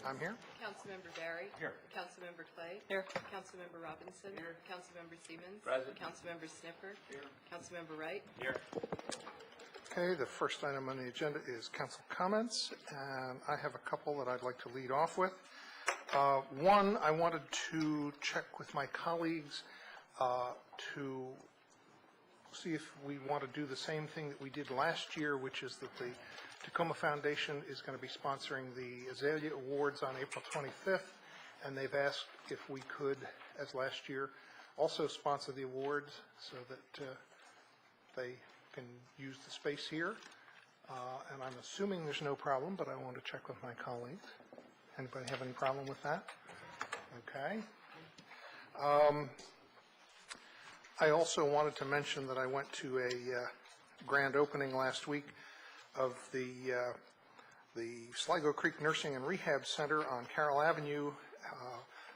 I'm here. Councilmember Barry. Here. Councilmember Clay. Here. Councilmember Robinson. Here. Councilmember Siemens. Present. Councilmember Sniffer. Here. Councilmember Wright. Here. Okay, the first item on the agenda is council comments, and I have a couple that I'd like to lead off with. One, I wanted to check with my colleagues to see if we want to do the same thing that we did last year, which is that the Tacoma Foundation is going to be sponsoring the Azalea Awards on April 25th, and they've asked if we could, as last year, also sponsor the awards so that they can use the space here. And I'm assuming there's no problem, but I want to check with my colleagues. Anybody have any problem with that? Okay. I also wanted to mention that I went to a grand opening last week of the Sligo Creek Nursing and Rehab Center on Carroll Avenue.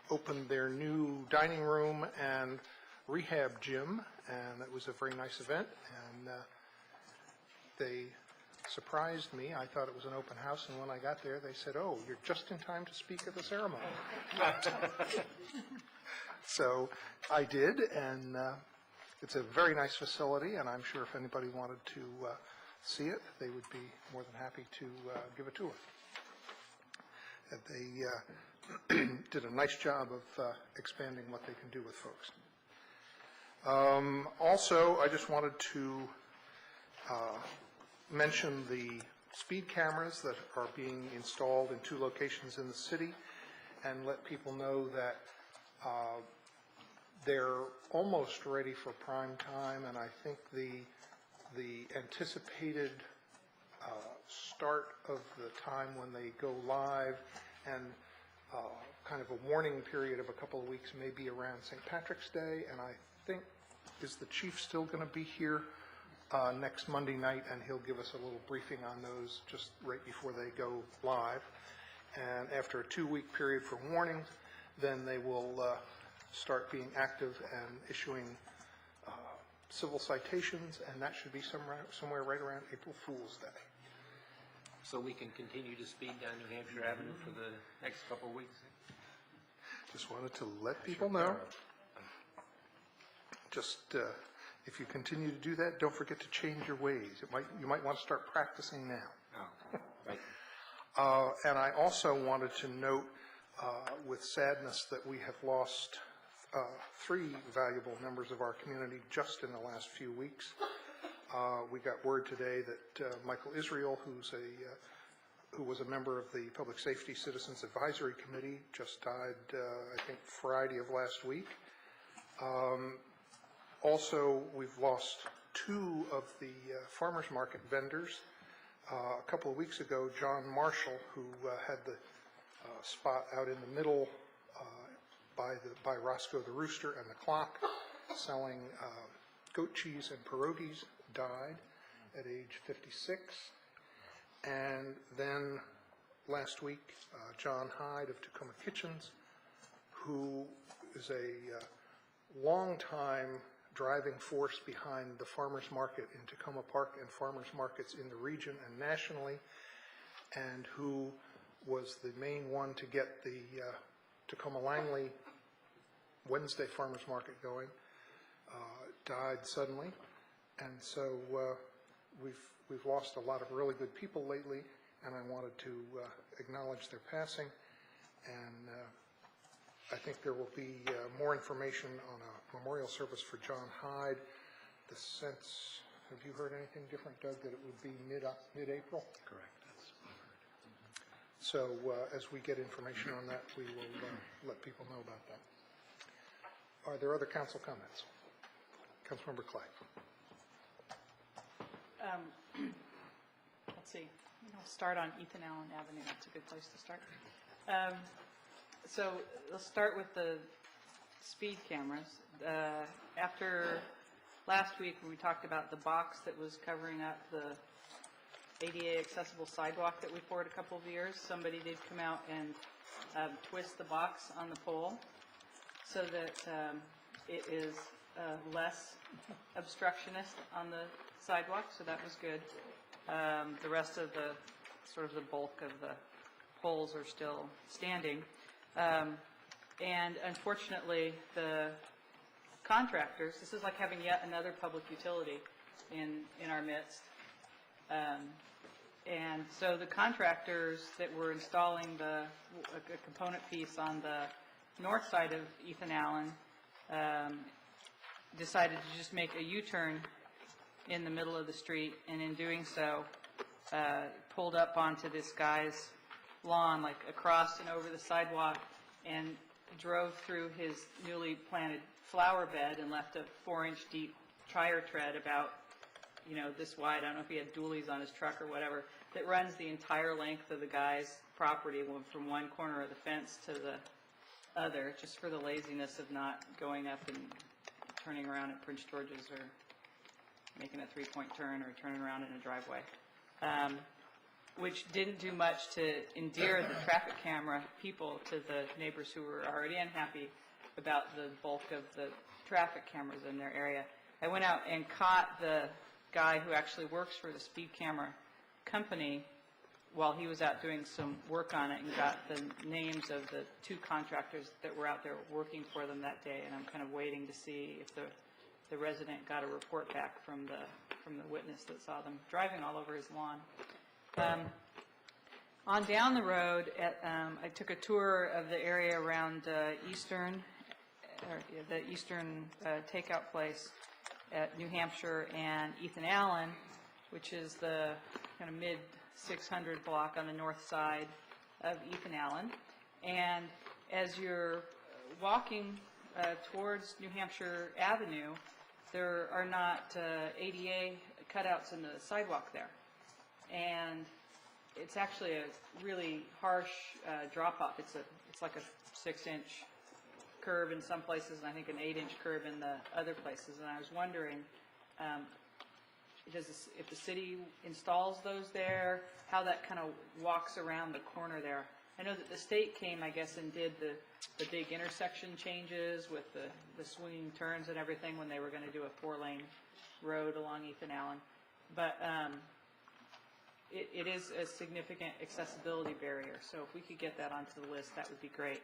Opened their new dining room and rehab gym, and it was a very nice event, and they surprised me. I thought it was an open house, and when I got there, they said, "Oh, you're just in time to speak at the ceremony." So I did, and it's a very nice facility, and I'm sure if anybody wanted to see it, they would be more than happy to give a tour. And they did a nice job of expanding what they can do with folks. Also, I just wanted to mention the speed cameras that are being installed in 2 locations in the city, and let people know that they're almost ready for prime time, and I think the anticipated start of the time when they go live and kind of a warning period of a couple of weeks may be around St. Patrick's Day, and I think, is the chief still going to be here next Monday night, and he'll give us a little briefing on those just right before they go live. And after a 2-week period for warnings, then they will start being active and issuing civil citations, and that should be somewhere right around April Fool's Day. So we can continue to speed down New Hampshire Avenue for the next couple of weeks? Just wanted to let people know. Just if you continue to do that, don't forget to change your ways. You might want to start practicing now. Oh, right. And I also wanted to note with sadness that we have lost 3 valuable members of our community just in the last few weeks. We got word today that Michael Israel, who was a member of the Public Safety Citizens Advisory Committee, just died, I think, Friday of last week. Also, we've lost 2 of the farmers market vendors. A couple of weeks ago, John Marshall, who had the spot out in the middle by Roscoe the Rooster and the Clock, selling goat cheese and pierogies, died at age 56. And then last week, John Hyde of Tacoma Kitchens, who is a long-time driving force behind the farmers market in Tacoma Park and farmers markets in the region and nationally, and who was the main one to get the Tacoma Langley Wednesday farmers market going, died suddenly. And so we've lost a lot of really good people lately, and I wanted to acknowledge their passing. And I think there will be more information on a memorial service for John Hyde. The sense, have you heard anything different, Doug, that it would be mid-April? Correct. So as we get information on that, we will let people know about that. Are there other council comments? Councilmember Clay. Let's see. I'll start on Ethan Allen Avenue. That's a good place to start. So let's start with the speed cameras. After last week, when we talked about the box that was covering up the ADA accessible sidewalk that we poured a couple of years, somebody did come out and twist the box on the pole so that it is less obstructionist on the sidewalk, so that was good. The rest of the sort of the bulk of the poles are still standing. And unfortunately, the contractors, this is like having yet another public utility in our midst. And so the contractors that were installing a component piece on the north side of Ethan Allen decided to just make a U-turn in the middle of the street, and in doing so, pulled up onto this guy's lawn, like across and over the sidewalk, and drove through his newly planted flower bed and left a 4-inch deep tire tread about, this wide. I don't know if he had dualies on his truck or whatever, that runs the entire length of the guy's property from one corner of the fence to the other, just for the laziness of not going up and turning around at Prince George's or making a 3-point turn or turning around in a driveway, which didn't do much to endear the traffic camera people to the neighbors who were already unhappy about the bulk of the traffic cameras in their area. I went out and caught the guy who actually works for the speed camera company while he was out doing some work on it, and got the names of the 2 contractors that were out there working for them that day, and I'm kind of waiting to see if the resident got a report back from the witness that saw them driving all over his lawn. On down the road, I took a tour of the area around the Eastern takeout place at New Hampshire and Ethan Allen, which is the kind of mid-600 block on the north side of Ethan Allen. And as you're walking towards New Hampshire Avenue, there are not ADA cutouts in the sidewalk there. And it's actually a really harsh drop-off. It's like a 6-inch curve in some places, and I think an 8-inch curve in the other places. And I was wondering, if the city installs those there, how that kind of walks around the corner there. I know that the state came, I guess, and did the big intersection changes with the swinging turns and everything when they were going to do a 4-lane road along Ethan Allen. But it is a significant accessibility barrier, so if we could get that onto the list, that would be great.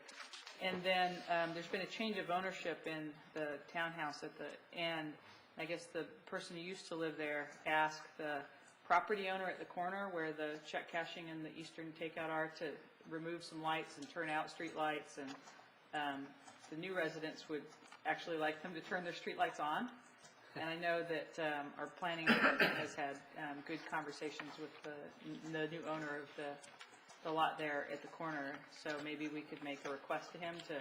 And then there's been a change of ownership in the townhouse at the end. I guess the person who used to live there asked the property owner at the corner where the check cashing and the Eastern takeout are to remove some lights and turn out street lights, and the new residents would actually like them to turn their street lights on. And I know that our planning department has had good conversations with the new owner of the lot there at the corner, so maybe we could make a request to him to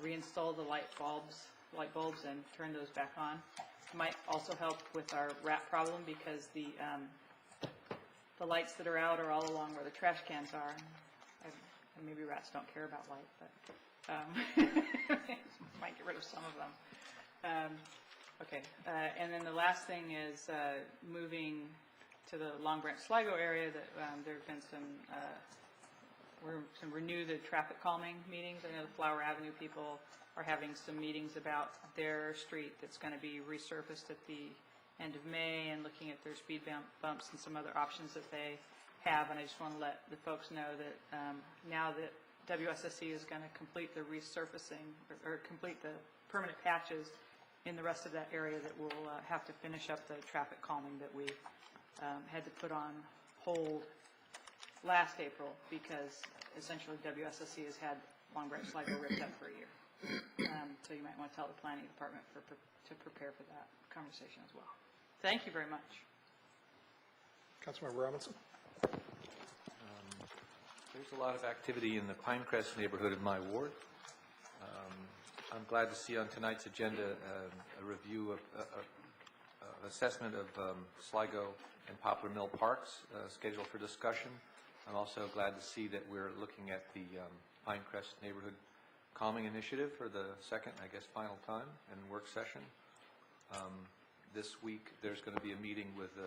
reinstall the light bulbs and turn those back on. It might also help with our rat problem, because the lights that are out are all along where the trash cans are. And maybe rats don't care about light, but might get rid of some of them. Okay, and then the last thing is moving to the Long Branch Sligo area. That there have been some renew the traffic calming meetings. I know the Flower Avenue people are having some meetings about their street that's going to be resurfaced at the end of May, and looking at their speed bumps and some other options that they have. And I just want to let the folks know that now that WSSC is going to complete the resurfacing or complete the permanent patches in the rest of that area, that we'll have to finish up the traffic calming that we had to put on hold last April, because essentially WSSC has had Long Branch Sligo ripped up for a year. So you might want to tell the planning department to prepare for that conversation as well. Thank you very much. Councilmember Robinson. There's a lot of activity in the Pinecrest neighborhood of my ward. I'm glad to see on tonight's agenda a review of assessment of Sligo and Poplar Mill Parks scheduled for discussion. I'm also glad to see that we're looking at the Pinecrest Neighborhood Calming Initiative for the second, I guess, final time in work session. This week there's going to be a meeting with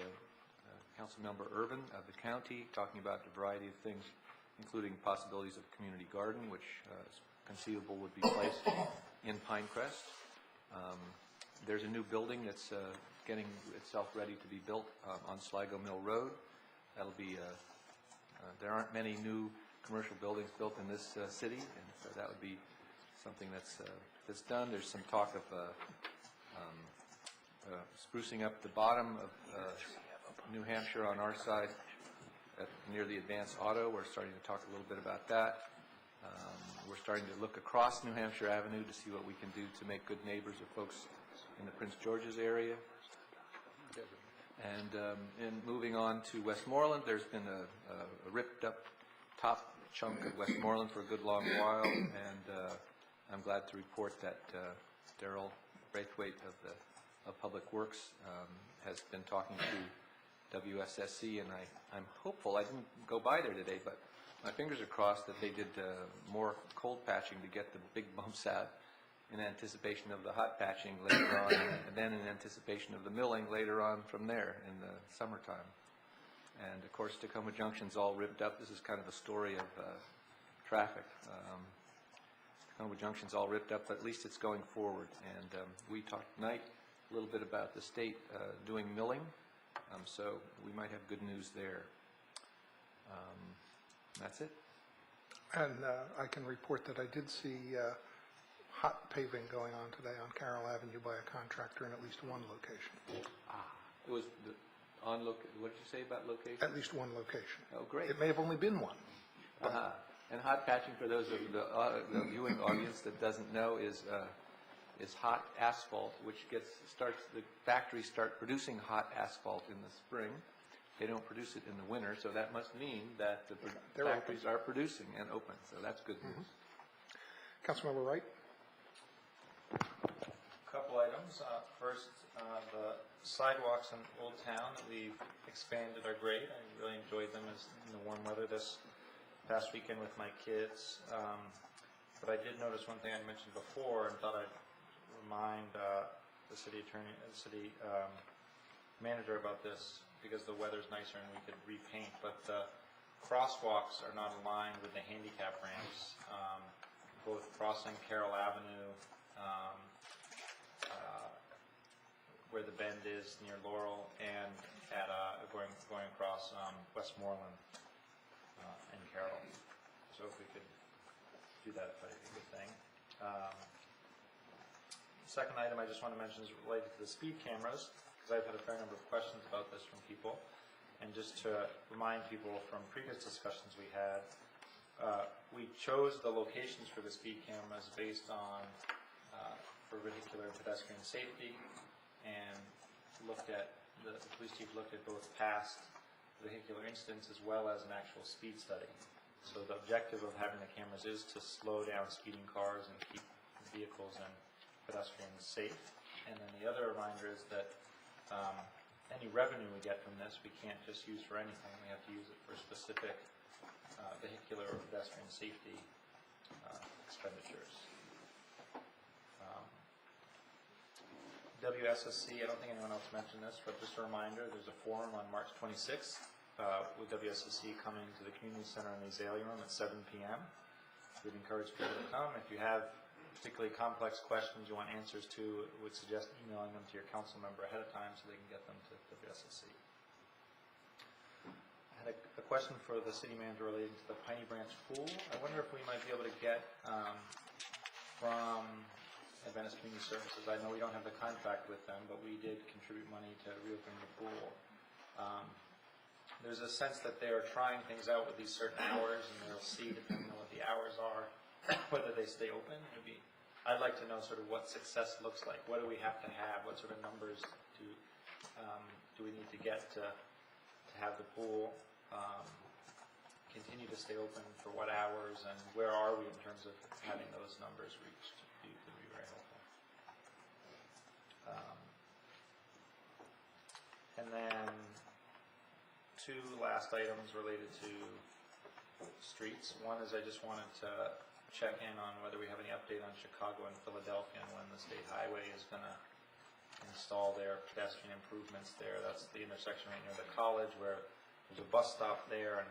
Councilmember Irvin of the county, talking about a variety of things, including possibilities of community garden, which is conceivable would be placed in Pinecrest. There's a new building that's getting itself ready to be built on Sligo Mill Road. That'll be there aren't many new commercial buildings built in this city, and so that would be something that's done. There's some talk of sprucing up the bottom of New Hampshire on our side, near the Advanced Auto. We're starting to talk a little bit about that. We're starting to look across New Hampshire Avenue to see what we can do to make good neighbors of folks in the Prince George's area. And in moving on to Westmoreland, there's been a ripped up top chunk of Westmoreland for a good long while, and I'm glad to report that Darrell Braithwaite of Public Works has been talking to WSSC, and I'm hopeful. I didn't go by there today, but my fingers are crossed that they did more cold patching to get the big bumps out in anticipation of the hot patching later on, and then in anticipation of the milling later on from there in the summertime. And of course, Tacoma Junction's all ripped up. This is kind of a story of traffic. Tacoma Junction's all ripped up, but at least it's going forward. And we talked tonight a little bit about the state doing milling, so we might have good news there. That's it. And I can report that I did see hot paving going on today on Carroll Avenue by a contractor in at least one location. It was what did you say about location? At least one location. Oh, great. It may have only been one. And hot patching, for those of the viewing audience that doesn't know, is hot asphalt, which the factories start producing hot asphalt in the spring. They don't produce it in the winter, so that must mean that the factories are producing and open. So that's good news. Councilmember Wright? Couple items. First, the sidewalks in Old Town that we've expanded are great. I really enjoyed them in the warm weather this past weekend with my kids. But I did notice one thing I mentioned before and thought I'd remind the city attorney, the city manager about this, because the weather's nicer and we could repaint. But the crosswalks are not aligned with the handicap ramps, both crossing Carroll Avenue, where the bend is near Laurel, and at going across Westmoreland and Carroll. So if we could do that, that'd be a good thing. Second item I just want to mention is related to the speed cameras, because I've had a fair number of questions about this from people. And just to remind people from previous discussions we had, we chose the locations for the speed cameras based on for vehicular and pedestrian safety, and the police chief looked at both past vehicular incidents as well as an actual speed study. So the objective of having the cameras is to slow down speeding cars and keep vehicles and pedestrians safe. And then the other reminder is that any revenue we get from this, we can't just use for anything. We have to use it for specific vehicular or pedestrian safety expenditures. WSSC, I don't think anyone else mentioned this, but just a reminder, there's a forum on March 26th with WSSC coming to the Community Center in the Azalea Room at 7 p.m. We'd encourage people to come. If you have particularly complex questions you want answers to, would suggest emailing them to your council member ahead of time so they can get them to WSSC. I had a question for the city manager relating to the Piney Branch Pool. I wonder if we might be able to get from Adventist Community Services. I know we don't have the contract with them, but we did contribute money to reopen the pool. There's a sense that they are trying things out with these certain hours, and they'll see, depending on what the hours are, whether they stay open. I'd like to know sort of what success looks like. What do we have to have? What sort of numbers do we need to get to have the pool continue to stay open for what hours, and where are we in terms of having those numbers reached? It would be very helpful. And then two last items related to streets. One is I just wanted to check in on whether we have any update on Chicago and Philadelphia and when the state highway is going to install their pedestrian improvements there. That's the intersection right near the college where there's a bus stop there, and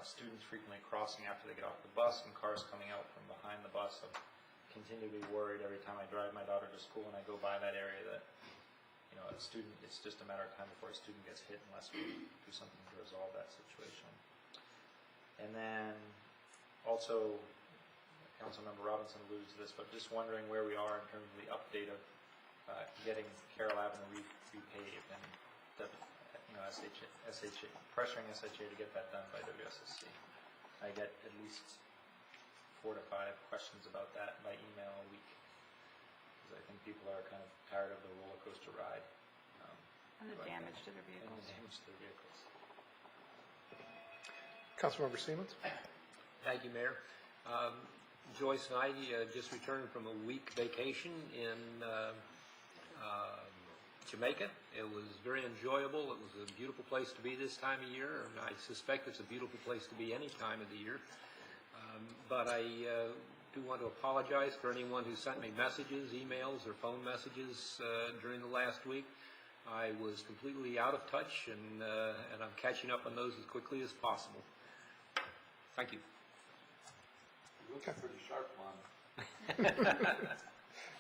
students frequently crossing after they get off the bus, and cars coming out from behind the bus. I continue to be worried every time I drive my daughter to school and I go by that area that, it's just a matter of time before a student gets hit unless we do something to resolve that situation. And then Also, Councilmember Robinson alluded to this, but just wondering where we are in terms of the update of getting Carroll Avenue repaved and pressuring SHA to get that done by WSSC. I get at least 4 to 5 questions about that by email a week, because I think people are kind of tired of the roller coaster ride. And the damage to their And vehicles. the damage to their vehicles. Councilmember Siemens? Thank you, Mayor. Joyce and I just returned from a week vacation in Jamaica. It was very enjoyable. It was a beautiful place to be this time of year, and I suspect it's a beautiful place to be any time of the year. But I do want to apologize for anyone who sent me messages, emails, or phone messages during the last week. I was completely out of touch, and I'm catching up on those as quickly as possible. Thank you. You look pretty sharp, Lon.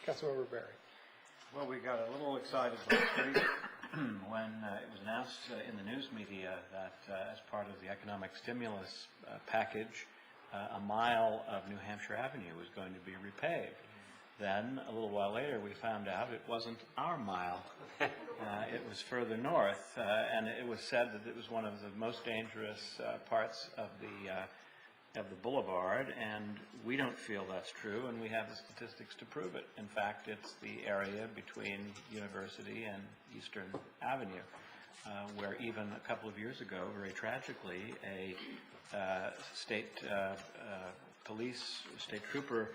Councilmember Barry? Well, we got a little excited last week when it was announced in the news media that as part of the economic stimulus package, a mile of New Hampshire Avenue was going to be repaved. Then, a little while later, we found out it wasn't our mile. It was further north, and it was said that it was one of the most dangerous parts of the boulevard, and we don't feel that's true, and we have the statistics to prove it. In fact, it's the area between University and Eastern Avenue, where even a couple of years ago, very tragically, a state trooper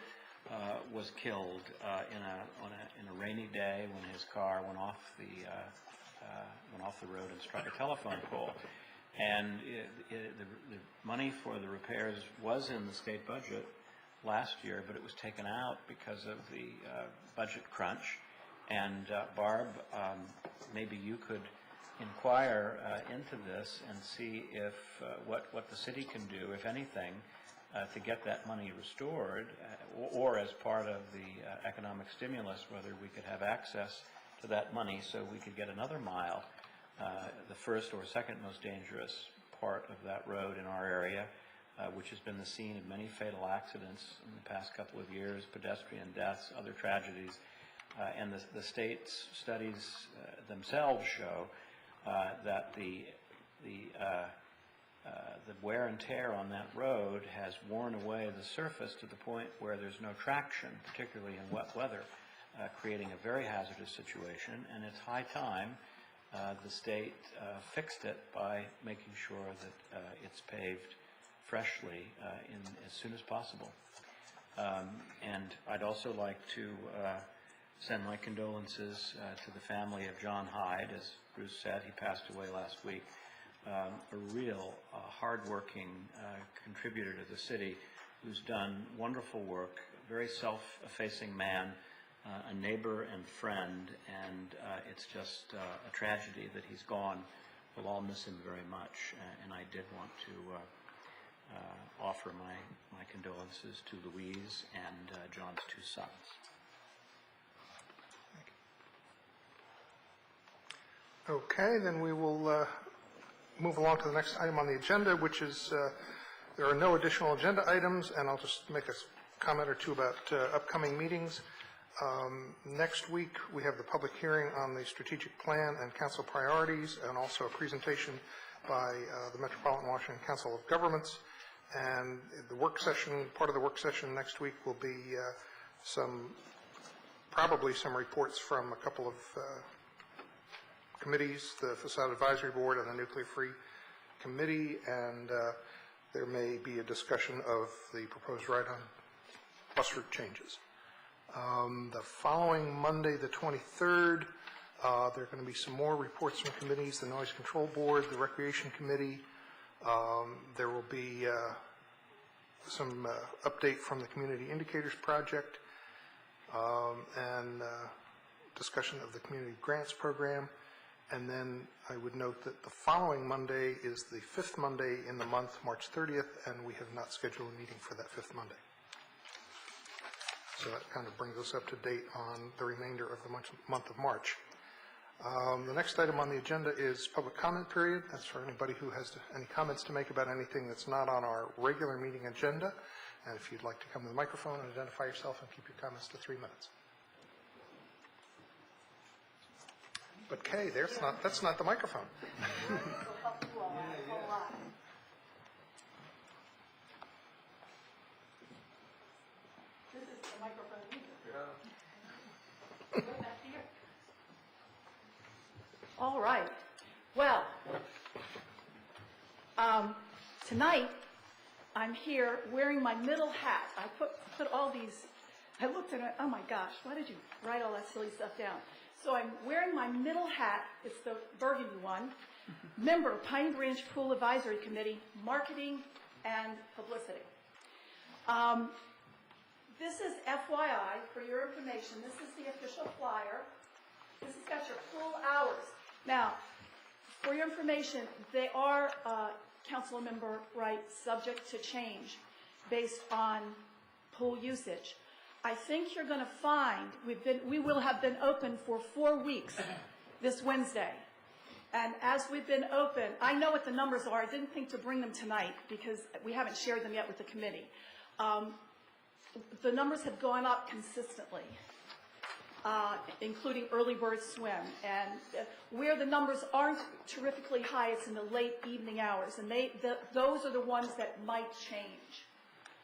was killed in a rainy day when his car went off the road and struck a telephone pole. And the money for the repairs was in the state budget last year, but it was taken out because of the budget crunch. And Barb, maybe you could inquire into this and see if what the city can do, if anything, to get that money restored, or as part of the economic stimulus, whether we could have access to that money so we could get another mile. The first or second most dangerous part of that road in our area, which has been the scene of many fatal accidents in the past couple of years, pedestrian deaths, other tragedies. And the state's studies themselves show that the wear and tear on that road has worn away the surface to the point where there's no traction, particularly in wet weather, creating a very hazardous situation. And it's high time the state fixed it by making sure that it's paved freshly as soon as possible. And I'd also like to send my condolences to the family of John Hyde. As Bruce said, he passed away last week. A real hard-working contributor to the city who's done wonderful work, very self-effacing man, a neighbor and friend, and it's just a tragedy that he's gone. We'll all miss him very much, and I did want to offer my condolences to Louise and John's 2 sons. Okay, then we will move along to the next item on the agenda, which is there are no additional agenda items, and I'll just make a comment or two about upcoming meetings. Next week, we have the public hearing on the strategic plan and council priorities, and also a presentation by the Metropolitan Washington Council of Governments. And the work session, part of the work session next week will be probably some reports from a couple of committees, the Facade Advisory Board and the Nuclear Free Committee, and there may be a discussion of the proposed ride-on bus route changes. The following Monday, the 23rd, there are going to be some more reports from committees, the Noise Control Board, the Recreation Committee. There will be some update from the Community Indicators Project, and discussion of the Community Grants Program. And then I would note that the following Monday is the 5th Monday in the month, March 30th, and we have not scheduled a meeting for that 5th Monday. So that kind of brings us up to date on the remainder of the month of March. The next item on the agenda is public comment period. That's for anybody who has any comments to make about anything that's not on our regular meeting agenda. And if you'd like to come to the microphone and identify yourself and keep your comments to 3 minutes. But Kay, that's not the microphone. All right. Well, tonight I'm here wearing my middle hat. I put all these, I looked at it, oh my gosh, why did you write all that silly stuff down? So I'm wearing my middle hat, it's the burgundy one, member of Pine Branch Pool Advisory Committee, Marketing and Publicity. This is FYI, for your information, this is the official flyer. This has got your pool hours. Now, for your information, they are, Councilmember Wright, subject to change based on pool usage. I think you're going to find we will have been open for 4 weeks this Wednesday. And as we've been open, I know what the numbers are. I didn't think to bring them tonight because we haven't shared them yet with the committee. The numbers have gone up consistently. Including early bird swim. And where the numbers aren't terrifically high, it's in the late evening hours. And those are the ones that might change.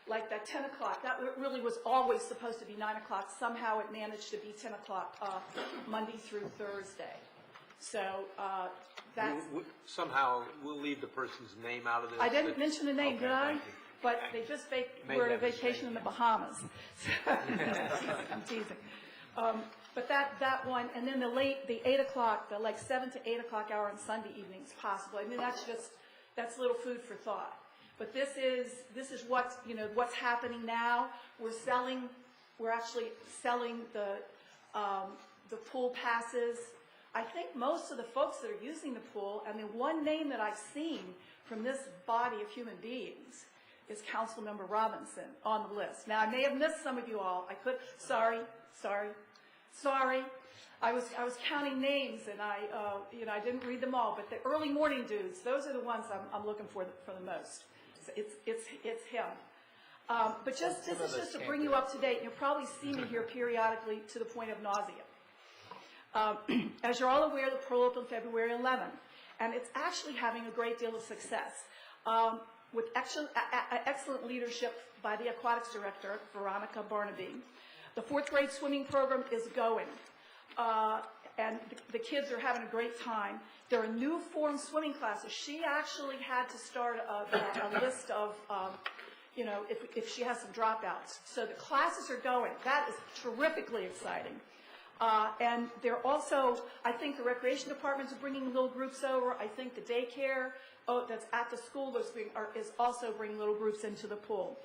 Like that 10 o'clock, that really was always supposed to be 9 o'clock. Somehow it managed to be 10 o'clock Monday through Thursday. So that's... Somehow, we'll leave the person's name out of this. I didn't mention the name, did I? Thank you. But they just were on a vacation in the Bahamas. I'm teasing. But that one, and then the 8 o'clock, the like 7 to 8 o'clock hour on Sunday evenings possible. I mean, that's a little food for thought. But this is what's happening now. We're actually selling the pool passes. I think most of the folks that are using the pool, and the one name that I've seen from this body of human beings is Councilmember Robinson on the list. Now, I may have missed some of you all. Sorry. I was counting names, and I didn't read them all. But the early morning dudes, those are the ones I'm looking for the most. So it's him. But this is just to bring you up to date. You'll probably see me here periodically to the point of nausea. As you're all aware, the pool opened February 11th, and it's actually having a great deal of success. With excellent leadership by the aquatics director, Veronica Barnaby. The 4th grade swimming program is going, and the kids are having a great time. There are new form swimming classes. She actually had to start a list of, if she has some dropouts. So the classes are going. That is terrifically exciting. And they're also, I think the recreation departments are bringing little groups over. I think the daycare that's at the school is also bringing little groups into the pool.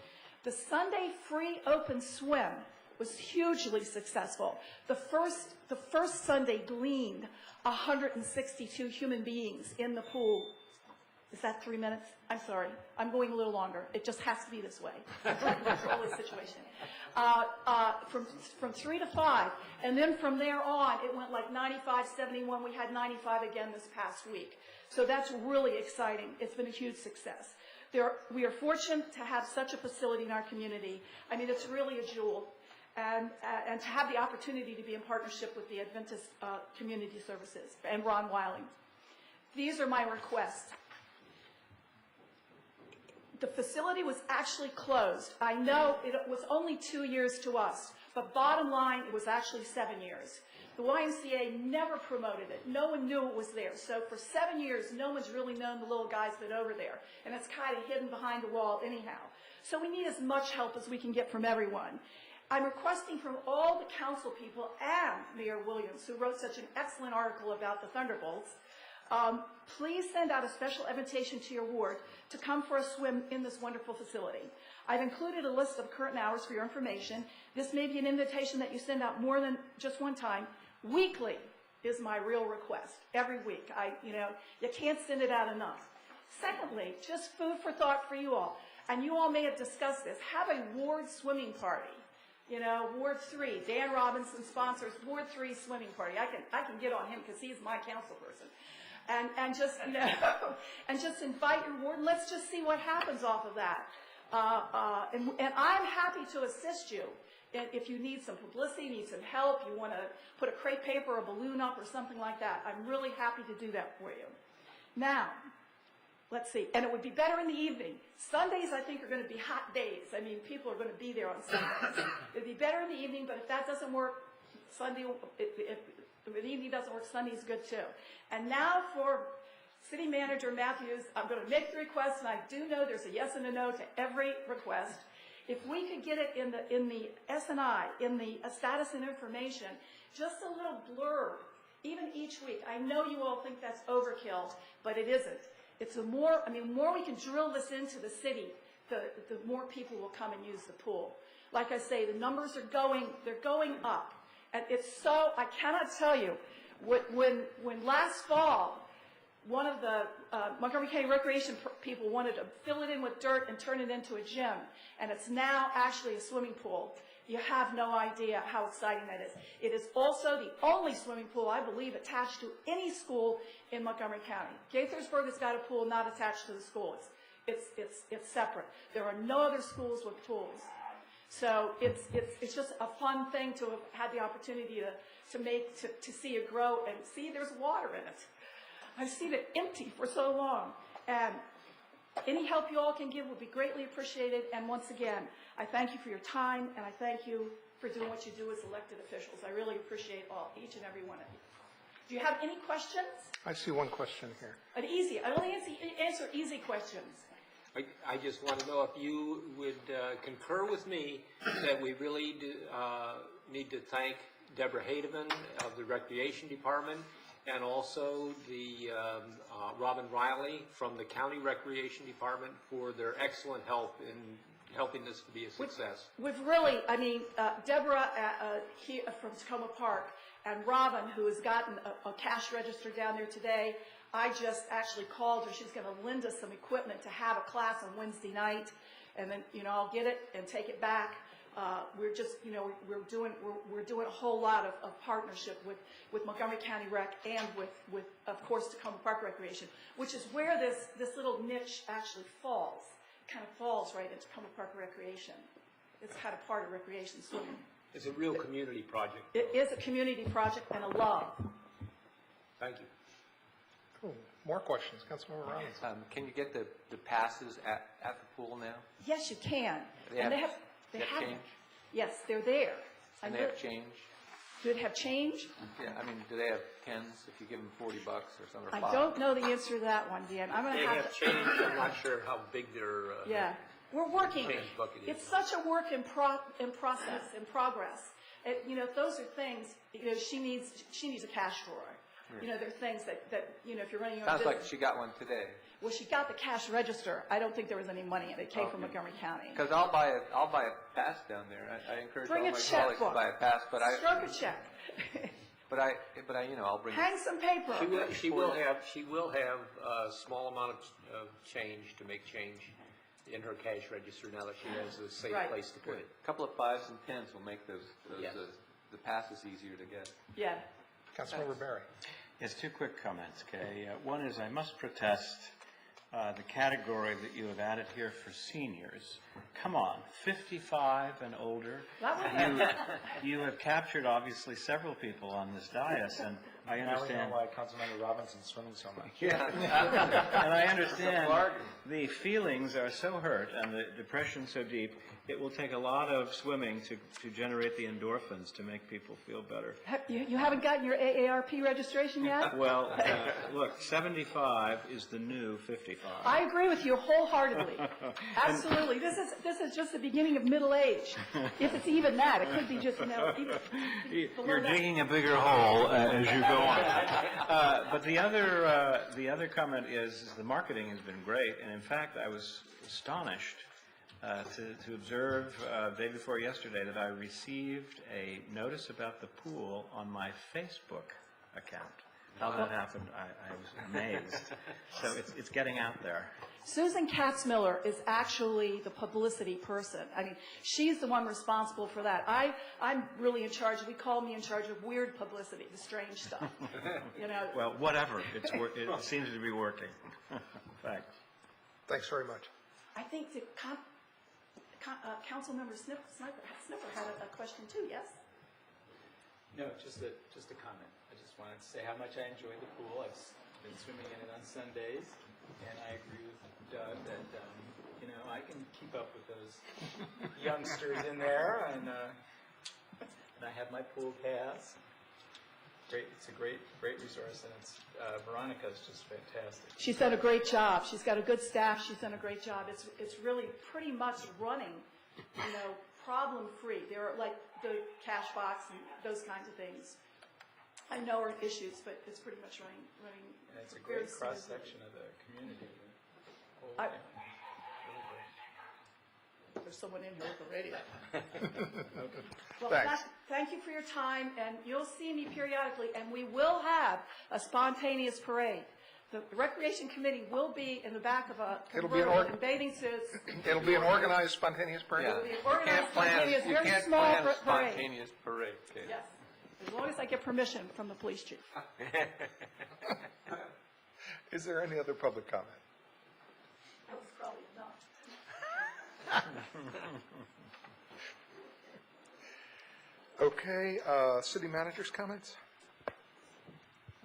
The Sunday free open swim was hugely successful. The first Sunday gleaned 162 human beings in the pool. Is that 3 minutes? I'm sorry. I'm going a little longer. It just has to be this way. Control the situation. From 3 to 5, and then from there on, it went like 95, 71. We had 95 again this past week. So that's really exciting. It's been a huge success. We are fortunate to have such a facility in our community. I mean, it's really a jewel. And to have the opportunity to be in partnership with the Adventist Community Services and Ron Wiley. These are my requests. The facility was actually closed. I know it was only 2 years to us, but bottom line, it was actually 7 years. The YMCA never promoted it. No one knew it was there. So for 7 years, no one's really known the little guys that are over there. And it's kind of hidden behind the wall anyhow. So we need as much help as we can get from everyone. I'm requesting from all the council people and Mayor Williams, who wrote such an excellent article about the Thunderbolts, please send out a special invitation to your ward to come for a swim in this wonderful facility. I've included a list of current hours for your information. This may be an invitation that you send out more than just one time. Weekly is my real request, every week. You can't send it out enough. Secondly, just food for thought for you all, and you all may have discussed this, have a ward swimming party. You know, Ward 3, Dan Robinson sponsors Ward 3 swimming party. I can get on him because he's my council person. And just, you know, and just invite your ward, and let's just see what happens off of that. And I'm happy to assist you. And if you need some publicity, need some help, you want to put a crepe paper or a balloon up or something like that, I'm really happy to do that for you. Now, let's see. And it would be better in the evening. Sundays, I think, are going to be hot days. I mean, people are going to be there on Sundays. It would be better in the evening, but if that doesn't work, Sunday, if the evening doesn't work, Sunday's good too. And now for City Manager Matthews, I'm going to make the request, and I do know there's a yes and a no to every request. If we could get it in the S&I, in the status and information, just a little blurb, even each week. I know you all think that's overkill, but it isn't. It's more we can drill this into the city, the more people will come and use the pool. Like I say, the numbers are going up. And it's so, I cannot tell you, when last fall, one of the Montgomery County Recreation people wanted to fill it in with dirt and turn it into a gym, and it's now actually a swimming pool. You have no idea how exciting that is. It is also the only swimming pool, I believe, attached to any school in Montgomery County. Gaithersburg has got a pool not attached to the school. It's separate. There are no other schools with pools. So it's just a fun thing to have had the opportunity to see it grow and see there's water in it. I've seen it empty for so long. And any help you all can give will be greatly appreciated. And once again, I thank you for your time, and I thank you for doing what you do as elected officials. I really appreciate each and every one of you. Do you have any questions? I see one question here. I only answer easy questions. I just want to know if you would concur with me that we really need to thank Deborah Hademan of the Recreation Department, and also the Robin Riley from the County Recreation Department for their excellent help in helping this to be a success. We've really, Deborah from Tacoma Park and Robin, who has gotten a cash register down there today, I just actually called her. She's going to lend us some equipment to have a class on Wednesday night, and then, I'll get it and take it back. We're just, we're doing a whole lot of partnership with Montgomery County Rec and with of course, Tacoma Park Recreation, which is where this little niche actually falls. It kind of falls right into Tacoma Park Recreation. It's kind of part of recreation swimming. It's a real community project. It is a community project and a love. Thank you. Cool. More questions, Councilmember Robinson. Can you get the passes at the pool now? Yes, you can. They and have they have change? Yes, they're there. And they have change? Do it have change? Yeah, do they have pens if you give them $40 or something? Or I don't know the answer to that one, Dan. I'm going They to have changed. I'm not sure how big their Yeah, we're working. change bucket is. It's such a work in progress. Those are things. She needs a cash drawer. There are things that if you're running your own Sounds business. like she got one today. Well, she got the cash register. I don't think there was any money in it. It came from Montgomery County. Because I'll buy a pass down there. I encourage Bring all a my colleagues to checkbook. buy a pass, but Stroke a check. I'll bring. Hang some paper. She will have a small amount of change to make change in her cash register now that she has a safe Right. place to put it. A couple of 5s and 10s will make Yes. the passes easier to get. Yeah. Councilmember Barry. Yes, two quick comments, Kay. One is I must protest the category that you have added here for seniors. Come on, 55 and older. You have captured, obviously, several people on this dais, and I Now we understand. know why Councilmember Robinson's swimming so much. Yeah, and I understand the feelings are so hurt and the depression so deep, it will take a lot of swimming to generate the endorphins to make people feel better. You haven't gotten your AARP registration yet? Well, look, 75 is the new 55. I agree with you wholeheartedly. Absolutely. This is just the beginning of middle age. If it's even that, it could be just even below You're that. digging a bigger hole as you go on. But the other comment is the marketing has been great, and in fact, I was astonished to observe day before yesterday that I received a notice about the pool on my Facebook account, how that happened, I was amazed. So it's getting out there. Susan Katzmiller is actually the publicity person. I mean, she's the one responsible for that. I'm really in charge, we call me in charge of weird publicity, the strange stuff, you know. Well, whatever, it seems to be working. Thanks. Thanks very much. I think the Councilmember Sniffer had a question too, yes? No, just a comment. I just wanted to say how much I enjoyed the pool. I've been swimming in it on Sundays, and I agree with Doug that, I can keep up with those youngsters in there, and I have my pool pass. It's a great resource, and it's Veronica's just fantastic. She's done a great job. She's got a good staff. She's done a great job. It's really pretty much running, problem-free. There are like the cash box and those kinds of things. I know are issues, but it's pretty much running. And it's a very great cross-section of the community. There's someone in here with a radio. Well, Thanks. thank you for your time, and you'll see me periodically, and we will have a spontaneous parade. The Recreation Committee will be in the back of a It'll be an convertible in bathing suits. It'll be an organized, spontaneous parade? It'll be an organized, spontaneous, very small You can't plan a parade. spontaneous parade, okay? Yes, as long as I get permission from the police chief. Is there any other public comment? That was probably enough. Okay, city manager's comments?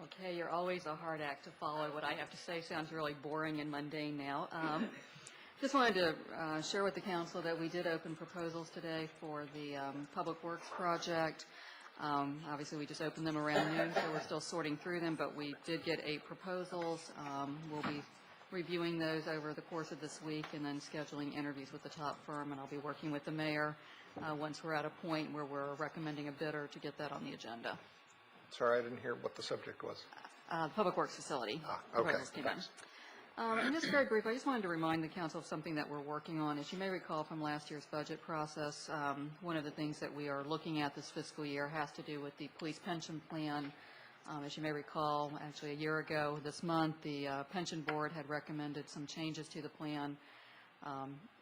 Okay, you're always a hard act to follow. What I have to say sounds really boring and mundane now. Just wanted to share with the council that we did open proposals today for the Public Works project. Obviously, we just opened them around noon, so we're still sorting through them, but we did get 8 proposals. We'll be reviewing those over the course of this week and then scheduling interviews with the top firm, and I'll be working with the mayor once we're at a point where we're recommending a bidder to get that on the agenda. Sorry, I didn't hear what the subject was. Public Works facility. Okay, Proposals came in. thanks. And just very brief, I just wanted to remind the council of something that we're working on. As you may recall from last year's budget process, one of the things that we are looking at this fiscal year has to do with the police pension plan. As you may recall, actually a year ago this month, the pension board had recommended some changes to the plan,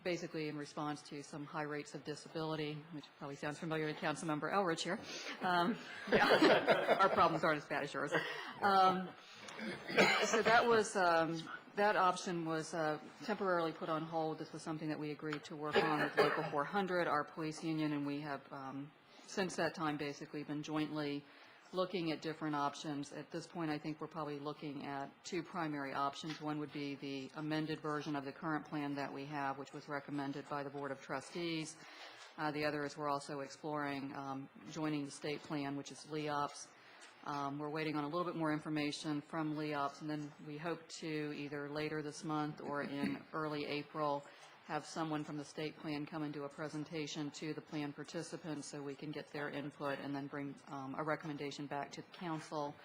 basically in response to some high rates of disability, which probably sounds familiar to Councilmember Elrich here. Our problems aren't as bad as yours. So that was that option was temporarily put on hold. This was something that we agreed to work on with Local 400, our police union, and we have since that time basically been jointly looking at different options. At this point, I think we're probably looking at 2 primary options. One would be the amended version of the current plan that we have, which was recommended by the Board of Trustees. The other is we're also exploring joining the state plan, which is LEOPS. We're waiting on a little bit more information from LEOPS, and then we hope to either later this month or in early April have someone from the state plan come and do a presentation to the plan participants so we can get their input and then bring a recommendation back to the council.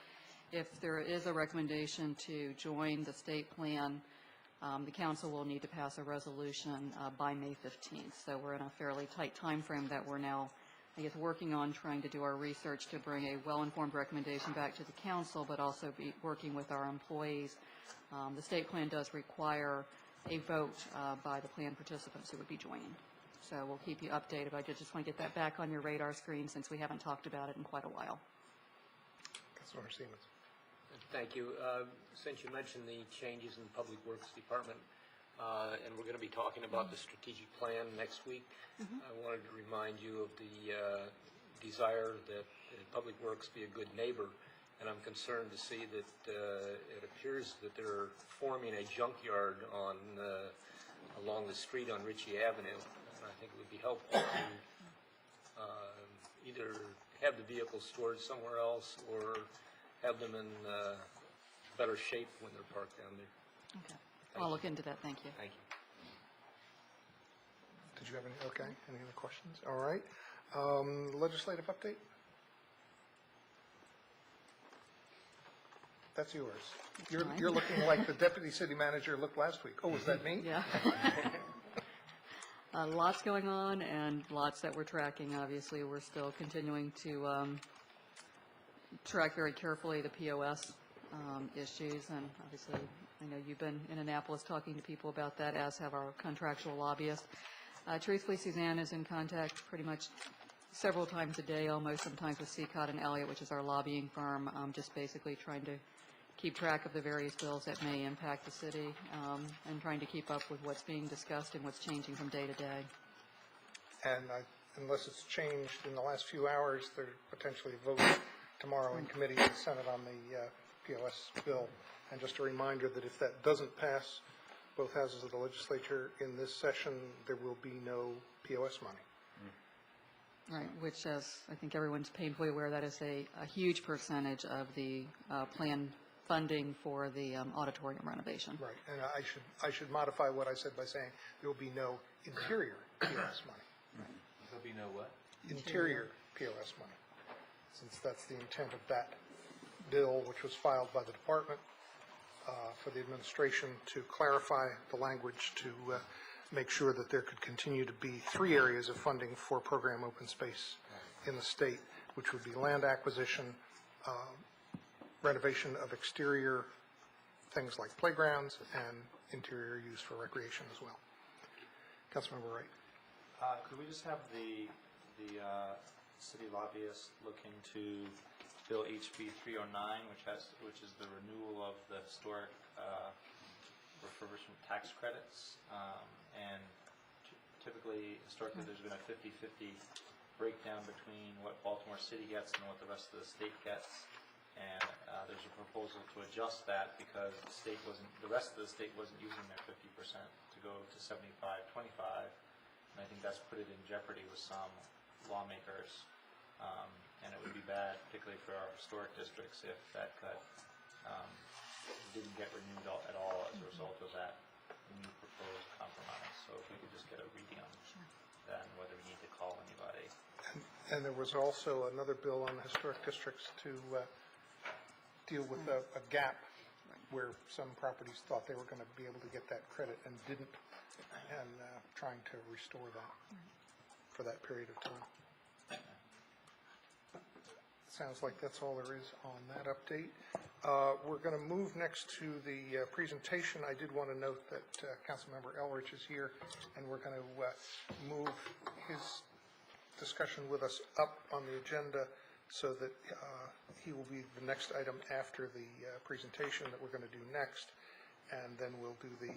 If there is a recommendation to join the state plan, the council will need to pass a resolution by May 15th. So we're in a fairly tight time frame that we're now, I guess, working on trying to do our research to bring a well-informed recommendation back to the council, but also be working with our employees. The state plan does require a vote by the plan participants who would be joining. So we'll keep you updated. I just want to get that back on your radar screen since we haven't talked about it in quite a while. Councilmember Siemens. Thank you. Since you mentioned the changes in the Public Works Department, and we're going to be talking about the strategic plan next week, I wanted to remind you of the desire that Public Works be a good neighbor, and I'm concerned to see that it appears that they're forming a junkyard on along the street on Ritchie Avenue, and I think it would be helpful to either have the vehicles stored somewhere else or have them in better shape when they're parked down there. Okay. I'll look into that. Thank you. Thank you. Did you have any, okay, any other questions? All right. Legislative update? That's yours. You're looking like the deputy city manager looked last week. Oh, was that me? Yeah. Lots going on and lots that we're tracking. Obviously, we're still continuing to track very carefully the POS issues, and obviously, I know you've been in Annapolis talking to people about that, as have our contractual lobbyists. Truthfully, Suzanne is in contact pretty much several times a day, almost, sometimes with Seacott and Elliott, which is our lobbying firm, just basically trying to keep track of the various bills that may impact the city, and trying to keep up with what's being discussed and what's changing from day to day. And unless it's changed in the last few hours, there's potentially a vote tomorrow in committee in the Senate on the POS bill. And just a reminder that if that doesn't pass both houses of the legislature in this session, there will be no POS money. Right, which, as I think everyone's painfully aware, that is a huge percentage of the planned funding for the auditorium renovation. Right, and I should modify what I said by saying there will be no interior POS money. There'll be no what? Interior POS money, since that's the intent of that bill, which was filed by the department for the administration to clarify the language to make sure that there could continue to be 3 areas of funding for program open space in the state, which would be land acquisition, renovation of exterior things like playgrounds, and interior use for recreation as well. Councilmember Wright. Could we just have the city lobbyist look into Bill HB 309, which is the renewal of the historic refurbishment tax credits, and historically, there's been a 50-50 breakdown between what Baltimore City gets and what the rest of the state gets. And there's a proposal to adjust that because the rest of the state wasn't using their 50% to go to 75-25. And I think that's put it in jeopardy with some lawmakers. And it would be bad, particularly for our historic districts, if that cut didn't get renewed at all as a result of that new proposed compromise. So if we could just get a reading on that and whether we need to call anybody. And there was also another bill on the historic districts to deal with a gap where some properties thought they were going to be able to get that credit and didn't, and trying to restore that for that period of time. Sounds like that's all there is on that update. We're going to move next to the presentation. I did want to note that Councilmember Elrich is here, and we're going to move his discussion with us up on the agenda so that he will be the next item after the presentation that we're going to do next, and then we'll do the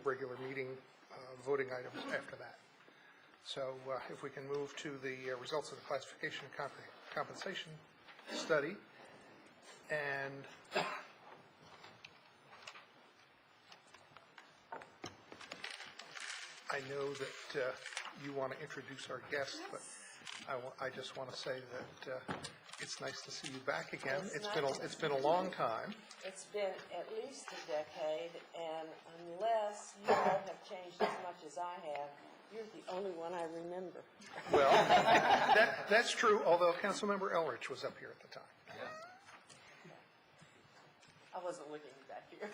regular meeting voting items after that. So if we can move to the results of the classification and compensation study. And I know that you want to introduce our guest, but I just want to say that it's nice to see you back again. It's been a long time. It's been at least a decade, and unless you all have changed as much as I have, you're the only one I remember. Well, that's true, although Councilmember Elrich was up here at the time. I wasn't looking back here.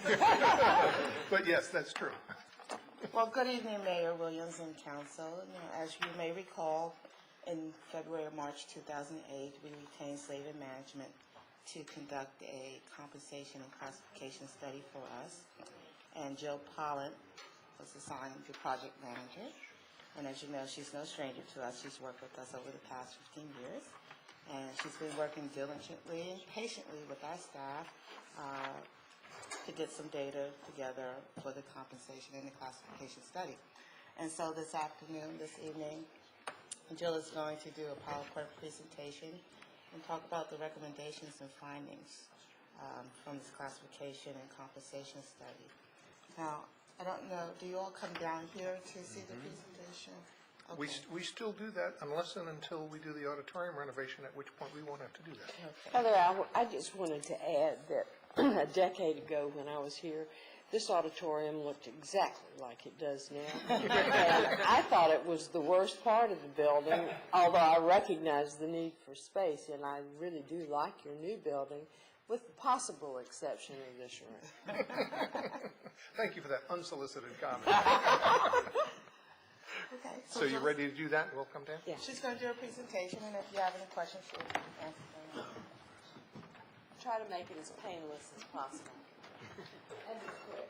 But yes, that's true. Well, good evening, Mayor Williams and Council. As you may recall, in February or March 2008, we retained Slater Management to conduct a compensation and classification study for us. And Jill Pollan was assigned the project manager. And as you know, she's no stranger to us. She's worked with us over the past 15 years. And she's been working diligently and patiently with our staff to get some data together for the compensation and the classification study. And so this evening, Jill is going to do a PowerPoint presentation and talk about the recommendations and findings from this classification and compensation study. Now, I don't know, do you all come down here to see the presentation? Okay. We still do that unless and until we do the auditorium renovation, at which point we won't have to do that. Okay. Heather, I just wanted to add that a decade ago when I was here, this auditorium looked exactly like it does now. And I thought it was the worst part of the building, although I recognize the need for space, and I really do like your new building, with the possible exception of this room. Thank you for that unsolicited comment. Okay. So you ready to do that? We'll come down? Yeah. She's going to do a presentation, and if you have any questions, she'll answer them. try to make it as painless as possible. And as quick.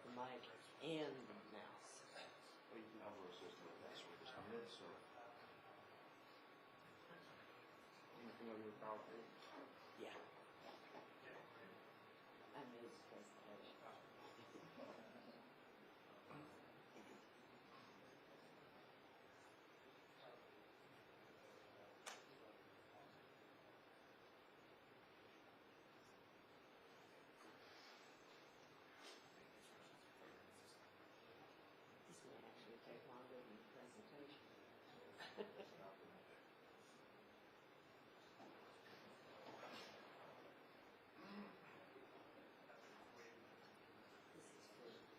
The mic and the mouse. Yeah. I made his presentation. This may actually take longer than the presentation. This is for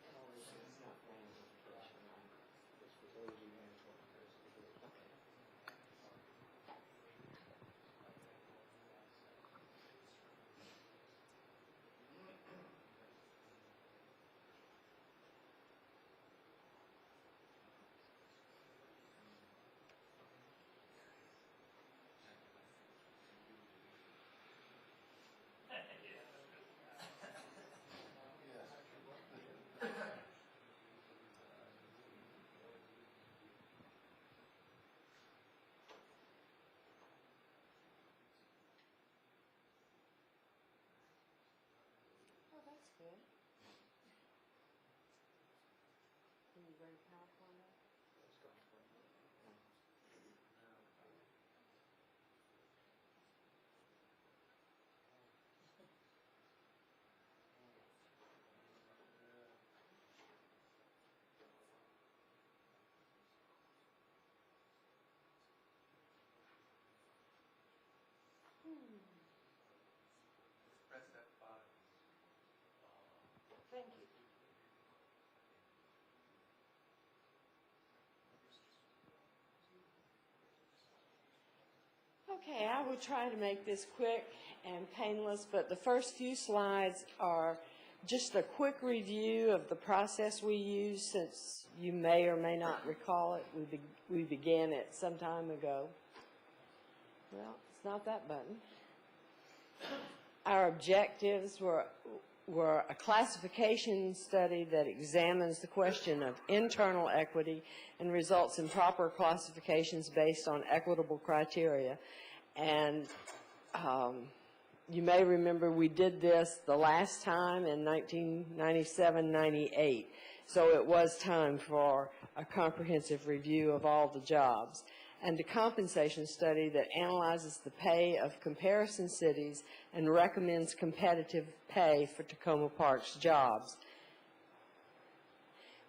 television, it's not for amplification. It's for those who are okay. Oh, that's good. Can you bring PowerPoint up? Press F5. Thank you. Okay, I will try to make this quick and painless, but the first few slides are just a quick review of the process we use, since you may or may not recall it. We began it some time ago. Well, it's not that button. Our objectives were a classification study that examines the question of internal equity and results in proper classifications based on equitable criteria. And you may remember we did this the last time in 1997-98. So it was time for a comprehensive review of all the jobs. And a compensation study that analyzes the pay of comparison cities and recommends competitive pay for Tacoma Park's jobs.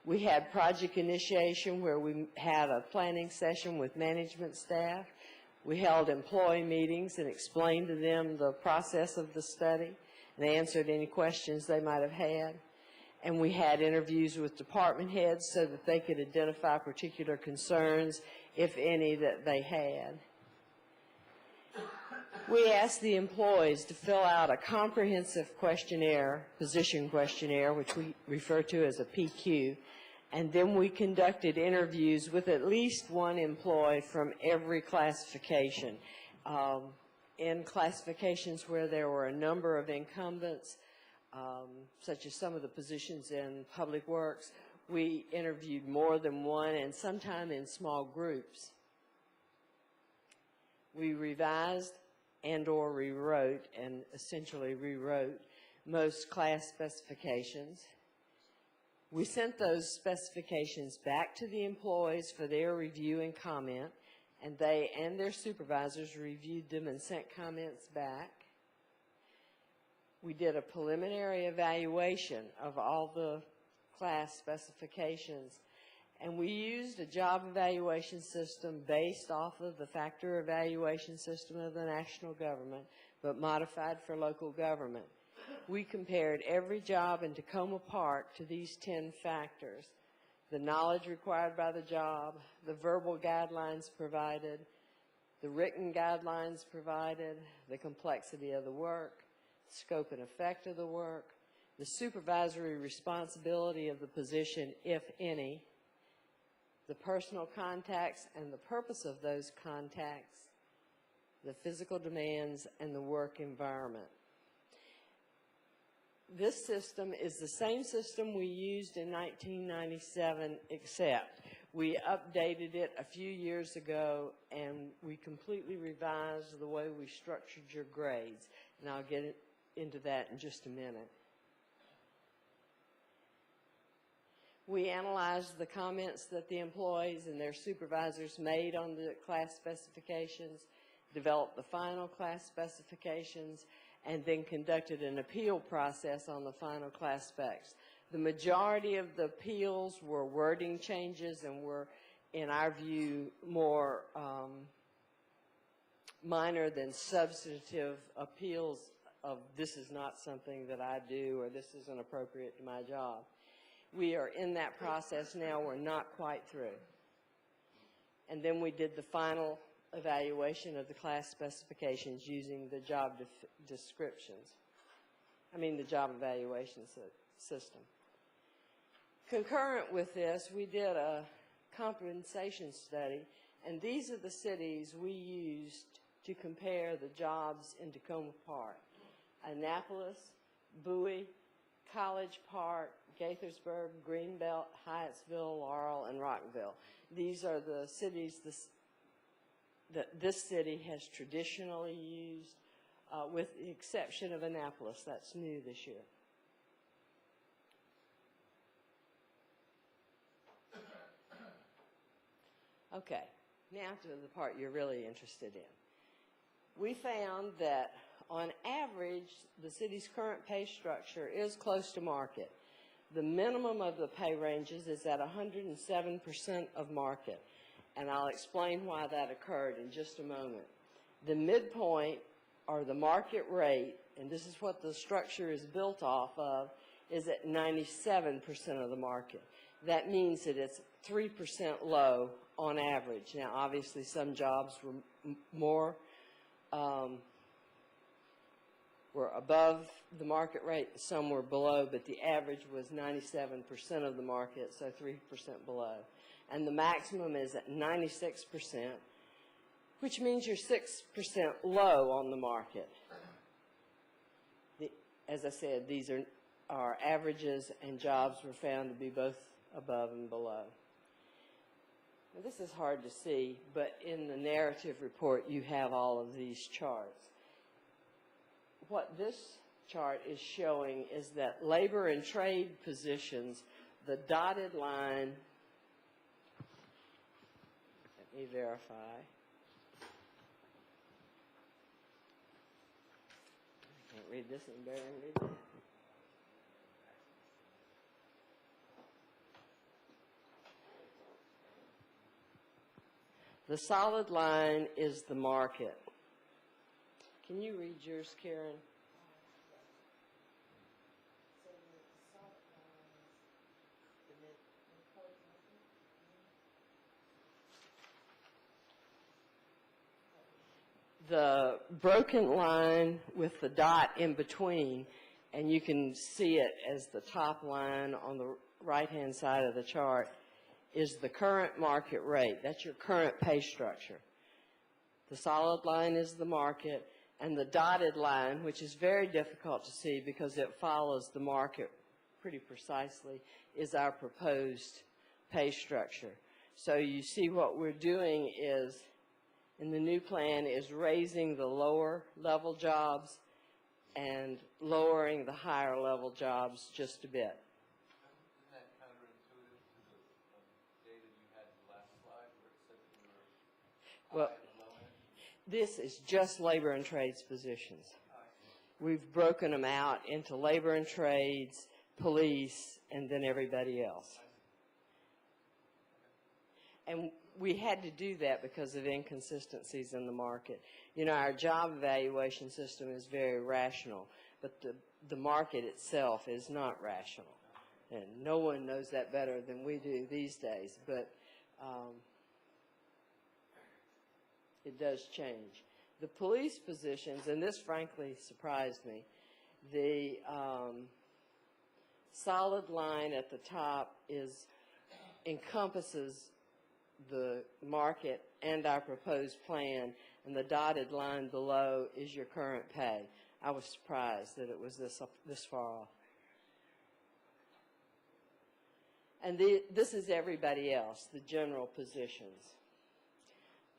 We had project initiation where we had a planning session with management staff. We held employee meetings and explained to them the process of the study and answered any questions they might have had. And we had interviews with department heads so that they could identify particular concerns, if any, that they had. We asked the employees to fill out a comprehensive questionnaire, position questionnaire, which we refer to as a PQ, and then we conducted interviews with at least one employee from every classification. In classifications where there were a number of incumbents, such as some of the positions in public works, we interviewed more than one, and sometimes in small groups. We revised and/or rewrote, and essentially rewrote, most class specifications. We sent those specifications back to the employees for their review and comment, and they and their supervisors reviewed them and sent comments back. We did a preliminary evaluation of all the class specifications, and we used a job evaluation system based off of the factor evaluation system of the national government, but modified for local government. We compared every job in Tacoma Park to these 10 factors: the knowledge required by the job, the verbal guidelines provided, the written guidelines provided, the complexity of the work, scope and effect of the work, the supervisory responsibility of the position, if any, the personal contacts and the purpose of those contacts, the physical demands, and the work environment. This system is the same system we used in 1997, except we updated it a few years ago and we completely revised the way we structured your grades. And I'll get into that in just a minute. We analyzed the comments that the employees and their supervisors made on the class specifications, developed the final class specifications, and then conducted an appeal process on the final class specs. The majority of the appeals were wording changes and were, in our view, more minor than substantive appeals of this is not something that I do or this isn't appropriate to my job. We are in that process now. We're not quite through. And then we did the final evaluation of the class specifications using the job descriptions. The job evaluation system. Concurrent with this, we did a compensation study, and these are the cities we used to compare the jobs in Tacoma Park: Annapolis, Bowie, College Park, Gaithersburg, Greenbelt, Hyattsville, Laurel, and Rockville. These are the cities that this city has traditionally used, with the exception of Annapolis. That's new this year. Okay, now to the part you're really interested in. We found that on average, the city's current pay structure is close to market. The minimum of the pay ranges is at 107% of market, and I'll explain why that occurred in just a moment. The midpoint, or the market rate, and this is what the structure is built off of, is at 97% of the market. That means that it's 3% low on average. Now, obviously, some jobs were more were above the market rate, some were below, but the average was 97% of the market, so 3% below. And the maximum is at 96%, which means you're 6% low on the market. As I said, these are averages, and jobs were found to be both above and below. Now, this is hard to see, but in the narrative report, you have all of these charts. What this chart is showing is that labor and trade positions, the dotted line, let me verify. I can't read this and barely read that. The solid line is the market. Can you read yours, Karen? The broken line with the dot in between, and you can see it as the top line on the right-hand side of the chart, is the current market rate. That's your current pay structure. The solid line is the market, and the dotted line, which is very difficult to see because it follows the market pretty precisely, is our proposed pay structure. So you see what we're doing is, in the new plan, is raising the lower level jobs and lowering the higher level jobs just a bit. Isn't that counterintuitive to the data you had in the last slide where it said that we were high and low end? This is just labor and trades positions. We've broken them out into labor and trades, police, and then everybody else. And we had to do that because of inconsistencies in the market. You know, our job evaluation system is very rational, but the market itself is not rational. And no one knows that better than we do these days, but it does change. The police positions, and this frankly surprised me, the solid line at the top encompasses the market and our proposed plan, and the dotted line below is your current pay. I was surprised that it was this far off. And this is everybody else, the general positions.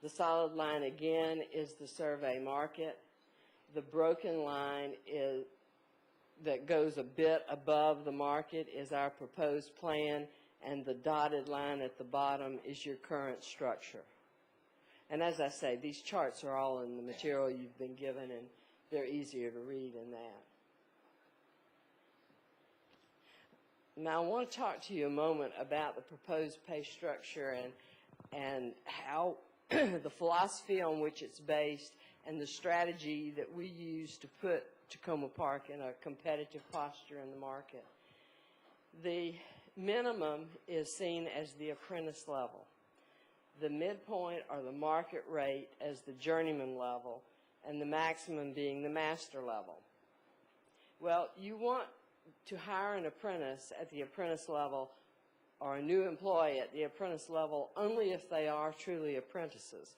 The solid line again is the survey market. The broken line that goes a bit above the market is our proposed plan, and the dotted line at the bottom is your current structure. And as I say, these charts are all in the material you've been given, and they're easier to read in that. Now I want to talk to you a moment about the proposed pay structure and how the philosophy on which it's based and the strategy that we use to put Tacoma Park in a competitive posture in the market. The minimum is seen as the apprentice level. The midpoint or the market rate as the journeyman level, and the maximum being the master level. Well, you want to hire an apprentice at the apprentice level or a new employee at the apprentice level only if they are truly apprentices.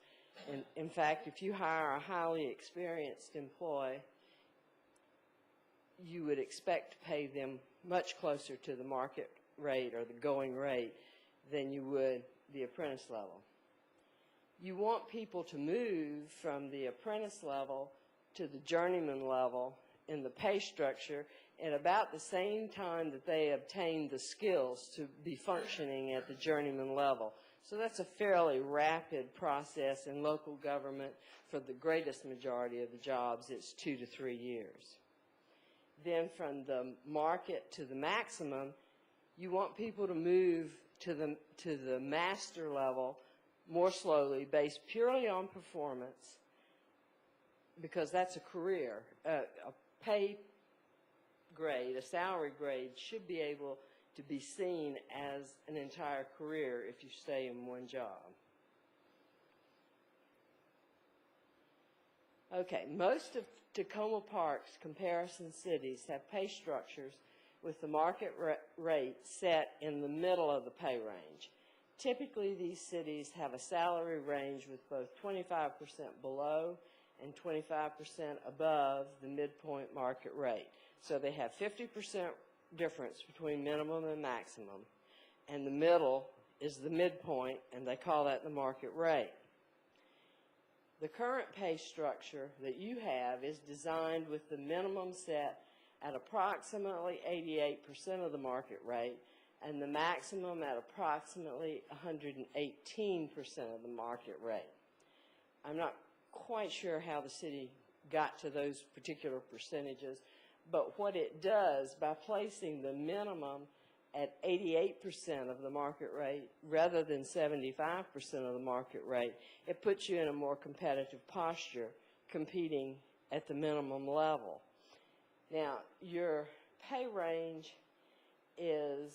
In fact, if you hire a highly experienced employee, you would expect to pay them much closer to the market rate or the going rate than you would the apprentice level. You want people to move from the apprentice level to the journeyman level in the pay structure at about the same time that they obtain the skills to be functioning at the journeyman level. So that's a fairly rapid process in local government. For the greatest majority of the jobs, it's 2 to 3 years. Then from the market to the maximum, you want people to move to the master level more slowly, based purely on performance, because that's a career. A pay grade, a salary grade, should be able to be seen as an entire career if you stay in one job. Okay, most of Tacoma Park's comparison cities have pay structures with the market rate set in the middle of the pay range. Typically, these cities have a salary range with both 25% below and 25% above the midpoint market rate. So they have 50% difference between minimum and maximum, and the middle is the midpoint, and they call that the market rate. The current pay structure that you have is designed with the minimum set at approximately 88% of the market rate and the maximum at approximately 118% of the market rate. I'm not quite sure how the city got to those particular percentages, but what it does by placing the minimum at 88% of the market rate rather than 75% of the market rate, it puts you in a more competitive posture competing at the minimum level. Now, your pay range is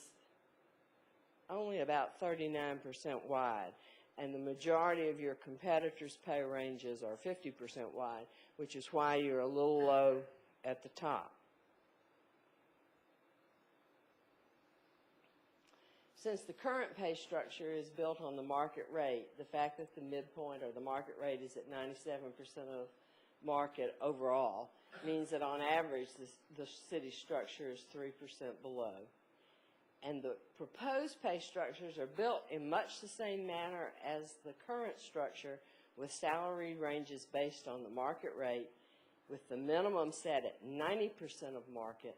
only about 39% wide, and the majority of your competitors' pay ranges are 50% wide, which is why you're a little low at the top. Since the current pay structure is built on the market rate, the fact that the midpoint or the market rate is at 97% of market overall means that on average the city structure is 3% below. And the proposed pay structures are built in much the same manner as the current structure, with salary ranges based on the market rate, with the minimum set at 90% of market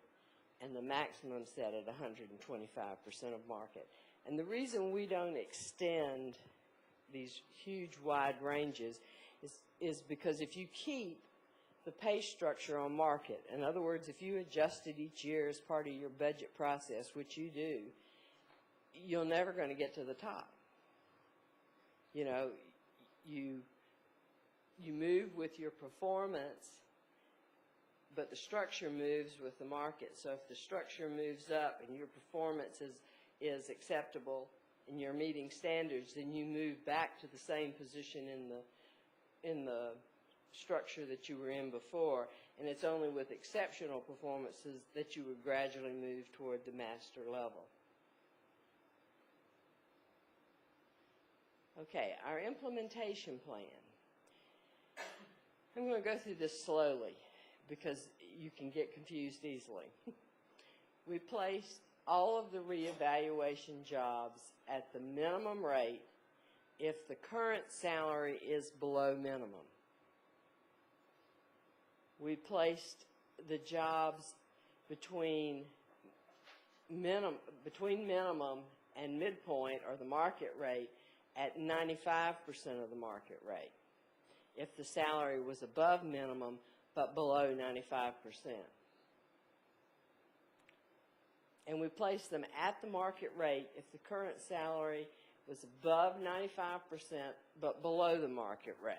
and the maximum set at 125% of market. And the reason we don't extend these huge wide ranges is because if you keep the pay structure on market, in other words, if you adjust it each year as part of your budget process, which you do, you're never going to get to the top. You know, you move with your performance, but the structure moves with the market. So if the structure moves up and your performance is acceptable and you're meeting standards, then you move back to the same position in the structure that you were in before. And it's only with exceptional performances that you would gradually move toward the master level. Okay, our implementation plan. I'm going to go through this slowly because you can get confused easily. We placed all of the reevaluation jobs at the minimum rate if the current salary is below minimum. We placed the jobs between minimum and midpoint, or the market rate, at 95% of the market rate if the salary was above minimum but below 95%. And we placed them at the market rate if the current salary was above 95% but below the market rate.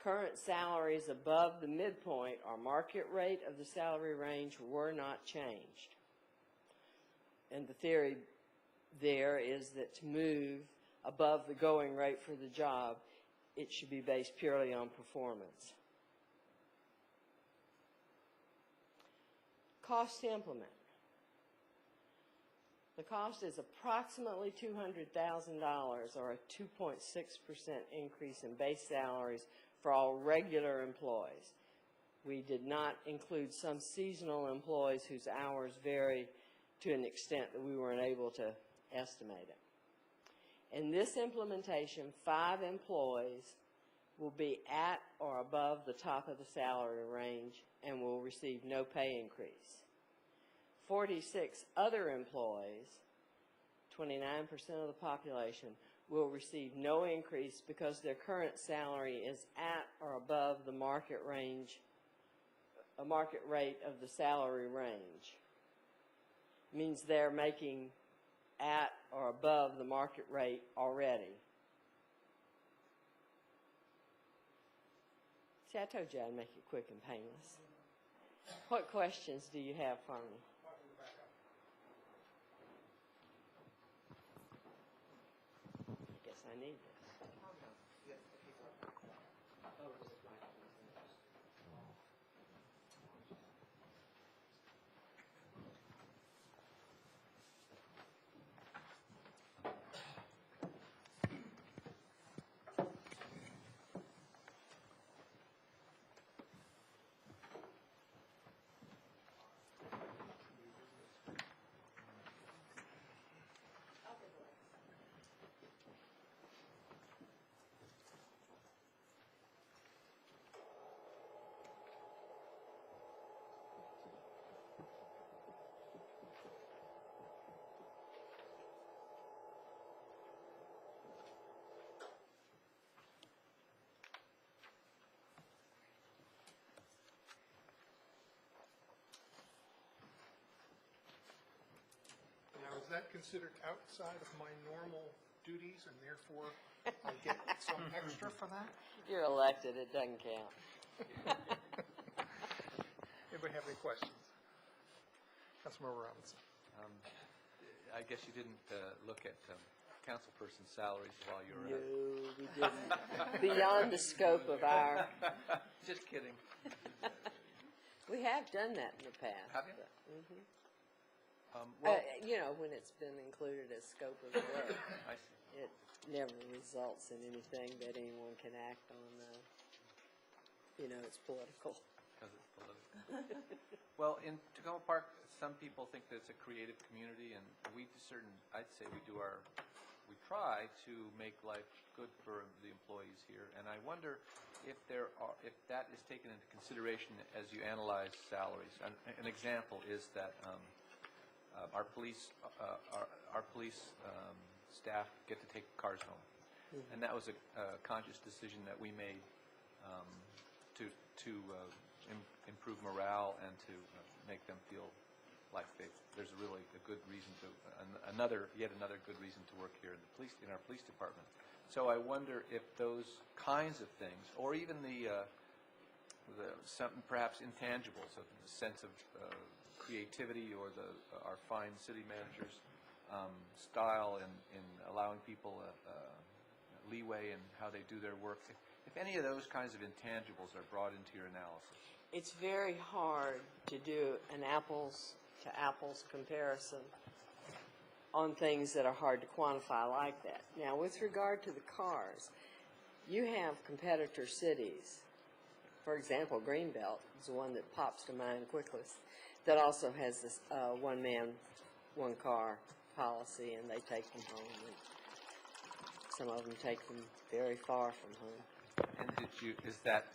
Current salaries above the midpoint or market rate of the salary range were not changed. And the theory there is that to move above the going rate for the job, it should be based purely on performance. Cost to implement. The cost is approximately $200,000, or a 2.6% increase in base salaries for all regular employees. We did not include some seasonal employees whose hours vary to an extent that we weren't able to estimate it. In this implementation, 5 employees will be at or above the top of the salary range and will receive no pay increase. 46 other employees, 29% of the population, will receive no increase because their current salary is at or above the market range, a market rate of the salary range. It means they're making at or above the market rate already. See, I told you I'd make it quick and painless. What questions do you have for me? I guess I need this. Now, is that considered outside of my normal duties, and therefore I get some extra for that? You're elected, it doesn't count. Anybody have any questions? Councilmember Robinson. I guess you didn't look at councilperson salaries while you were No, we didn't. Beyond the scope of our... Just kidding. We have done that in the past. Have you? Mm-hmm. Well, You know, when it's been included as scope of work, I see. it never results in anything that anyone can act on. It's political. Because it's political. Well, in Tacoma Park, some people think that it's a creative community, and I'd say we try to make life good for the employees here. And I wonder if that is taken into consideration as you analyze salaries. An example is that our police staff get to take cars home, and that was a conscious decision that we made to improve morale and to make them feel like there's really a good reason to, yet another good reason to work here in our police department. So I wonder if those kinds of things, or even some perhaps intangibles of the sense of creativity or our fine city managers' style in allowing people leeway in how they do their work, if any of those kinds of intangibles are brought into your analysis. It's very hard to do an apples-to-apples comparison on things that are hard to quantify like that. Now, with regard to the cars, you have competitor cities. For example, Greenbelt is the one that pops to mind quickest, that also has this one-man, one-car policy, and they take them home. And some of them take them very far from home. And is that,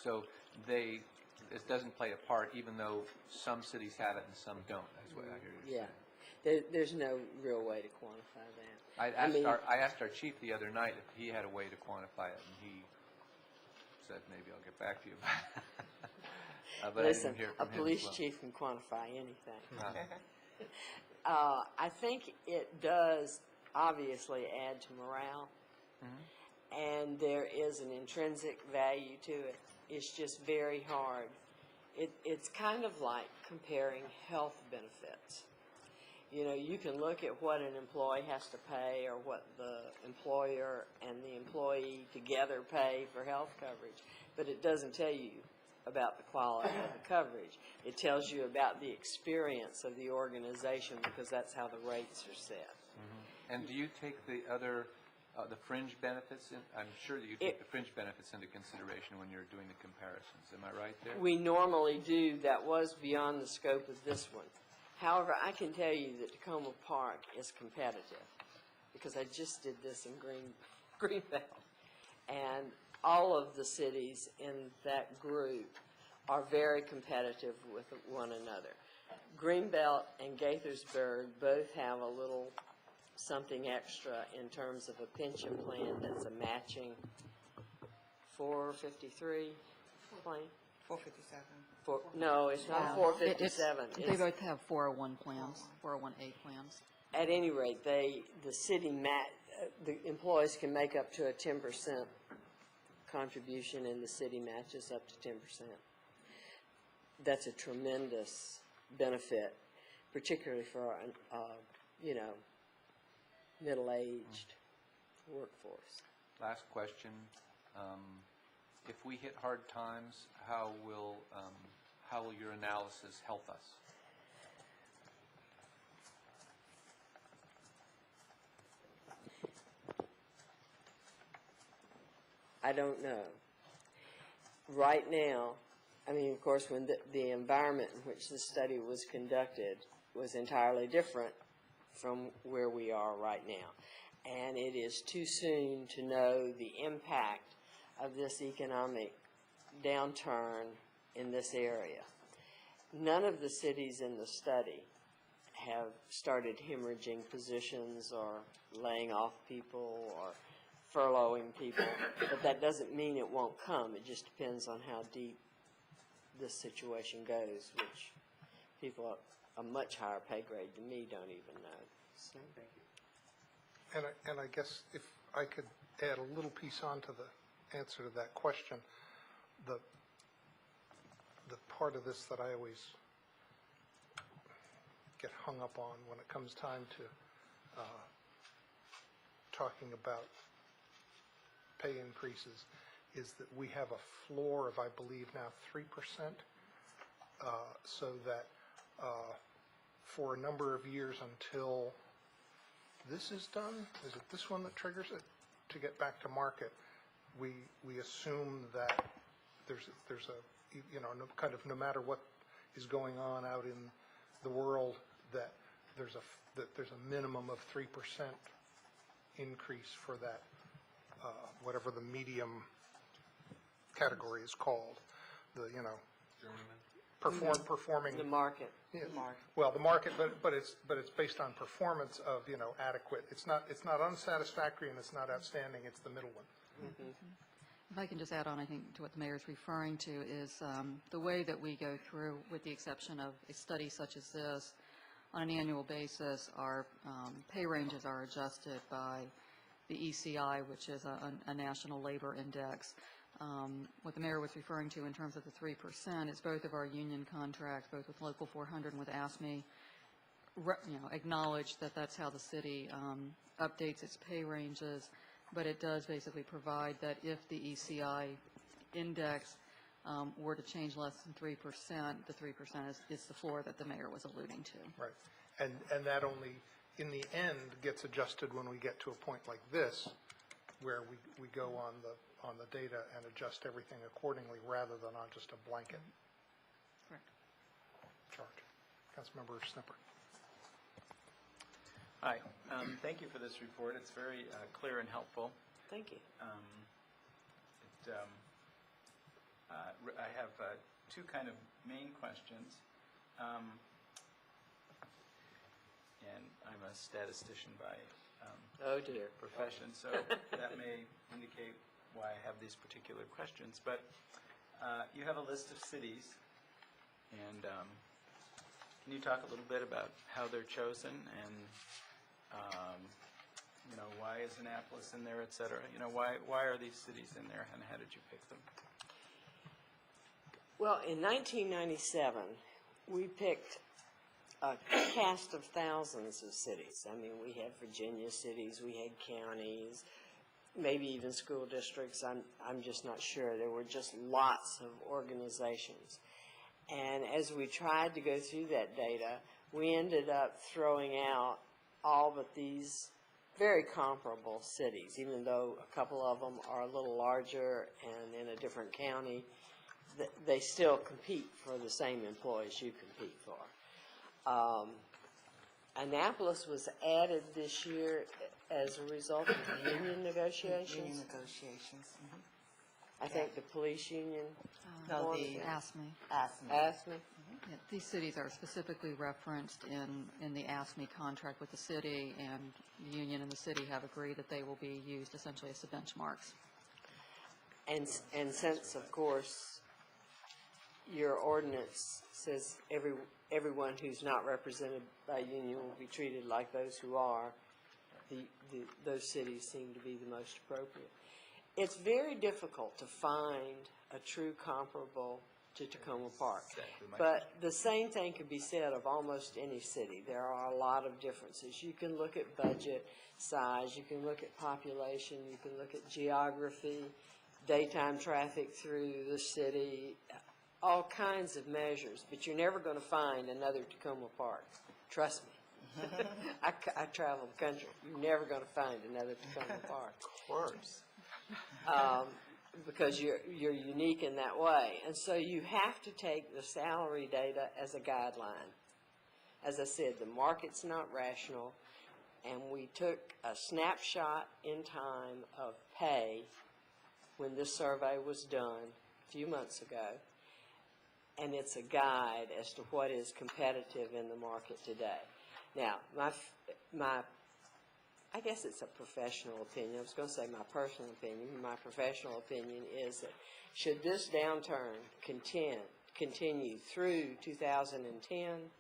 so it doesn't play a part, even though some cities have it and some don't, is what I hear you saying. There's no real way to quantify that. I asked our chief the other night if he had a way to quantify it, and he said, maybe I'll get back to you. But Listen, I didn't hear a from him police as well. chief can quantify anything. I think it does obviously add to morale, and there is an intrinsic value to it. It's just very hard. It's kind of like comparing health benefits. You know, you can look at what an employee has to pay or what the employer and the employee together pay for health coverage, but it doesn't tell you about the quality of the coverage. It tells you about the experience of the organization, because that's how the rates are set. And do you take the other, the fringe benefits in? I'm sure that you take the fringe benefits into consideration when you're doing the comparisons. Am I right there? We normally do. That was beyond the scope of this one. However, I can tell you that Tacoma Park is competitive, because I just did this in Greenbelt. And all of the cities in that group are very competitive with one another. Greenbelt and Gaithersburg both have a little something extra in terms of a pension plan that's a matching 453 plan. 457. No, it's not 457. They both have 401 plans, 401A plans. At any rate, the employees can make up to a 10% contribution, and the city matches up to 10%. That's a tremendous benefit, particularly for middle-aged workforce. Last question. If we hit hard times, how will your analysis help us? I don't know. Right now, of course, when the environment in which this study was conducted was entirely different from where we are right now. And it is too soon to know the impact of this economic downturn in this area. None of the cities in the study have started hemorrhaging positions or laying off people or furloughing people, but that doesn't mean it won't come. It just depends on how deep this situation goes, which people at a much higher pay grade than me don't even know. So. Thank you. And I guess if I could add a little piece onto the answer to that question, the part of this that I always get hung up on when it comes time to talking about pay increases is that we have a floor of, I believe now, 3%, so that for a number of years until this is done, is it this one that triggers it, to get back to market, we assume that there's a no matter what is going on out in the world, that there's a minimum of 3% increase for that whatever the medium category is called, performing. The market. Yeah. Well, the market, but it's based on performance of adequate. It's not unsatisfactory and it's not outstanding. It's the middle one. If I can just add on, I think, to what the mayor is referring to is the way that we go through, with the exception of a study such as this, on an annual basis, our pay ranges are adjusted by the ECI, which is a national labor index. What the mayor was referring to in terms of the 3% is both of our union contracts, both with Local 400 and with ASME, acknowledge that that's how the city updates its pay ranges, but it does basically provide that if the ECI index were to change less than 3%, the 3% is the floor that the mayor was alluding to. Right. And that only, in the end, gets adjusted when we get to a point like this, where we go on the data and adjust everything accordingly rather than on just a blanket Correct. charge. Councilmember Snipper. Hi, thank you for this report. It's very clear and helpful. Thank you. I have two kind of main questions. And I'm a statistician by Oh, dear. profession, so that may indicate why I have these particular questions. But you have a list of cities, and can you talk a little bit about how they're chosen and why is Annapolis in there, et cetera? Why are these cities in there, and how did you pick them? Well, in 1997, we picked a cast of thousands of cities. I mean, we had Virginia cities, we had counties, maybe even school districts. I'm just not sure. There were just lots of organizations. And as we tried to go through that data, we ended up throwing out all but these very comparable cities, even though a couple of them are a little larger and in a different county. They still compete for the same employees you compete for. Annapolis was added this year as a result of the union negotiations. Union negotiations. I think the police union. No, formed the it. ASME. ASME. Yeah, these cities are specifically referenced in the ASME contract with the city, and the union and the city have agreed that they will be used essentially as the benchmarks. And since, of course, your ordinance says everyone who's not represented by union will be treated like those who are, those cities seem to be the most appropriate. It's very difficult to find a true comparable to Tacoma Park. But the same thing can be said of almost any city. There are a lot of differences. You can look at budget, size, you can look at population, you can look at geography, daytime traffic through the city, all kinds of measures, but you're never going to find another Tacoma Park. Trust me. I travel the country. You're never going to find another Tacoma Park. Of course. Because you're unique in that way. And so you have to take the salary data as a guideline. As I said, the market's not rational, and we took a snapshot in time of pay when this survey was done a few months ago, and it's a guide as to what is competitive in the market today. Now, I guess it's a professional opinion. I was going to say my personal opinion. My professional opinion is that should this downturn continue through 2010,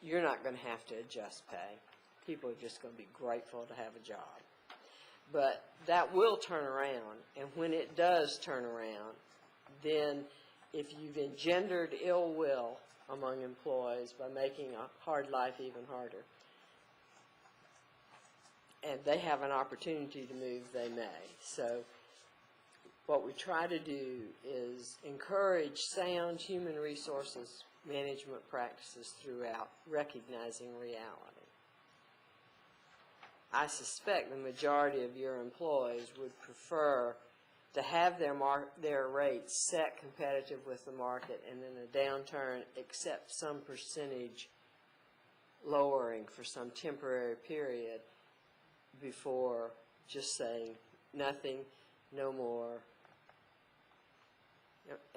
you're not going to have to adjust pay. People are just going to be grateful to have a job. But that will turn around, and when it does turn around, then if you've engendered ill will among employees by making a hard life even harder, and they have an opportunity to move, they may. So what we try to do is encourage sound human resources management practices throughout, recognizing reality. I suspect the majority of your employees would prefer to have their rates set competitive with the market, and in a downturn accept some percentage lowering for some temporary period before just saying nothing, no more.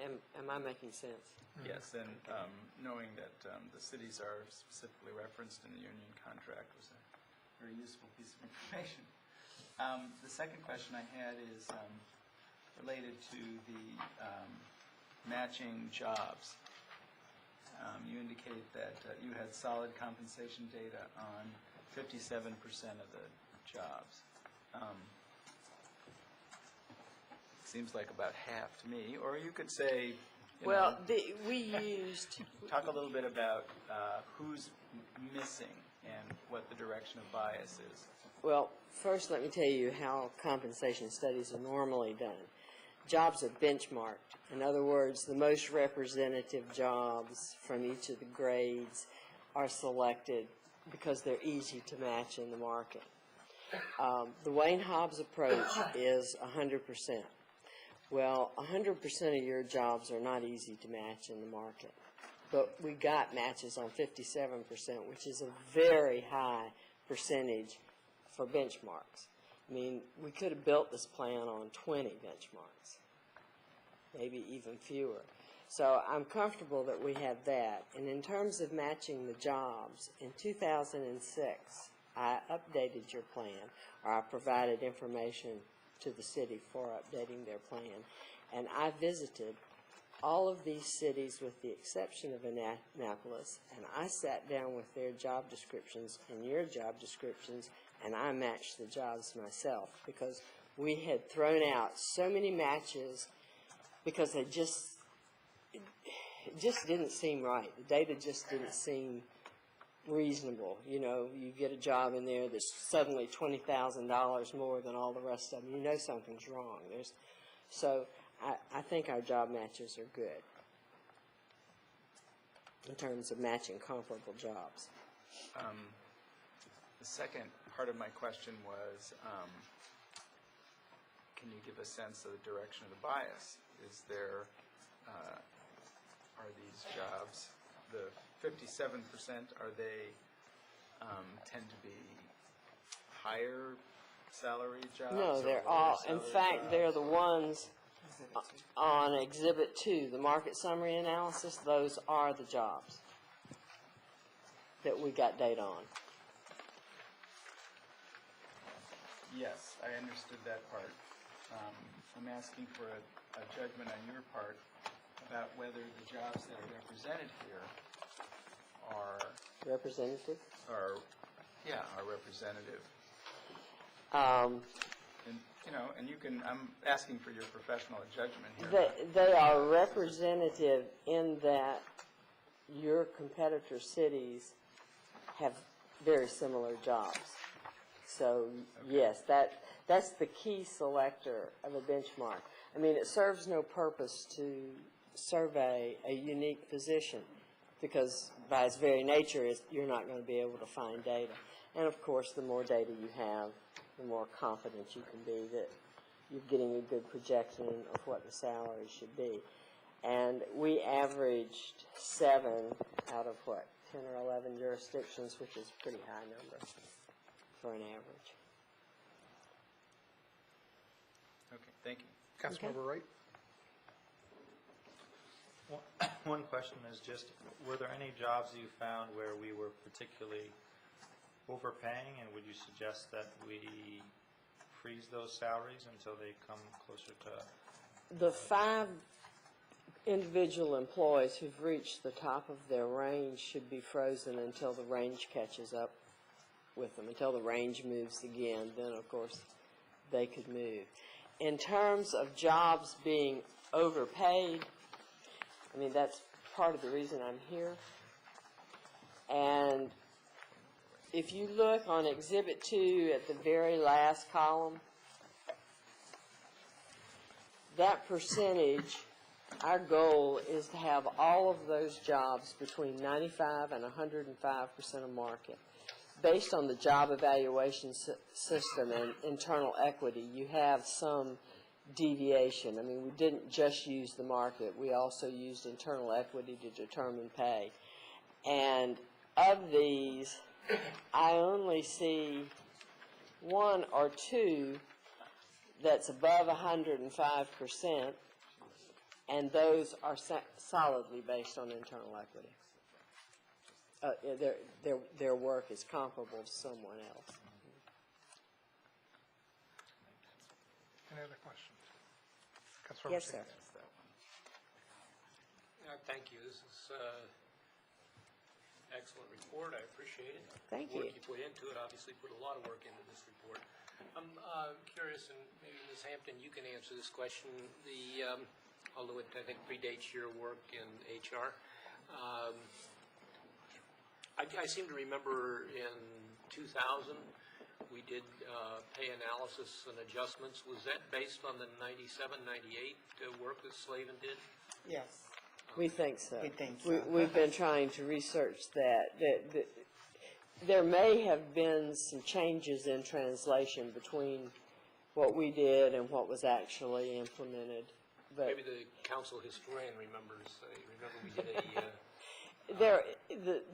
Am I making sense? Yes, and knowing that the cities are specifically referenced in the union contract was a very useful piece of information. The second question I had is related to the matching jobs. You indicate that you had solid compensation data on 57% of the jobs. Seems like about half to me. Or you could say, Well, we used, talk a little bit about who's missing and what the direction of bias is. well, first let me tell you how compensation studies are normally done. Jobs are benchmarked. In other words, the most representative jobs from each of the grades are selected because they're easy to match in the market. The Wayne Hobbs approach is 100%. Well, 100% of your jobs are not easy to match in the market. But we got matches on 57%, which is a very high percentage for benchmarks. I mean, we could have built this plan on 20 benchmarks, maybe even fewer. So I'm comfortable that we have that. And in terms of matching the jobs, in 2006, I updated your plan, or I provided information to the city for updating their plan. And I visited all of these cities with the exception of Annapolis, and I sat down with their job descriptions and your job descriptions, and I matched the jobs myself because we had thrown out so many matches because it just didn't seem right. The data just didn't seem reasonable. You know, you get a job in there that's suddenly $20,000 more than all the rest of them. You know something's wrong. So I think our job matches are good in terms of matching comparable jobs. The second part of my question was, can you give a sense of the direction of the bias? Is there, are these jobs, the 57%, are they tend to be higher salary jobs? No, or they're lower all, in salary fact, jobs? they're the ones on Exhibit 2, the market summary analysis. Those are the jobs that we got data on. Yes, I understood that part. I'm asking for a judgment on your part about whether the jobs that are represented here are Representative? representative. And and you can. I'm asking for your professional judgment here. They are representative in that your competitor cities have very similar jobs. So yes, that's the key selector of a benchmark. I mean, it serves no purpose to survey a unique position because by its very nature, you're not going to be able to find data. And of course, the more data you have, the more confident you can be that you're getting a good projection of what the salary should be. And we averaged 7 out of 10 or 11 jurisdictions, which is a pretty high number for an average. Okay, thank you. Councilmember Wright? One question is just, were there any jobs you found where we were particularly overpaying, and would you suggest that we freeze those salaries until they come closer to? The 5 individual employees who've reached the top of their range should be frozen until the range catches up with them, until the range moves again. Then, of course, they could move. In terms of jobs being overpaid, I mean, that's part of the reason I'm here. And if you look on Exhibit 2 at the very last column, that percentage, our goal is to have all of those jobs between 95 and 105% of market. Based on the job evaluation system and internal equity, you have some deviation. I mean, we didn't just use the market. We also used internal equity to determine pay. And of these, I only see 1 or 2 that's above 105%, and those are solidly based on internal equity. Their work is comparable to someone else. Any other questions? Councilmember Yes, sir. Sands. Thank you. This is excellent report. I appreciate it. Thank The you. work you put into it, obviously put a lot of work into this report. I'm curious, and maybe Ms. Hampton, you can answer this question. Although it, I think, predates your work in HR. I seem to remember in 2000, we did pay analysis and adjustments. Was that based on the 97, 98 work that Slavin did? Yes. We think so. We think so. We've been trying to research that. There may have been some changes in translation between what we did and what was actually implemented. But Maybe the council historian remembers. I remember we did a,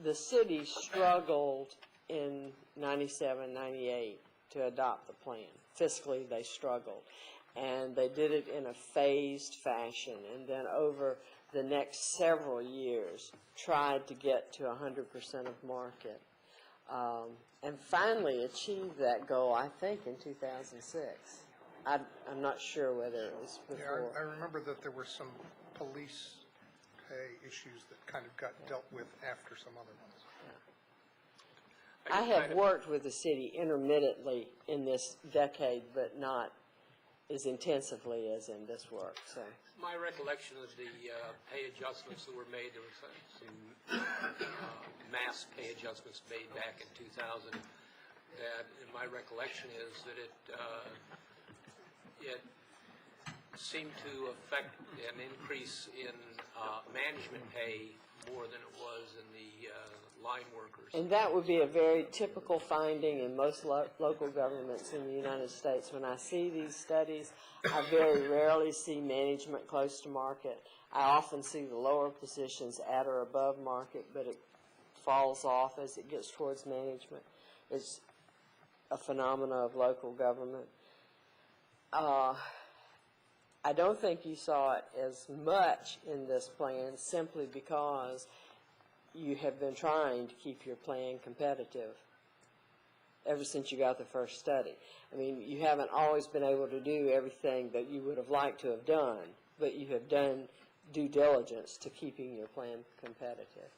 the city struggled in 97, 98 to adopt the plan. Fiscally, they struggled. And they did it in a phased fashion. And then over the next several years, tried to get to 100% of market. And finally achieved that goal, I think, in 2006. I'm not sure whether it was before. Yeah, I remember that there were some police pay issues that kind of got dealt with after some other ones. I have worked with the city intermittently in this decade, but not as intensively as in this work, so. my recollection of the pay adjustments that were made, there was some mass pay adjustments made back in 2000. That, in my recollection, is that it seemed to affect an increase in management pay more than it was in the line workers. And that would be a very typical finding in most local governments in the United States. When I see these studies, I very rarely see management close to market. I often see the lower positions at or above market, but it falls off as it gets towards management. It's a phenomena of local government. I don't think you saw it as much in this plan simply because you have been trying to keep your plan competitive ever since you got the first study. I mean, you haven't always been able to do everything that you would have liked to have done, but you have done due diligence to keeping your plan competitive.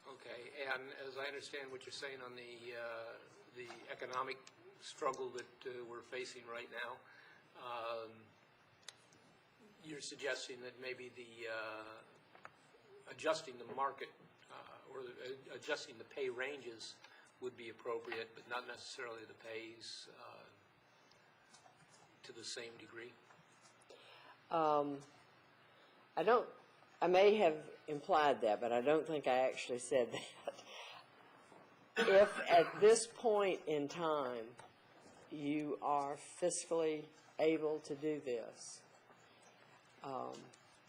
Okay, and as I understand what you're saying on the economic struggle that we're facing right now, you're suggesting that maybe the adjusting the market or adjusting the pay ranges would be appropriate, but not necessarily the pays to the same degree? I may have implied that, but I don't think I actually said that. If at this point in time you are fiscally able to do this,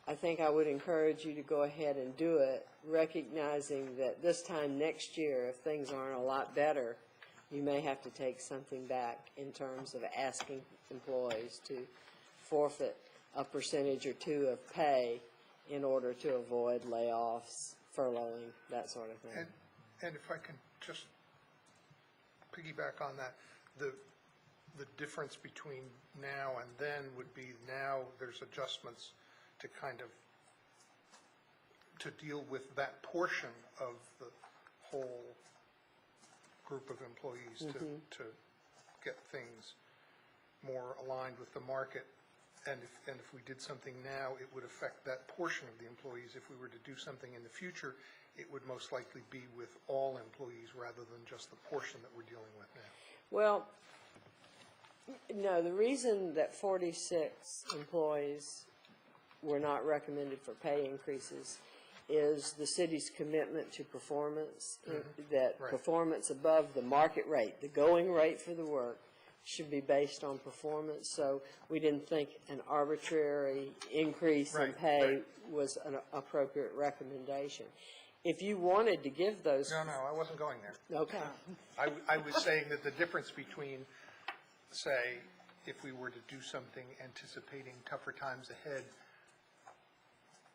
I think I would encourage you to go ahead and do it, recognizing that this time next year, if things aren't a lot better, you may have to take something back in terms of asking employees to forfeit a percentage or two of pay in order to avoid layoffs, furloughing, that sort of thing. And if I can just piggyback on that, the difference between now and then would be now there's adjustments to kind of to deal with that portion of the whole group of employees to get things more aligned with the market. And if we did something now, it would affect that portion of the employees. If we were to do something in the future, it would most likely be with all employees rather than just the portion that we're dealing with now. Well, no, the reason that 46 employees were not recommended for pay increases is the city's commitment to performance, that Right. performance above the market rate, the going rate for the work, should be based on performance. So we didn't think an arbitrary increase in Right, pay was an appropriate recommendation. If you wanted to give those... No, I wasn't going there. Okay. I was saying that the difference between, say, if we were to do something anticipating tougher times ahead,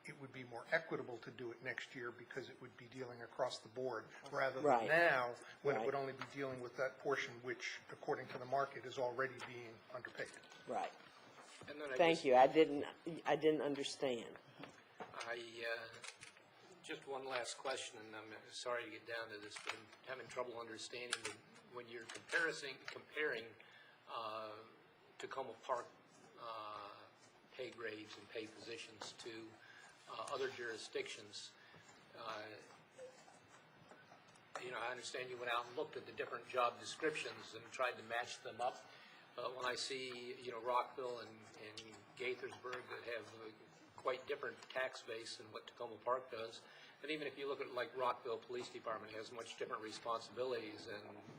it would be more equitable to do it next year because it would be dealing across the board rather Right. than now, when it Right. would only be dealing with that portion which, according to the market, is already being underpaid. Right. And then I Thank just- you. I didn't understand. Just one last question, and I'm sorry to get down to this, but I'm having trouble understanding when you're comparing Tacoma Park pay grades and pay positions to other jurisdictions. I understand you went out and looked at the different job descriptions and tried to match them up. But when I see, Rockville and Gaithersburg that have quite different tax base than what Tacoma Park does, and even if you look at like Rockville Police Department has much different responsibilities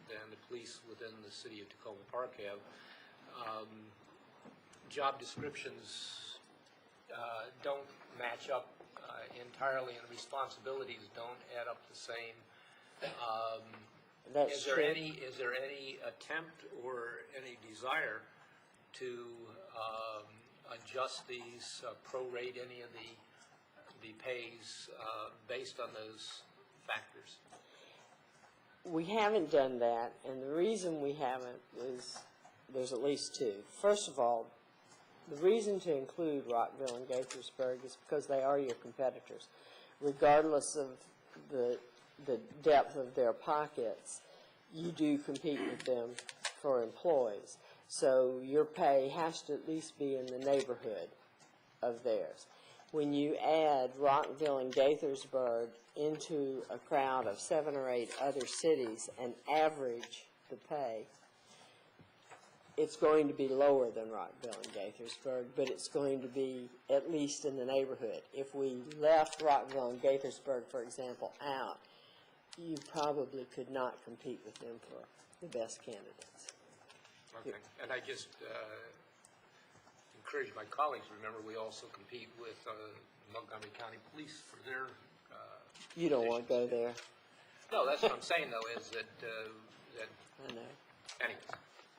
than the police within the city of Tacoma Park have. Job descriptions don't match up entirely, and responsibilities don't add up the same. That's Is there true. any attempt or any desire to adjust these, prorate any of the pays based on those factors? We haven't done that, and the reason we haven't is there's at least two. First of all, the reason to include Rockville and Gaithersburg is because they are your competitors. Regardless of the depth of their pockets, you do compete with them for employees. So your pay has to at least be in the neighborhood of theirs. When you add Rockville and Gaithersburg into a crowd of 7 or 8 other cities and average the pay, it's going to be lower than Rockville and Gaithersburg, but it's going to be at least in the neighborhood. If we left Rockville and Gaithersburg, for example, out, you probably could not compete with them for the best candidates. Okay, and I just encourage my colleagues, remember, we also compete with Montgomery County Police for their You don't want to go there. No, that's what I'm saying, though, is that, I know. anyways,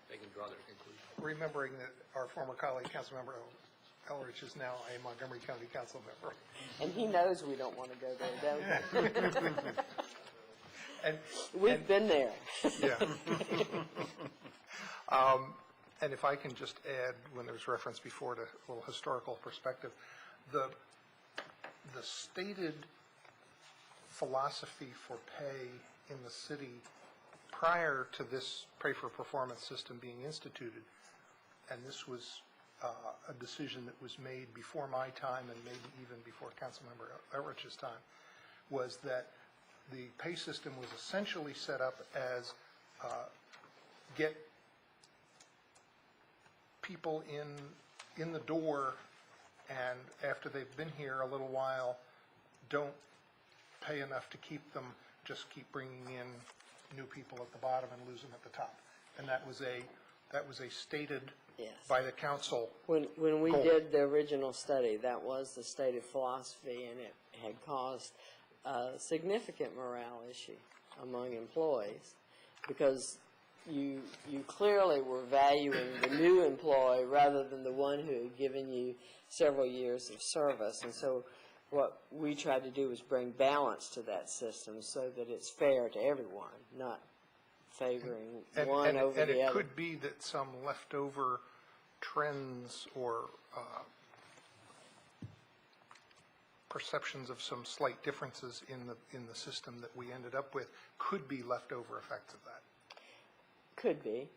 they can draw their conclusion. Remembering that our former colleague, Councilmember Elrich, is now a Montgomery County Council member. And he knows we don't want to go there, don't we? And We've been there. Yeah. And if I can just add, when there was reference before to a little historical perspective, the stated philosophy for pay in the city prior to this pay-for-performance system being instituted, and this was a decision that was made before my time and maybe even before Councilmember Elrich's time, was that the pay system was essentially set up as get people in the door, and after they've been here a little while, don't pay enough to keep them, just keep bringing in new people at the bottom and lose them at the top. And that was a stated Yes. by the council. When we goal. did the original study, that was the stated philosophy, and it had caused a significant morale issue among employees, because you clearly were valuing the new employee rather than the one who had given you several years of service. And so what we tried to do was bring balance to that system so that it's fair to everyone, not favoring one over And the it other. could be that some leftover trends or perceptions of some slight differences in the system that we ended up with could be leftover effects of that. Could be.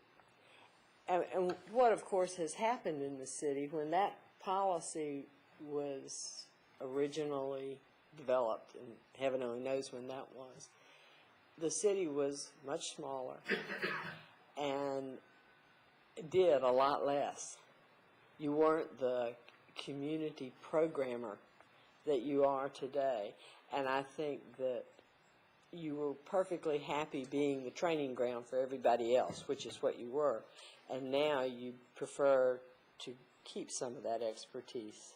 And what, of course, has happened in the city, when that policy was originally developed, and heaven only knows when that was, the city was much smaller and did a lot less. You weren't the community programmer that you are today, and I think that you were perfectly happy being the training ground for everybody else, which is what you were, and now you prefer to keep some of that expertise,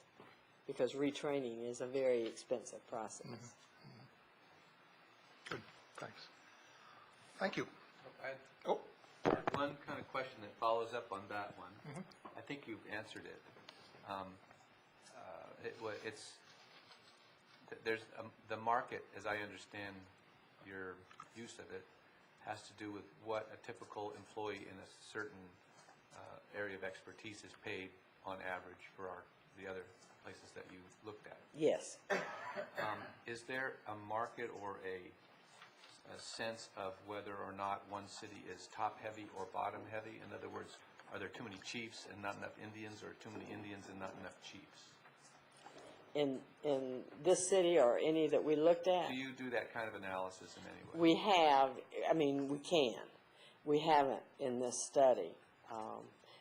because retraining is a very expensive process. Good, thanks. Thank you. I Oh, One kind of question that follows up on that one. I think you've answered it. It's there's, the market, as I understand your use of it, has to do with what a typical employee in a certain area of expertise is paid on average for the other places that you looked at. Yes. Is there a market or a sense of whether or not one city is top-heavy or bottom-heavy? In other words, are there too many chiefs and not enough Indians, or too many Indians and not enough chiefs? In this city or any that we looked at? Do you do that kind of analysis in any way? We have, I mean, we can. We haven't in this study.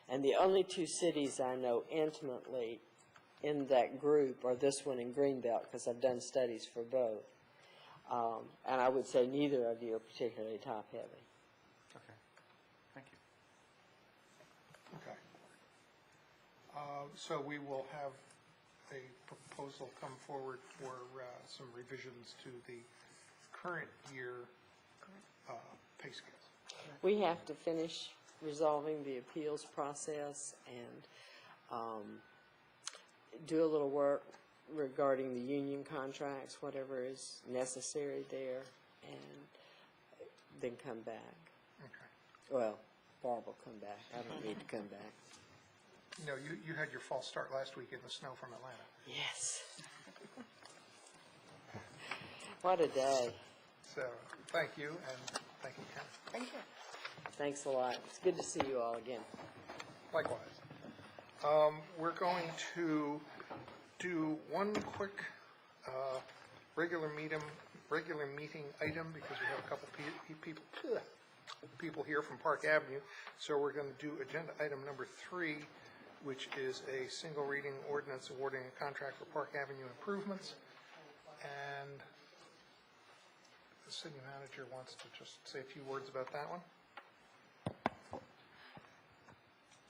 And the only two cities I know intimately in that group are this one in Greenbelt, because I've done studies for both. And I would say neither of you are particularly top-heavy. Okay. Thank you. Okay. So we will have a proposal come forward for some revisions to the current year pay scales. We have to finish resolving the appeals process and do a little work regarding the union contracts, whatever is necessary there, and then come back. Okay. Well, Barb will come back. I don't need to come back. You know, you had your false start last week in the snow from Atlanta. Yes. What a day. So, thank you, and thank you, Karen. Thank you. Thanks a lot. It's good to see you all again. Likewise. We're going to do one quick regular meeting item because we have a couple people here from Park Avenue. So we're going to do agenda item number 3, which is a single reading ordinance awarding a contract for Park Avenue improvements. And the city manager wants to just say a few words about that one.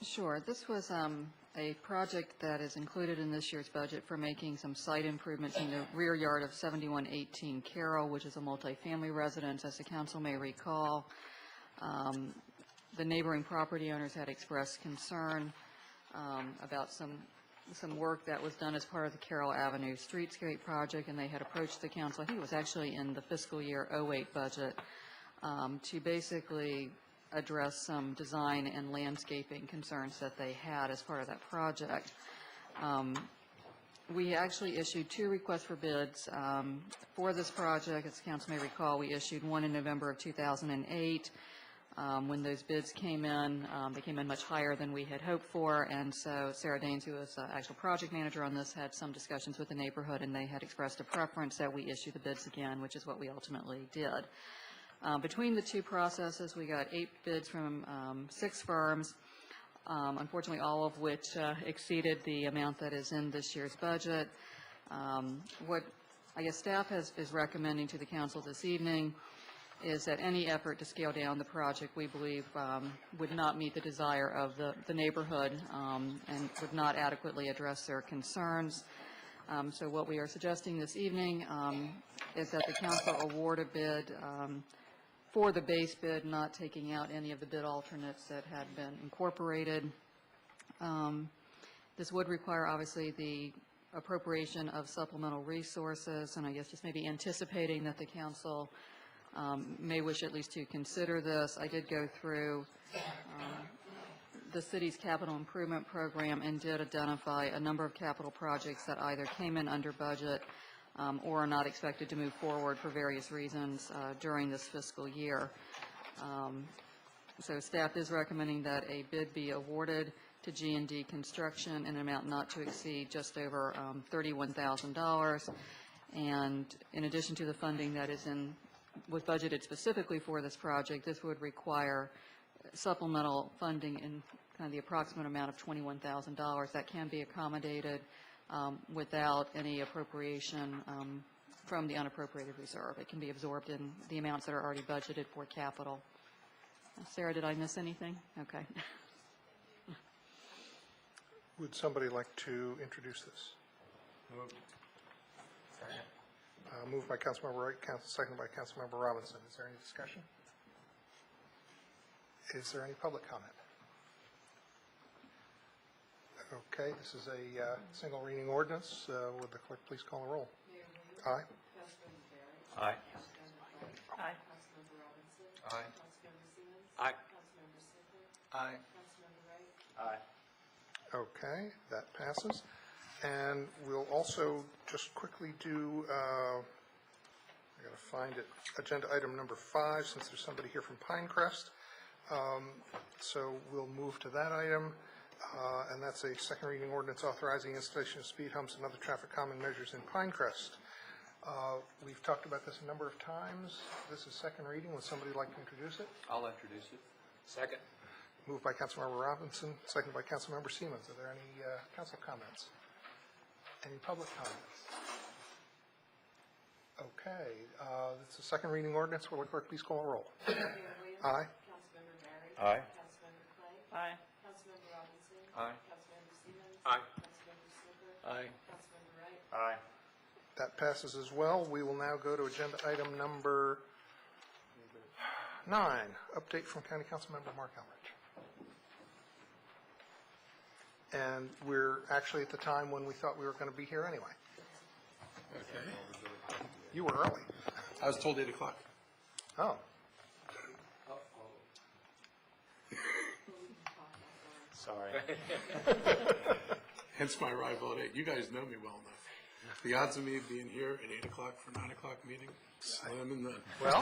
Sure. This was a project that is included in this year's budget for making some site improvements in the rear yard of 7118 Carroll, which is a multifamily residence. As the council may recall, the neighboring property owners had expressed concern about some work that was done as part of the Carroll Avenue Streetscape project, and they had approached the council, I think it was actually in the fiscal year 08 budget, to basically address some design and landscaping concerns that they had as part of that project. We actually issued 2 requests for bids for this project. As the council may recall, we issued one in November of 2008. When those bids came in, they came in much higher than we had hoped for, and so Sarah Daines, who was the actual project manager on this, had some discussions with the neighborhood, and they had expressed a preference that we issue the bids again, which is what we ultimately did. Between the 2 processes, we got 8 bids from 6 firms, unfortunately all of which exceeded the amount that is in this year's budget. What I guess staff is recommending to the council this evening is that any effort to scale down the project, we believe, would not meet the desire of the neighborhood and would not adequately address their concerns. So what we are suggesting this evening is that the council award a bid for the base bid, not taking out any of the bid alternates that had been incorporated. This would require, obviously, the appropriation of supplemental resources, and I guess just maybe anticipating that the council may wish at least to consider this. I did go through the city's capital improvement program and did identify a number of capital projects that either came in under budget or are not expected to move forward for various reasons during this fiscal year. So staff is recommending that a bid be awarded to G&D Construction in an amount not to exceed just over $31,000. And in addition to the funding that was budgeted specifically for this project, this would require supplemental funding in kind of the approximate amount of $21,000 that can be accommodated without any appropriation from the unappropriated reserve. It can be absorbed in the amounts that are already budgeted for capital. Sarah, did I miss anything? Okay. Would somebody like to introduce this? Moved by Councilmember Wright, seconded by Councilmember Robinson. Is there any discussion? Is there any public comment? Okay, this is a single reading ordinance. Would the clerk please call the roll? Aye. Aye. Aye. Aye. Aye. Aye. Aye. Okay, that passes. And we'll also just quickly do, I got to find it, agenda item number 5, since there's somebody here from Pinecrest. So we'll move to that item, and that's a second reading ordinance authorizing installation of speed humps and other traffic calming measures in Pinecrest. We've talked about this a number of times. This is second reading. Would somebody like to introduce it? I'll introduce it. Second. Moved by Councilmember Robinson, seconded by Councilmember Siemens. Are there any council comments? Any public comments? Okay, it's a second reading ordinance. Will the clerk please call a roll? Aye. Councilmember Barry. Aye. Councilmember Clay. Aye. Councilmember Robinson. Aye. Councilmember Siemens. Aye. Councilmember Slipper. Aye. Councilmember Wright. Aye. That passes as well. We will now go to agenda item number 9, update from County Councilmember Mark Elrich. And we're actually at the time when we thought we were going to be here anyway. Okay. You were early. I was told 8 o'clock. Oh, Sorry. Hence my arrival at 8. You guys know me well enough. The odds of me being here at 8 o'clock for 9 o'clock meeting, slim and none. well,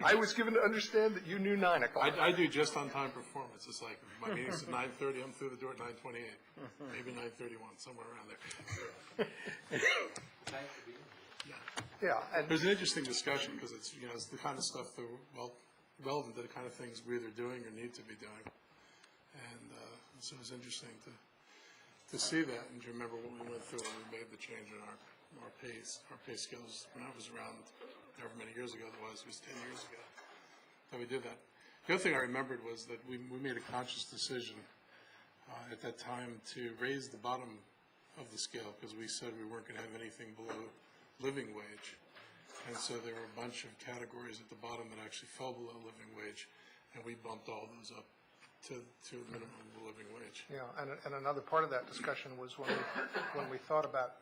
I was given to understand that you knew 9 o'clock. I do just on time performance. It's like my meeting's at 9:30. I'm through the door at 9:28, maybe 9:31, somewhere around there. Yeah, and There's an interesting discussion because it's it's the kind of stuff that relevant to the kind of things we're either doing or need to be doing, and so it was interesting to see that and to remember what we went through when we made the change in our pay scales when I was around however many years ago it was 10 years ago that we did that. The other thing I remembered was that we made a conscious decision at that time to raise the bottom of the scale because we said we weren't going to have anything below living wage. And so there were a bunch of categories at the bottom that actually fell below living wage, and we bumped all those up to a minimum of the living wage. yeah, and another part of that discussion was when we thought about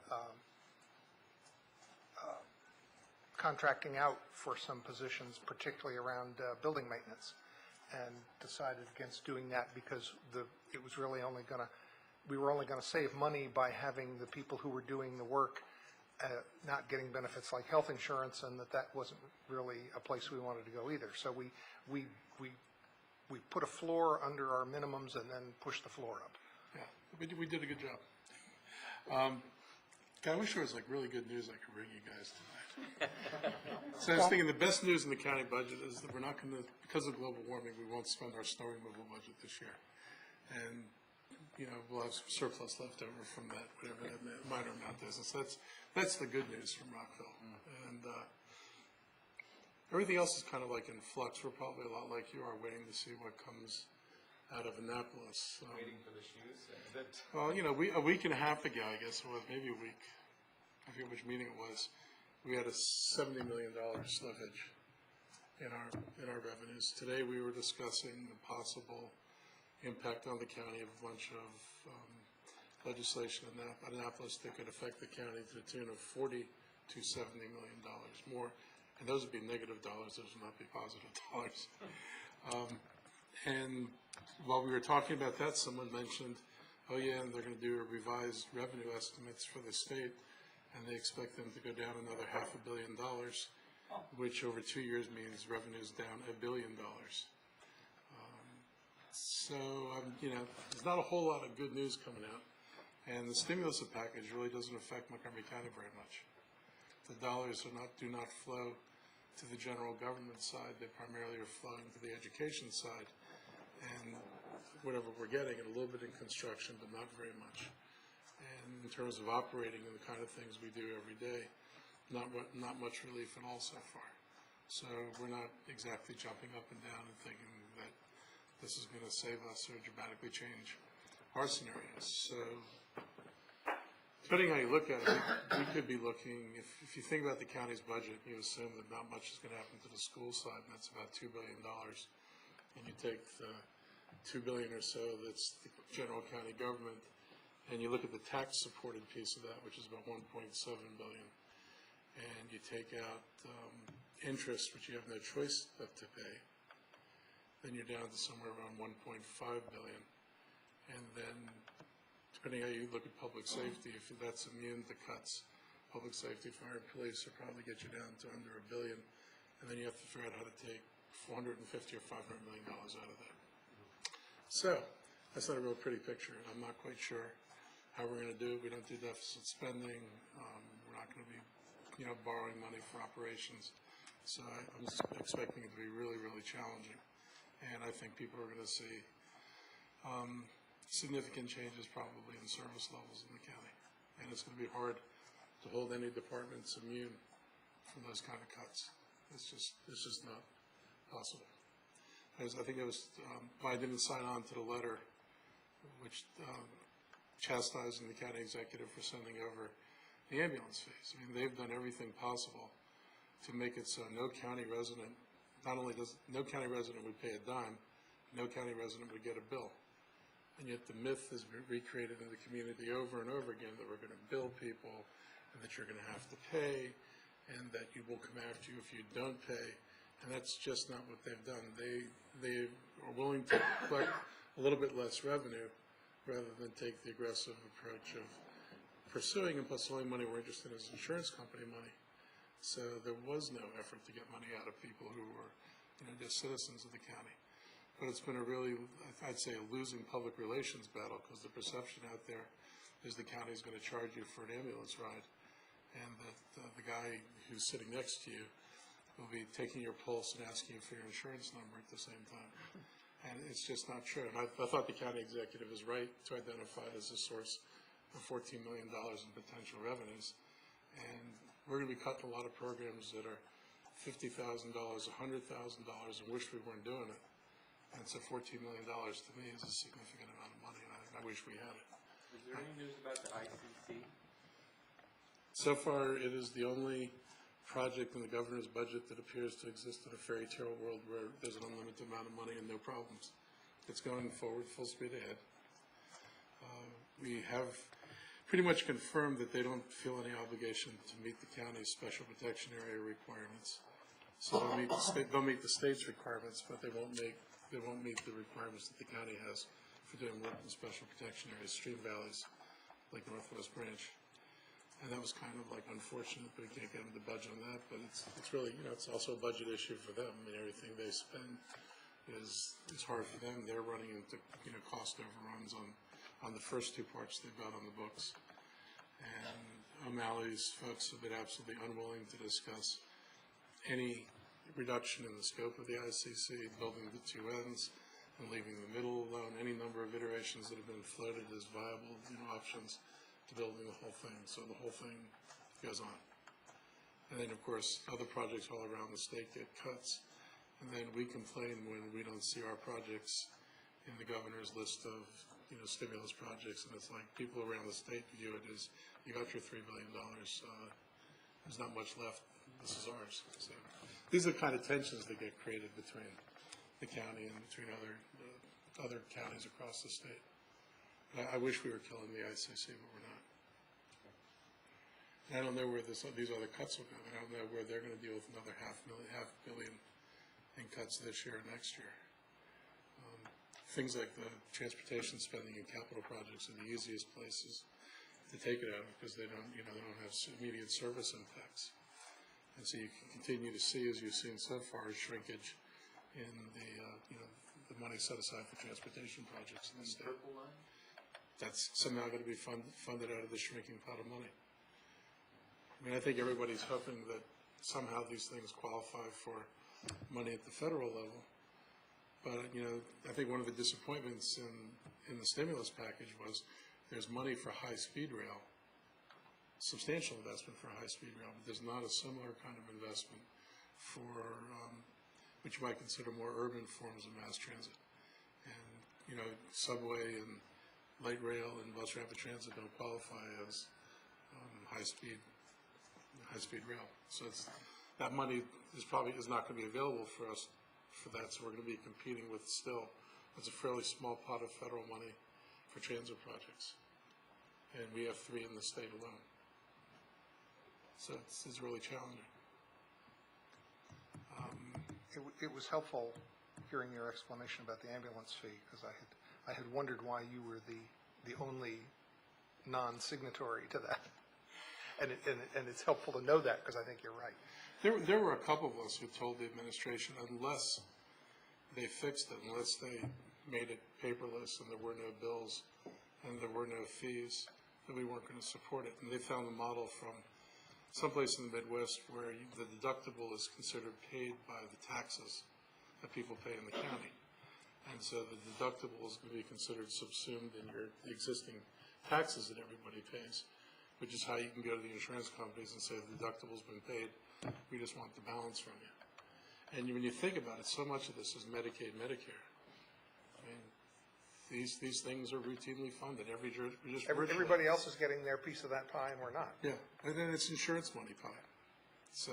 contracting out for some positions, particularly around building maintenance, and decided against doing that because it was really we were only going to save money by having the people who were doing the work not getting benefits like health insurance, and that wasn't really a place we wanted to go either. So we put a floor under our minimums and then pushed the floor up. Yeah, we did a good job. God, I wish there was like really good news I could bring you guys tonight. So I was thinking the best news in the county budget is that we're not going to, because of global warming, we won't spend our snow removal budget this year. And, we'll have some surplus left over from that, whatever that minor amount is. And so that's the good news from Rockville. And everything else is kind of like in flux. We're probably a lot like you are, waiting to see what comes out of Annapolis. Waiting for the shoes. Is it? Well, a week and a half ago, I guess, or maybe a week, I forget which meeting it was, we had a $70 million slippage in our revenues. Today, we were discussing the possible impact on the county of a bunch of legislation in Annapolis that could affect the county to the tune of $40 to $70 million more. And those would be negative dollars, those would not be positive dollars. And while we were talking about that, someone mentioned, oh yeah, and they're going to do a revised revenue estimates for the state, and they expect them to go down another $500 million, which over 2 years means revenue's down $1 billion. So, there's not a whole lot of good news coming out, and the stimulus package really doesn't affect Montgomery County very much. The dollars do not flow to the general government side. They primarily are flowing to the education side, and whatever we're getting, and a little bit in construction, but not very much. And in terms of operating and the kind of things we do every day, not much relief at all so far. So we're not exactly jumping up and down and thinking that this is going to save us or dramatically change our scenarios. So depending how you look at it, we could be looking, if you think about the county's budget, you assume that not much is going to happen to the school side, and that's about $2 billion. And you take the $2 billion or so that's the general county government, and you look at the tax-supported piece of that, which is about $1.7 billion. and you take out interest, which you have no choice but to pay, then you're down to somewhere around 1.5 billion. And then, depending how you look at public safety, if that's immune to cuts, public safety, fire, and police will probably get you down to under $1 billion, and then you have to figure out how to take $450 or $500 million out of that. So, that's not a real pretty picture. I'm not quite sure how we're going to do it. We don't do deficit spending. We're not going to be, borrowing money for operations. So I'm expecting it to be really, really challenging. And I think people are going to see significant changes probably in service levels in the county. And it's going to be hard to hold any departments immune from those kind of cuts. It's just not possible. I think it was, I didn't sign on to the letter which chastising the county executive for sending over the ambulance fees. I mean, they've done everything possible to make it so no county resident, not only does no county resident would pay a dime, no county resident would get a bill. And yet the myth is recreated in the community over and over again that we're going to bill people and that you're going to have to pay and that you will come after you if you don't pay. And that's just not what they've done. They are willing to collect a little bit less revenue rather than take the aggressive approach of pursuing, and plus the only money we're interested in is insurance company money. So there was no effort to get money out of people who were, just citizens of the county. But it's been a really, I'd say, a losing public relations battle, because the perception out there is the county is going to charge you for an ambulance ride, and that the guy who's sitting next to you will be taking your pulse and asking you for your insurance number at the same time. And it's just not true. And I thought the county executive is right to identify it as a source of $14 million in potential revenues. And we're going to be cutting a lot of programs that are $50,000, $100,000, and wish we weren't doing it. And so $14 million to me is a significant amount of money, and I wish we had it. Is there any news about the ICC? So far, it is the only project in the governor's budget that appears to exist in a fairy tale world where there's an unlimited amount of money and no problems. It's going forward full speed ahead. We have pretty much confirmed that they don't feel any obligation to meet the county's special protection area requirements. So they'll meet the state's requirements, but they won't meet the requirements that the county has for doing work in special protection areas, stream valleys, like Northwest Branch. And that was kind of like unfortunate, but we can't get them to budge on that. But it's really, it's also a budget issue for them. I mean, everything they spend is hard for them. They're running into, cost overruns on the first two parts they've got on the books. And O'Malley's folks have been absolutely unwilling to discuss any reduction in the scope of the ICC, building the two ends and leaving the middle alone. Any number of iterations that have been floated as viable, options to building the whole thing. So the whole thing goes on. And then, of course, other projects all around the state get cuts. And then we complain when we don't see our projects in the governor's list of, stimulus projects. And it's like people around the state view it as, you got your $3 billion. There's not much left. This is ours. So these are the kind of tensions that get created between the county and between other counties across the state. I wish we were killing the ICC, but we're not. And I don't know where these other cuts will go. I don't know where they're going to deal with another $500 million in cuts this year or next year. Things like the transportation spending and capital projects are the easiest places to take it out of because they don't have immediate service impacts. And so you can continue to see, as you've seen so far, shrinkage in the money set aside for transportation projects in the state. Purple line? That's somehow going to be funded out of the shrinking pot of money. I mean, I think everybody's hoping that somehow these things qualify for money at the federal level. But, I think one of the disappointments in the stimulus package was there's money for high-speed rail, substantial investment for high-speed rail, but there's not a similar kind of investment for what you might consider more urban forms of mass transit. And, subway and light rail and bus rapid transit don't qualify as high-speed rail. So that money is not going to be available for us for that. So we're going to be competing with it's a fairly small pot of federal money for transit projects, and we have 3 in the state alone. So it's really challenging. It was helpful hearing your explanation about the ambulance fee, because I had wondered why you were the only non-signatory to that. And it's helpful to know that, because I think you're right. There were a couple of us who told the administration, unless they fixed it, unless they made it paperless and there were no bills and there were no fees, that we weren't going to support it. And they found a model from someplace in the Midwest where the deductible is considered paid by the taxes that people pay in the county. And so the deductible is going to be considered subsumed in your existing taxes that everybody pays, which is how you can go to the insurance companies and say the deductible's been paid, we just want the balance from you. And when you think about it, so much of this is Medicaid, Medicare. I mean, these things are routinely funded. Everybody else is getting their piece of that pie, and we're not. Yeah, and then it's insurance money pie. So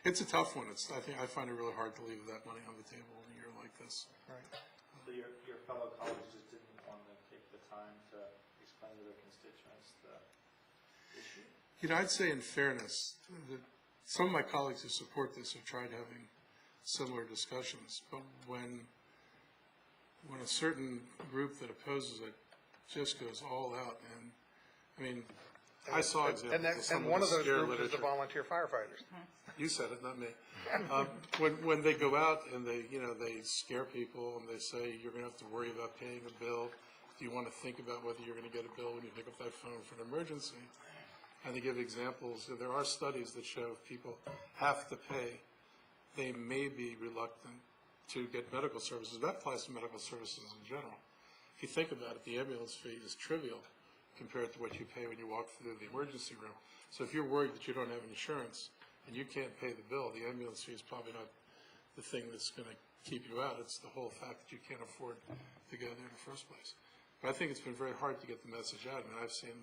it's a tough one. I find it really hard to leave that money on the table in a year like this. Right. So your fellow colleagues just didn't want to take the time to explain to their constituents the issue? You know, I'd say in fairness, that some of my colleagues who support this have tried having similar discussions, but when a certain group that opposes it just goes all out, and I mean, I saw examples and one of those groups is the volunteer firefighters. You said it, not me. When they go out and they scare people and they say you're going to have to worry about paying a bill. Do you want to think about whether you're going to get a bill when you pick up that phone for an emergency? And they give examples. There are studies that show if people have to pay, they may be reluctant to get medical services. That applies to medical services in general. If you think about it, the ambulance fee is trivial compared to what you pay when you walk through the emergency room. So if you're worried that you don't have insurance and you can't pay the bill, the ambulance fee is probably not the thing that's going to keep you out. It's the whole fact that you can't afford to go there in the first place. But I think it's been very hard to get the message out. I mean, I've seen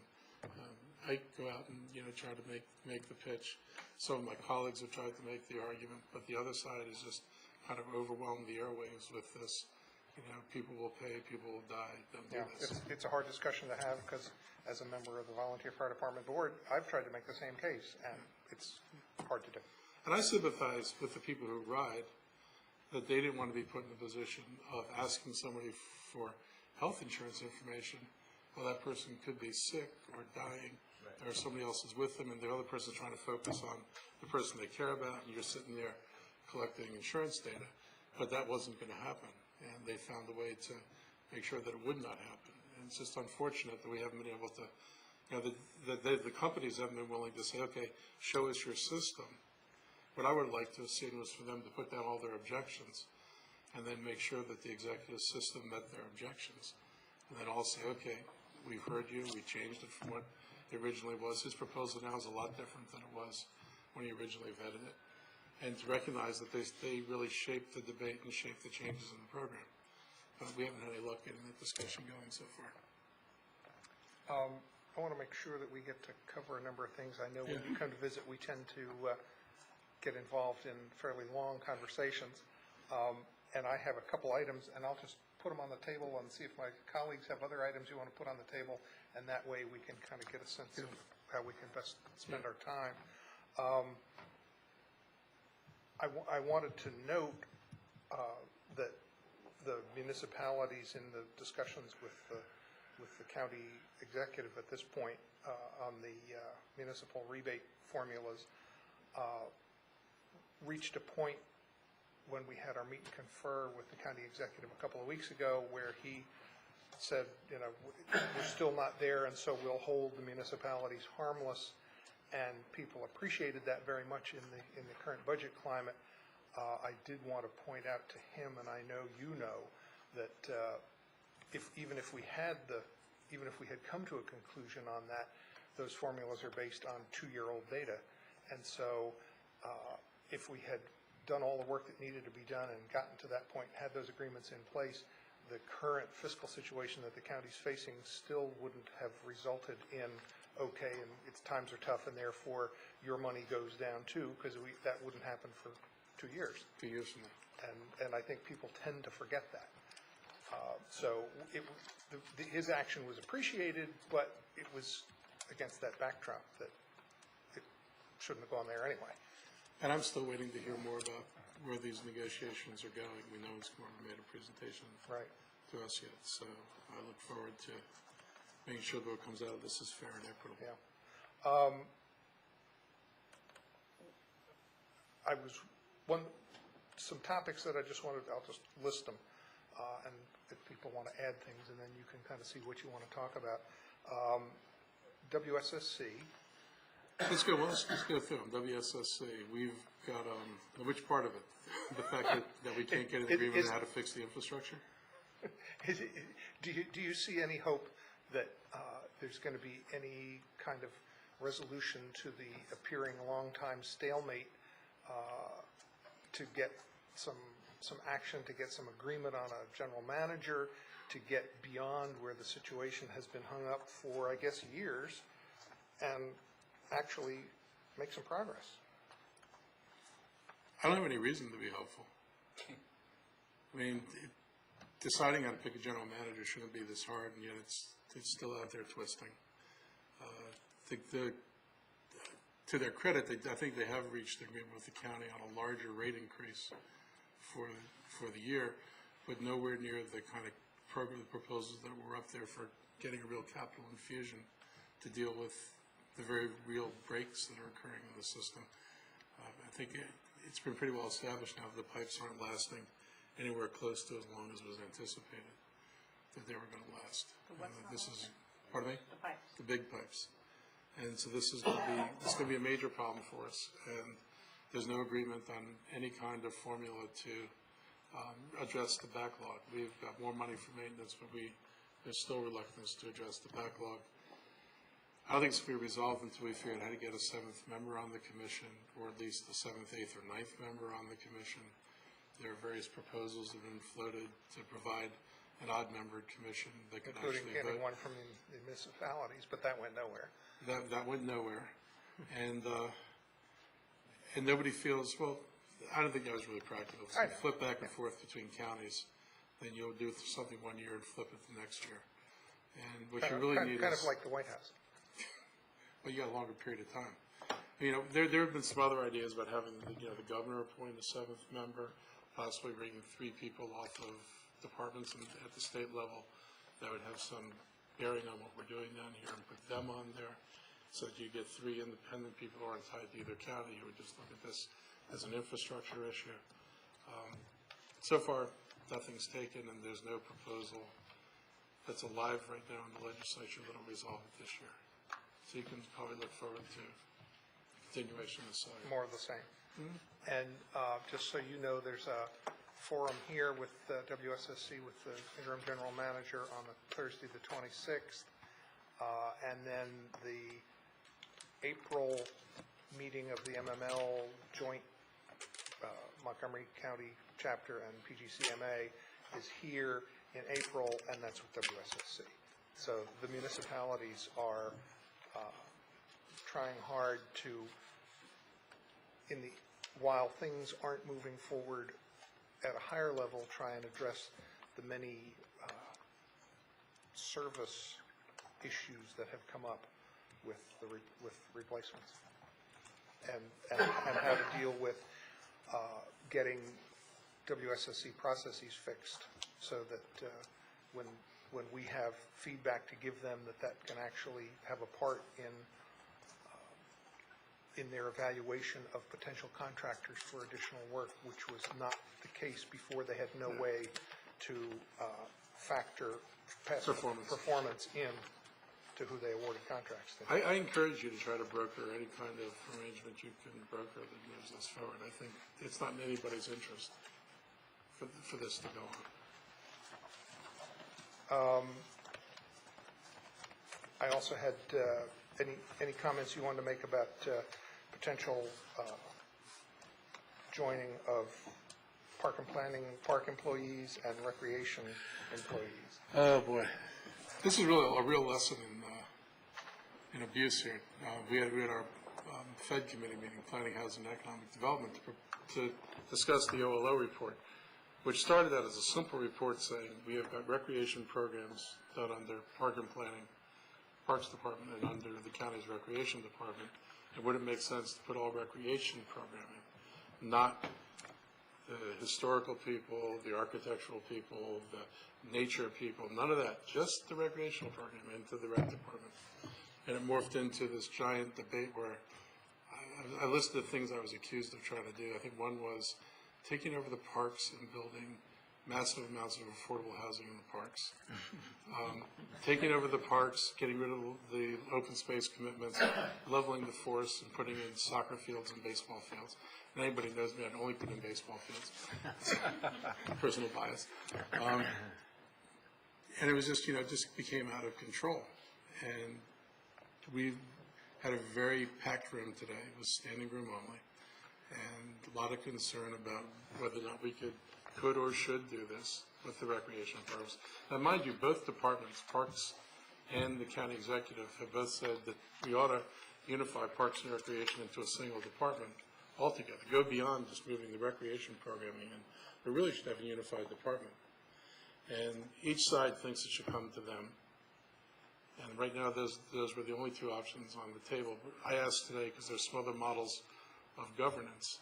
Ike go out and try to make the pitch. Some of my colleagues have tried to make the argument, but the other side is just kind of overwhelmed the airwaves with this. People will pay, people will die. Don't do this. It's a hard discussion to have, because as a member of the Volunteer Fire Department Board, I've tried to make the same case, and it's hard to do. And I sympathize with the people who ride, that they didn't want to be put in the position of asking somebody for health insurance information. Well, that person could be sick or dying, or somebody else is with them, and the other person is trying to focus on the person they care about, and you're sitting there collecting insurance data. But that wasn't going to happen, and they found a way to make sure that it would not happen. And it's just unfortunate that we haven't been able to, the companies haven't been willing to say, okay, show us your system. What I would like to have seen was for them to put down all their objections and then make sure that the executive system met their objections. And then all say, okay, we've heard you, we changed it from what it originally was. His proposal now is a lot different than it was when he originally vetted it. And to recognize that they really shaped the debate and shaped the changes in the program. But we haven't had any luck getting that discussion going so far. I want to make sure that we get to cover a number of things. I know when you come to visit, we tend to get involved in fairly long conversations. And I have a couple items, and I'll just put them on the table and see if my colleagues have other items you want to put on the table, and that way we can kind of get a sense of how we can best spend our time. I wanted to note that the municipalities in the discussions with the county executive at this point on the municipal rebate formulas reached a point when we had our meet and confer with the county executive a couple of weeks ago, where he said, we're still not there, and so we'll hold the municipalities harmless. And people appreciated that very much in the current budget climate. I did want to point out to him, and I know you know, that even if we had come to a conclusion on that, those formulas are based on 2-year-old data, and so if we had done all the work that needed to be done and gotten to that point, had those agreements in place, the current fiscal situation that the county's facing still wouldn't have resulted in, okay, and its times are tough, and therefore your money goes down too, because that wouldn't happen for 2 years. 2 years from now. And I think people tend to forget that. So his action was appreciated, but it was against that backdrop that shouldn't have gone there anyway. And I'm still waiting to hear more about where these negotiations are going. We know it's more made a presentation Right. to us yet, so I look forward to making sure that what comes out of this is fair and equitable. Yeah. I was, some topics that I just wanted, I'll just list them, and if people want to add things, and then you can kind of see what you want to talk about. WSSC. Let's go through them. WSSC, we've got, which part of it? The fact that we can't get an agreement on how to fix the infrastructure? Do you see any hope that there's going to be any kind of resolution to the appearing long-time stalemate to get some action, to get some agreement on a general manager, to get beyond where the situation has been hung up for, I guess, years, and actually make some progress? I don't have any reason to be hopeful. I mean, deciding how to pick a general manager shouldn't be this hard, and yet it's still out there twisting. I think to their credit, I think they have reached agreement with the county on a larger rate increase for the year, but nowhere near the kind of program proposals that were up there for getting a real capital infusion to deal with the very real breaks that are occurring in the system. I think it's been pretty well established now that the pipes aren't lasting anywhere close to as long as was anticipated that they were going to last. This is, pardon me? The pipes. The big pipes. And so this is going to be a major problem for us. And there's no agreement on any kind of formula to address the backlog. We've got more money for maintenance, but there's still reluctance to address the backlog. I don't think it's going to be resolved until we figure out how to get a seventh member on the commission, or at least the seventh, eighth, or ninth member on the commission. There are various proposals that have been floated to provide an odd-membered commission that could Including actually vote. getting one from the municipalities, but that went nowhere. That went nowhere. And nobody feels, well, I don't think that was really practical. So you flip back and forth between counties, then you'll do something one year and flip it the next year. And what you really need is... Kind of like the White House. Well, you got a longer period of time. You know, there have been some other ideas about having the governor appoint a seventh member, possibly bringing 3 people off of departments at the state level that would have some bearing on what we're doing down here, and put them on there so that you get 3 independent people who aren't tied to either county. You would just look at this as an infrastructure issue. So far, nothing's taken, and there's no proposal that's alive right now in the legislature that will resolve it this year. So you can probably look forward to continuation of the site. More of the same. And just so you know, there's a forum here with WSSC with the interim general manager on Thursday the 26th, and then the April meeting of the MML joint Montgomery County chapter and PGCMA is here in April, and that's with WSSC. So the municipalities are trying hard to, while things aren't moving forward at a higher level, try and address the many service issues that have come up with replacements, and how to deal with getting WSSC processes fixed, so that when we have feedback to give them, that can actually have a part in their evaluation of potential contractors for additional work, which was not the case before. They had no way to factor past performance in to who they awarded contracts to. I encourage you to try to broker any kind of arrangement you can broker that moves this forward. I think it's not in anybody's interest for this to go on. I also had any comments you wanted to make about potential joining of park and planning, park employees, and recreation employees. Oh, boy. This is really a real lesson in abuse here. We had our Fed committee meeting, Planning, Housing, and Economic Development, to discuss the OLO report, which started out as a simple report saying we have got recreation programs done under Park and Planning, Parks Department, and under the county's Recreation Department, it wouldn't make sense to put all recreation programming, not the historical people, the architectural people, the nature people, none of that, just the recreational program into the rec department. And it morphed into this giant debate where I listed the things I was accused of trying to do. I think one was taking over the parks and building massive amounts of affordable housing in the parks. Taking over the parks, getting rid of the open space commitments, leveling the forests and putting in soccer fields and baseball fields. And anybody knows me, I'd only put in baseball fields. Personal bias. And it was just, just became out of control. And we had a very packed room today. It was standing room only. And a lot of concern about whether or not we could or should do this with the recreation programs. Now, mind you, both departments, Parks and the county executive, have both said that we ought to unify Parks and Recreation into a single department altogether, go beyond just moving the recreation programming in. We really should have a unified department. And each side thinks it should come to them. And right now, those were the only two options on the table. But I asked today, because there's some other models of governance,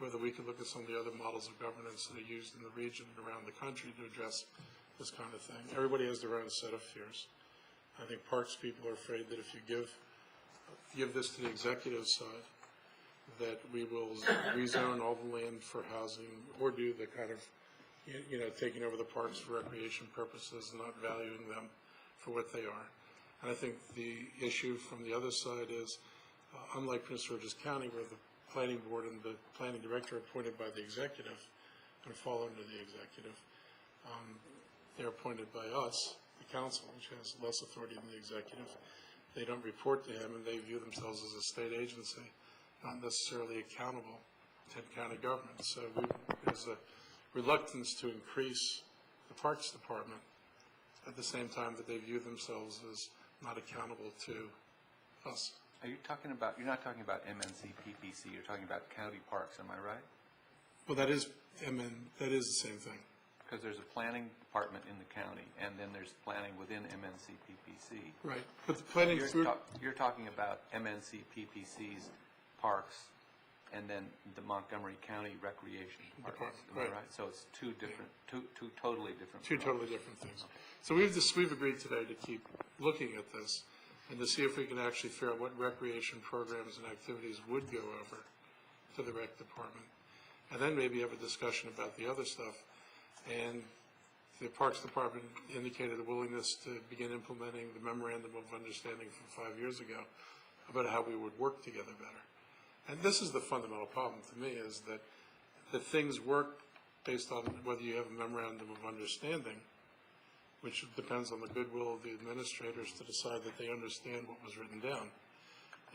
whether we could look at some of the other models of governance that are used in the region and around the country to address this kind of thing. Everybody has their own set of fears. I think parks people are afraid that if you give this to the executive side, that we will rezone all the land for housing or do the kind of, taking over the parks for recreation purposes and not valuing them for what they are. And I think the issue from the other side is, unlike Prince George's County, where the planning board and the planning director are appointed by the executive and fall under the executive, they're appointed by us, the council, which has less authority than the executive. They don't report to him, and they view themselves as a state agency, not necessarily accountable to county government. So there's a reluctance to increase the Parks Department at the same time that they view themselves as not accountable to us. Are you talking about, you're not talking about MNC PPC, you're talking about county parks, am I right? Well, that is the same thing. Because there's a planning department in the county, and then there's planning within MNC PPC. Right, but the planning... You're talking about MNC PPC's parks, and then the Montgomery County Recreation Department, am I right? So it's two totally different... Two totally different things. So we've agreed today to keep looking at this and to see if we can actually figure out what recreation programs and activities would go over to the rec department. And then maybe have a discussion about the other stuff. And the Parks Department indicated a willingness to begin implementing the Memorandum of Understanding from 5 years ago about how we would work together better. And this is the fundamental problem to me, is that things work based on whether you have a Memorandum of Understanding, which depends on the goodwill of the administrators to decide that they understand what was written down.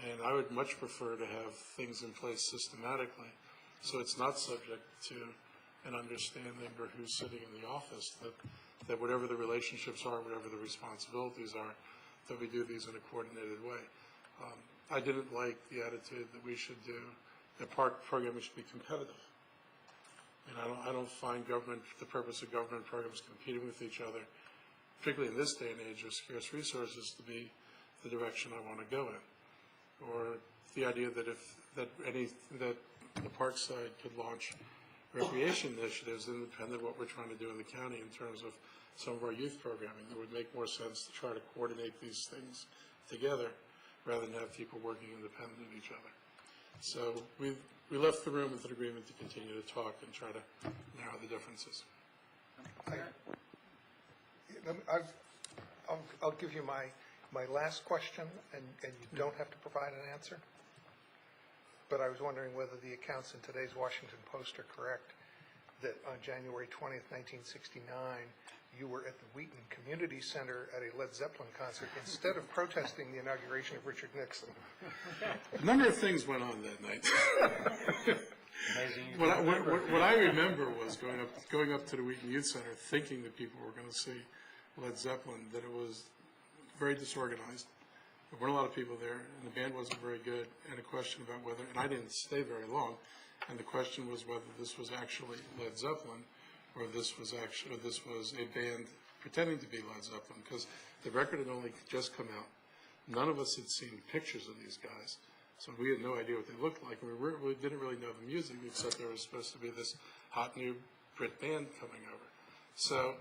And I would much prefer to have things in place systematically so it's not subject to an understanding or who's sitting in the office, that whatever the relationships are, whatever the responsibilities are, that we do these in a coordinated way. I didn't like the attitude that we should do, that park programming should be competitive. And I don't find the purpose of government programs competing with each other, particularly in this day and age of scarce resources, to be the direction I want to go in. Or the idea that that the park side could launch recreation initiatives independent of what we're trying to do in the county in terms of some of our youth programming. It would make more sense to try to coordinate these things together rather than have people working independent of each other. So we left the room with an agreement to continue to talk and try to narrow the differences. I'll give you my last question, and you don't have to provide an answer. But I was wondering whether the accounts in today's Washington Post are correct, that on January 20th, 1969, you were at the Wheaton Community Center at a Led Zeppelin concert instead of protesting the inauguration of Richard Nixon. A number of things went on that night. What I remember was going up to the Wheaton Youth Center thinking that people were going to see Led Zeppelin, that it was very disorganized. There weren't a lot of people there, and the band wasn't very good, and a question about whether, and I didn't stay very long, and the question was whether this was actually Led Zeppelin, or this was a band pretending to be Led Zeppelin, because the record had only just come out. None of us had seen pictures of these guys, So we had no idea what they looked like. We didn't really know the music, except there was supposed to be this hot new Brit band coming over. So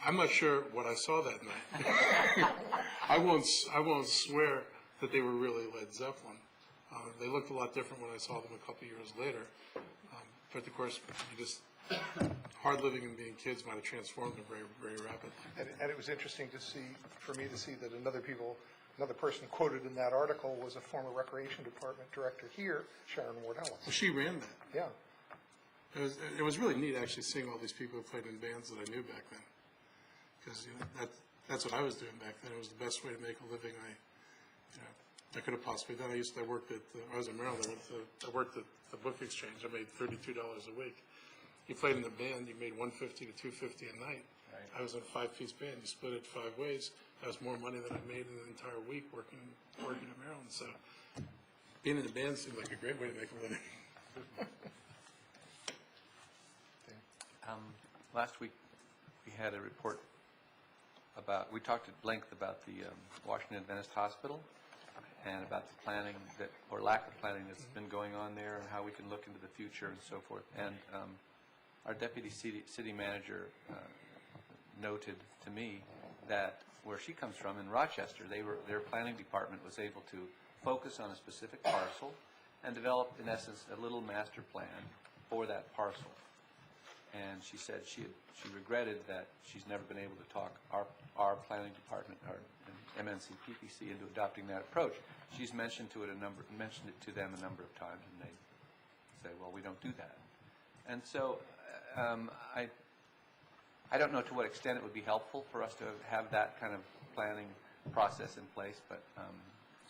I'm not sure what I saw that night. I won't swear that they were really Led Zeppelin. They looked a lot different when I saw them a couple years later. But of course, hard living and being kids might have transformed them very, very rapidly. And it was interesting for me to see that another person quoted in that article was a former Recreation Department director here, Sharon Ward-Ellis. Well, she ran that. Yeah. It was really neat actually seeing all these people who played in bands that I knew back then. Because that's what I was doing back then. It was the best way to make a living I could have possibly done. I worked at, I was in Maryland, I worked at the book exchange. I made $32 a week. You played in a band, you made $150 to $250 a night. Right. I was in a 5-piece band. You split it 5 ways. That was more money than I made in an entire week working in Maryland. So being in a band seemed like a great way to make a living. Last week, we had a report we talked at length about the Washington Adventist Hospital and about the planning or lack of planning that's been going on there and how we can look into the future and so forth. And our deputy city manager noted to me that where she comes from in Rochester, their planning department was able to focus on a specific parcel and develop, in essence, a little master plan for that parcel. And she said she regretted that she's never been able to talk our planning department, our MNC PPC, into adopting that approach. She's mentioned it to them a number of times, and they say, "Well, we don't do that." And so, I don't know to what extent it would be helpful for us to have that kind of planning process in place, but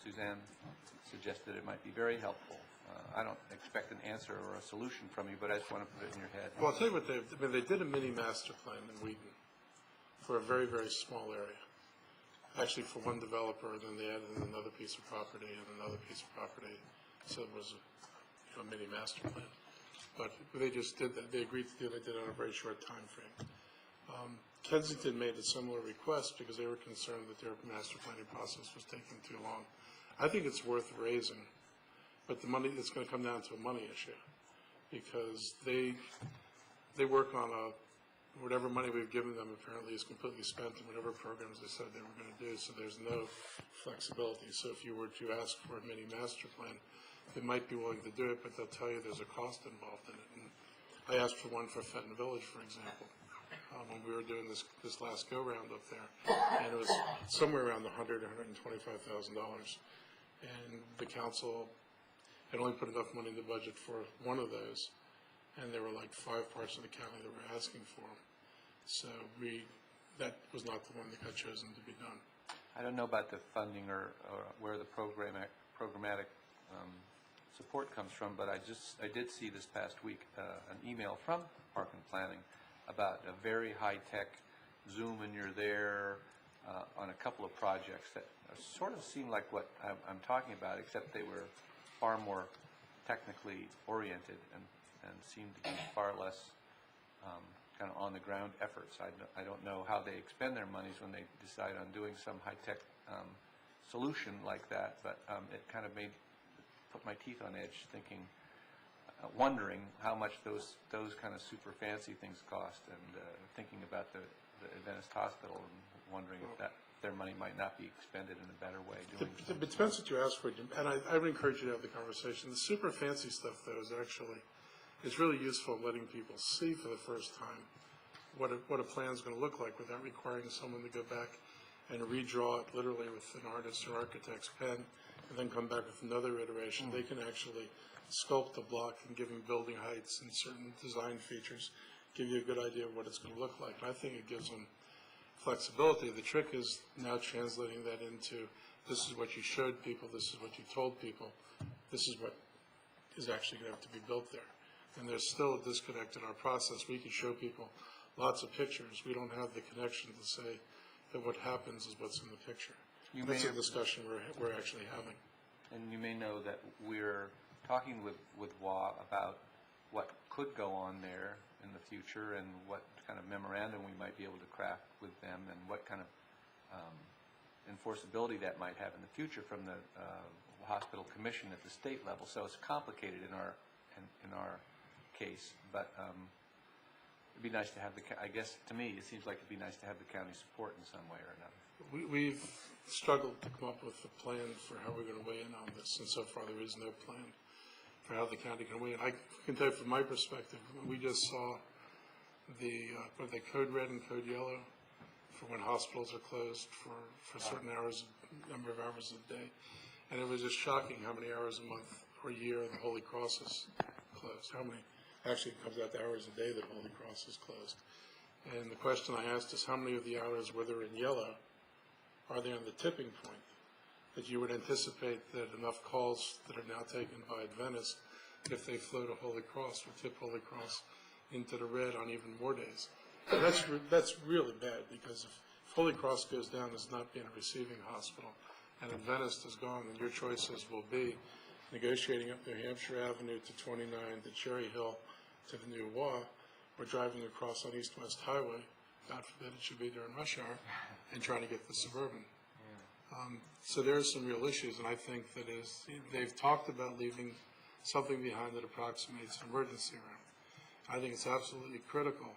Suzanne suggested it might be very helpful. I don't expect an answer or a solution from you, but I just want to put it in your head. Well, I'll tell you what they did a mini master plan in Wheaton for a very, very small area. Actually for one developer, and then they added in another piece of property and another piece of property. So it was a mini master plan. But they just did that. They agreed to do it. They did it on a very short time frame. Kensington made a similar request because they were concerned that their master planning process was taking too long. I think it's worth raising. But the money, it's going to come down to a money issue because they work on whatever money we've given them apparently is completely spent in whatever programs they said they were going to do, so there's no flexibility. So if you were to ask for a mini master plan, they might be willing to do it, but they'll tell you there's a cost involved in it. And I asked for one for Fenton Village, for example, when we were doing this last go-round up there, and it was somewhere around $100,000 to $125,000. And the council had only put enough money in the budget for one of those, and there were like 5 parts of the county that were asking for them. So that was not the one that got chosen to be done. I don't know about the funding or where the programmatic support comes from, but I did see this past week an email from Park and Planning about a very high-tech Zoom and you're there on a couple of projects that sort of seemed like what I'm talking about, except they were far more technically oriented and seemed to be far less kind of on-the-ground efforts. I don't know how they expend their monies when they decide on doing some high-tech solution like that, but it kind of put my teeth on edge thinking, wondering how much those kind of super fancy things cost, and thinking about the Adventist Hospital and wondering if their money might not be expended in a better way. It depends what you ask for, and I would encourage you to have the conversation. The super fancy stuff, though, it's really useful in letting people see for the first time what a plan is going to look like without requiring someone to go back and redraw it literally with an artist or architect's pen and then come back with another iteration. They can actually sculpt the block and give them building heights and certain design features, give you a good idea of what it's going to look like. And I think it gives them flexibility. The trick is now translating that into this is what you showed people, this is what you told people, this is what is actually going to have to be built there. And there's still a disconnect in our process. We can show people lots of pictures. We don't have the connection to say that what happens is what's in the picture. That's a discussion we're actually having. And you may know that we're talking with WA about what could go on there in the future and what kind of memorandum we might be able to craft with them and what kind of enforceability that might have in the future from the hospital commission at the state level, so it's complicated in our case. But it'd be nice to have I guess to me it seems like it'd be nice to have the county support in some way or another. We've struggled to come up with a plan for how we're going to weigh in on this, and so far there is no plan for how the county can weigh in. I can tell you from my perspective, we just saw the code red and code yellow for when hospitals are closed for certain hours, number of hours a day. And it was just shocking how many hours a month or year the Holy Cross is closed. How many, actually it comes out to hours a day that Holy Cross is closed. And the question I asked is how many of the hours where they're in yellow are they on the tipping point that you would anticipate that enough calls that are now taken by Adventists, if they flow to Holy Cross, would tip Holy Cross into the red on even more days. So that's really bad, because if Holy Cross goes down as not being a receiving hospital and Adventist is gone, then your choices will be negotiating up New Hampshire Avenue to 29 to Cherry Hill to the new WA, or driving across on East-West Highway, God forbid it should be during rush hour, and trying to get the Suburban. So there are some real issues, and I think that they've talked about leaving something behind that approximates an emergency room. I think it's absolutely critical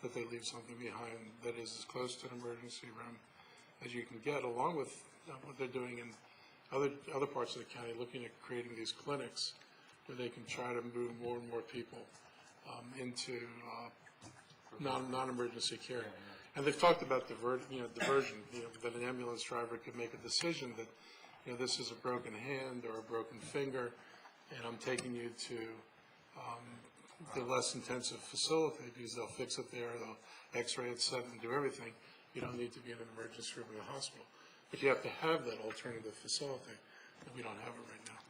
that they leave something behind that is as close to an emergency room as you can get, along with what they're doing in other parts of the county, looking at creating these clinics where they can try to move more and more people into non-emergency care. And they've talked about diversion, that an ambulance driver could make a decision that, this is a broken hand or a broken finger, and I'm taking you to the less intensive facility because they'll fix it there, they'll x-ray it, set it, and do everything. You don't need to be in an emergency room in a hospital. But you have to have that alternative facility, and we don't have it right now.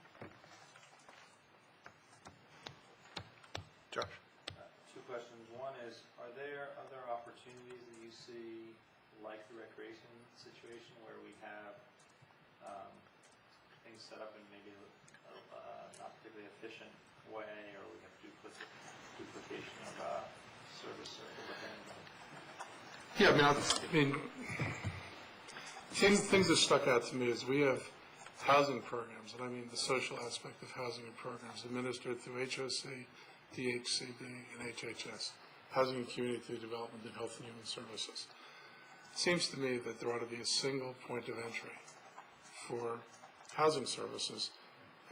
Josh? Two questions. One is, are there other opportunities that you see, like the recreation situation, where we have things set up in maybe not particularly efficient way, or we have duplication of service or overhead? Yeah, things that stuck out to me is we have housing programs, and I mean the social aspect of housing and programs administered through HOC, DHCD, and HHS, Housing and Community Development and Health and Human Services. It seems to me that there ought to be a single point of entry for housing services,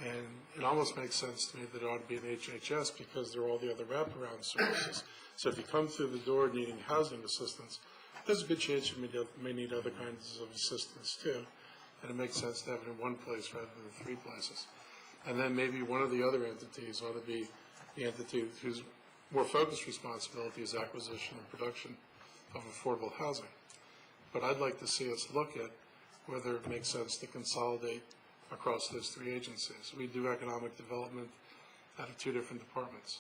and it almost makes sense to me that it ought to be an HHS because there are all the other wraparound services. So if you come through the door needing housing assistance, there's a good chance you may need other kinds of assistance too, and it makes sense to have it in one place rather than 3 places. And then maybe one of the other entities ought to be the entity whose more focused responsibility is acquisition and production of affordable housing. But I'd like to see us look at whether it makes sense to consolidate across those 3 agencies. We do economic development out of 2 different departments.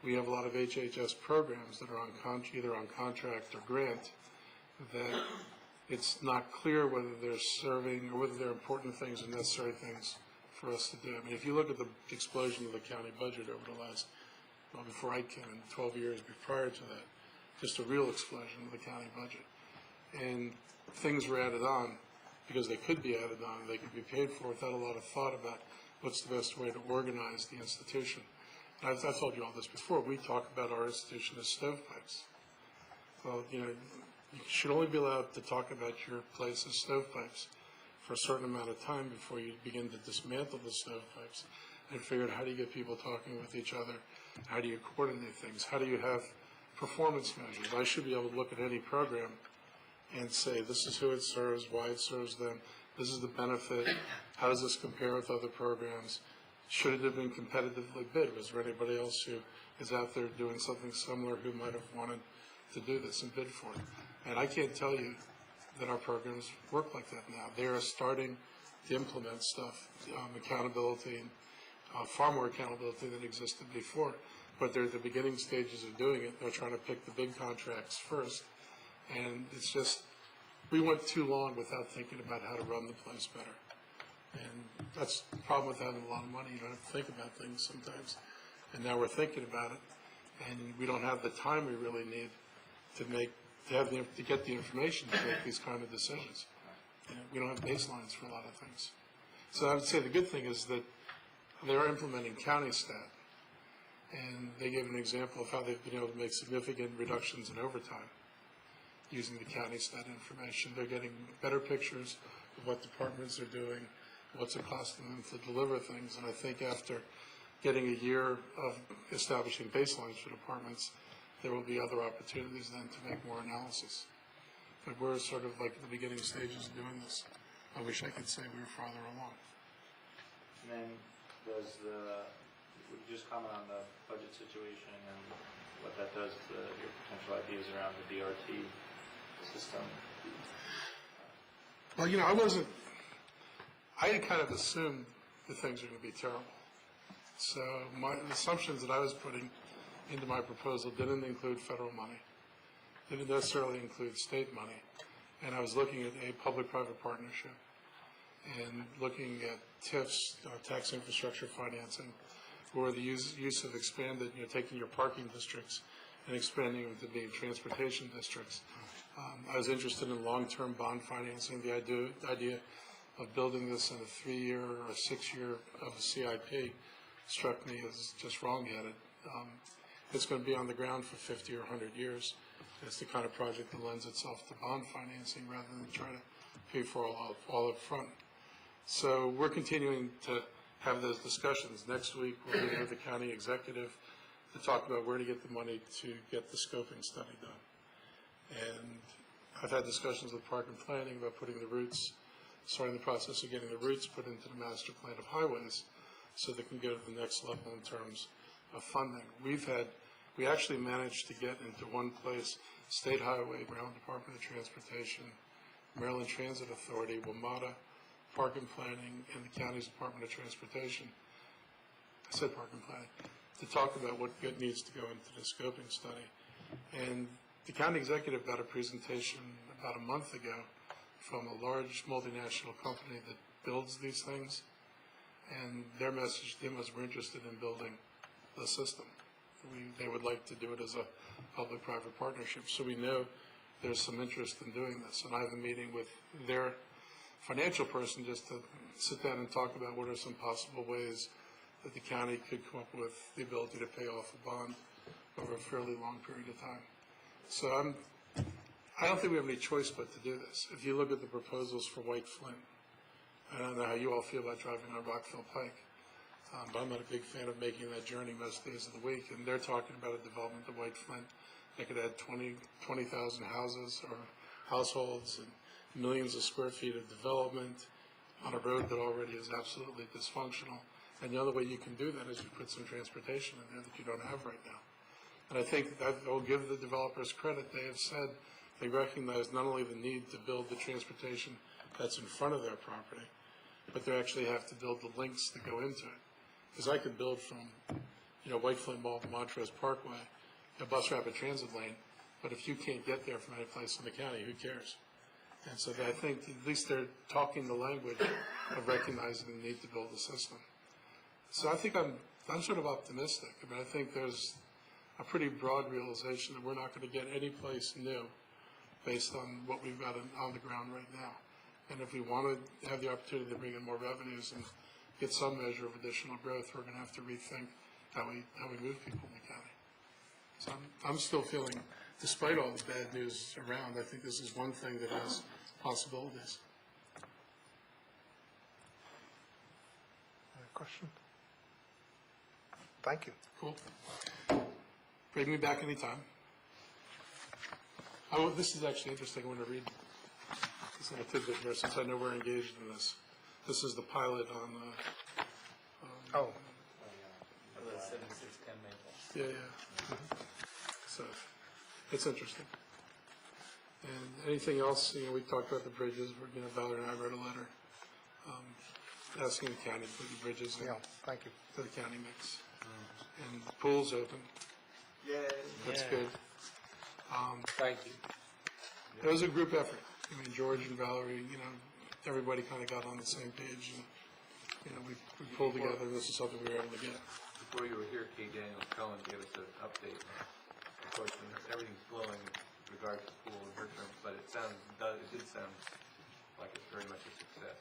We have a lot of HHS programs that are either on contract or grant that it's not clear whether they're serving or whether they're important things and necessary things for us to do. I mean, if you look at the explosion of the county budget over the last, well, before I came in, 12 years prior to that, just a real explosion of the county budget. And things were added on because they could be added on, they could be paid for without a lot of thought about what's the best way to organize the institution. And I've told you all this before. We talk about our institution as stovepipes. Well, you should only be allowed to talk about your place as stovepipes for a certain amount of time before you begin to dismantle the stovepipes and figure out how do you get people talking with each other, how do you coordinate things, how do you have performance measures. I should be able to look at any program and say this is who it serves, why it serves them, this is the benefit, how does this compare with other programs, should it have been competitively bid, was there anybody else who is out there doing something similar who might have wanted to do this and bid for it. And I can't tell you that our programs work like that now. They are starting to implement stuff, accountability, and far more accountability than existed before. But they're at the beginning stages of doing it. They're trying to pick the big contracts first. And it's just, we went too long without thinking about how to run the place better. And that's the problem with having a lot of money. You don't have to think about things sometimes. And now we're thinking about it. And we don't have the time we really need to get the information to make these kind of decisions. We don't have baselines for a lot of things. So I would say the good thing is that they are implementing county stat, and they gave an example of how they've been able to make significant reductions in overtime using the county stat information. They're getting better pictures of what departments are doing, what's it costing them to deliver things, and I think after getting a year of establishing baselines for departments, there will be other opportunities then to make more analysis. But we're sort of like at the beginning stages of doing this. I wish I could say we were farther along. And then would you just comment on the budget situation and what that does to your potential ideas around the DRT system? Well, I had kind of assumed that things are going to be terrible. So my assumptions that I was putting into my proposal didn't include federal money, didn't necessarily include state money. And I was looking at a public-private partnership and looking at TIFs, tax infrastructure financing, or the use of expanded, taking your parking districts and expanding them to being transportation districts. I was interested in long-term bond financing. The idea of building this in a 3-year or 6-year of a CIP struck me as just wrong-headed. It's going to be on the ground for 50 or 100 years. It's the kind of project that lends itself to bond financing rather than try to pay for all up front. So we're continuing to have those discussions. Next week, we'll meet with the county executive to talk about where to get the money to get the scoping study done. And I've had discussions with Park and Planning about starting the process of getting the routes put into the master plan of highways so they can go to the next level in terms of funding. We actually managed to get into one place, State Highway, Maryland Department of Transportation, Maryland Transit Authority, WMATA, Park and Planning, and the county's Department of Transportation. I said Park and Planning, to talk about what needs to go into the scoping study. And the county executive got a presentation about a month ago from a large multinational company that builds these things, and their message to them was we're interested in building the system. They would like to do it as a public-private partnership, so we know there's some interest in doing this. And I have a meeting with their financial person just to sit down and talk about what are some possible ways that the county could come up with the ability to pay off a bond over a fairly long period of time. So I don't think we have any choice but to do this. If you look at the proposals for White Flint, I don't know how you all feel about driving on Rockville Pike, but I'm not a big fan of making that journey most days of the week. And they're talking about a development of White Flint that could add 20,000 houses or households and millions of square feet of development on a road that already is absolutely dysfunctional. And the other way you can do that is you put some transportation in there that you don't have right now. And I think that I'll give the developers credit. They have said they recognize not only the need to build the transportation that's in front of their property, but they actually have to build the links that go into it. Because I could build from, White Flint Mall to Montrose Parkway, a bus rapid transit lane, but if you can't get there from any place in the county, who cares? And so I think at least they're talking the language of recognizing the need to build a system. So I think I'm sort of optimistic. I mean, I think there's a pretty broad realization that we're not going to get any place new based on what we've got on the ground right now. And if we want to have the opportunity to bring in more revenues and get some measure of additional growth, we're going to have to rethink how we move people in the county. So I'm still feeling, despite all the bad news around, I think this is one thing that has possibilities. Any question? Thank you. Cool. Bring me back anytime. This is actually interesting. I want to read this little tidbit here since I know we're engaged in this. This is the pilot on Oh, The 7610 Maple. yeah. So it's interesting. And anything else? We talked about the bridges. Valerie and I wrote a letter asking the county to put the bridges in yeah, thank you. to the county mix. And the pool's open. Yay. That's good. Thank you. It was a group effort. George and Valerie, everybody kind of got on the same page, and we pulled together. This is something we were able to get. Before you were here, Kay Daniels Cohen gave us an update. Of course, everything's flowing with regard to the pool in her terms, but it did sound like it's very much a success.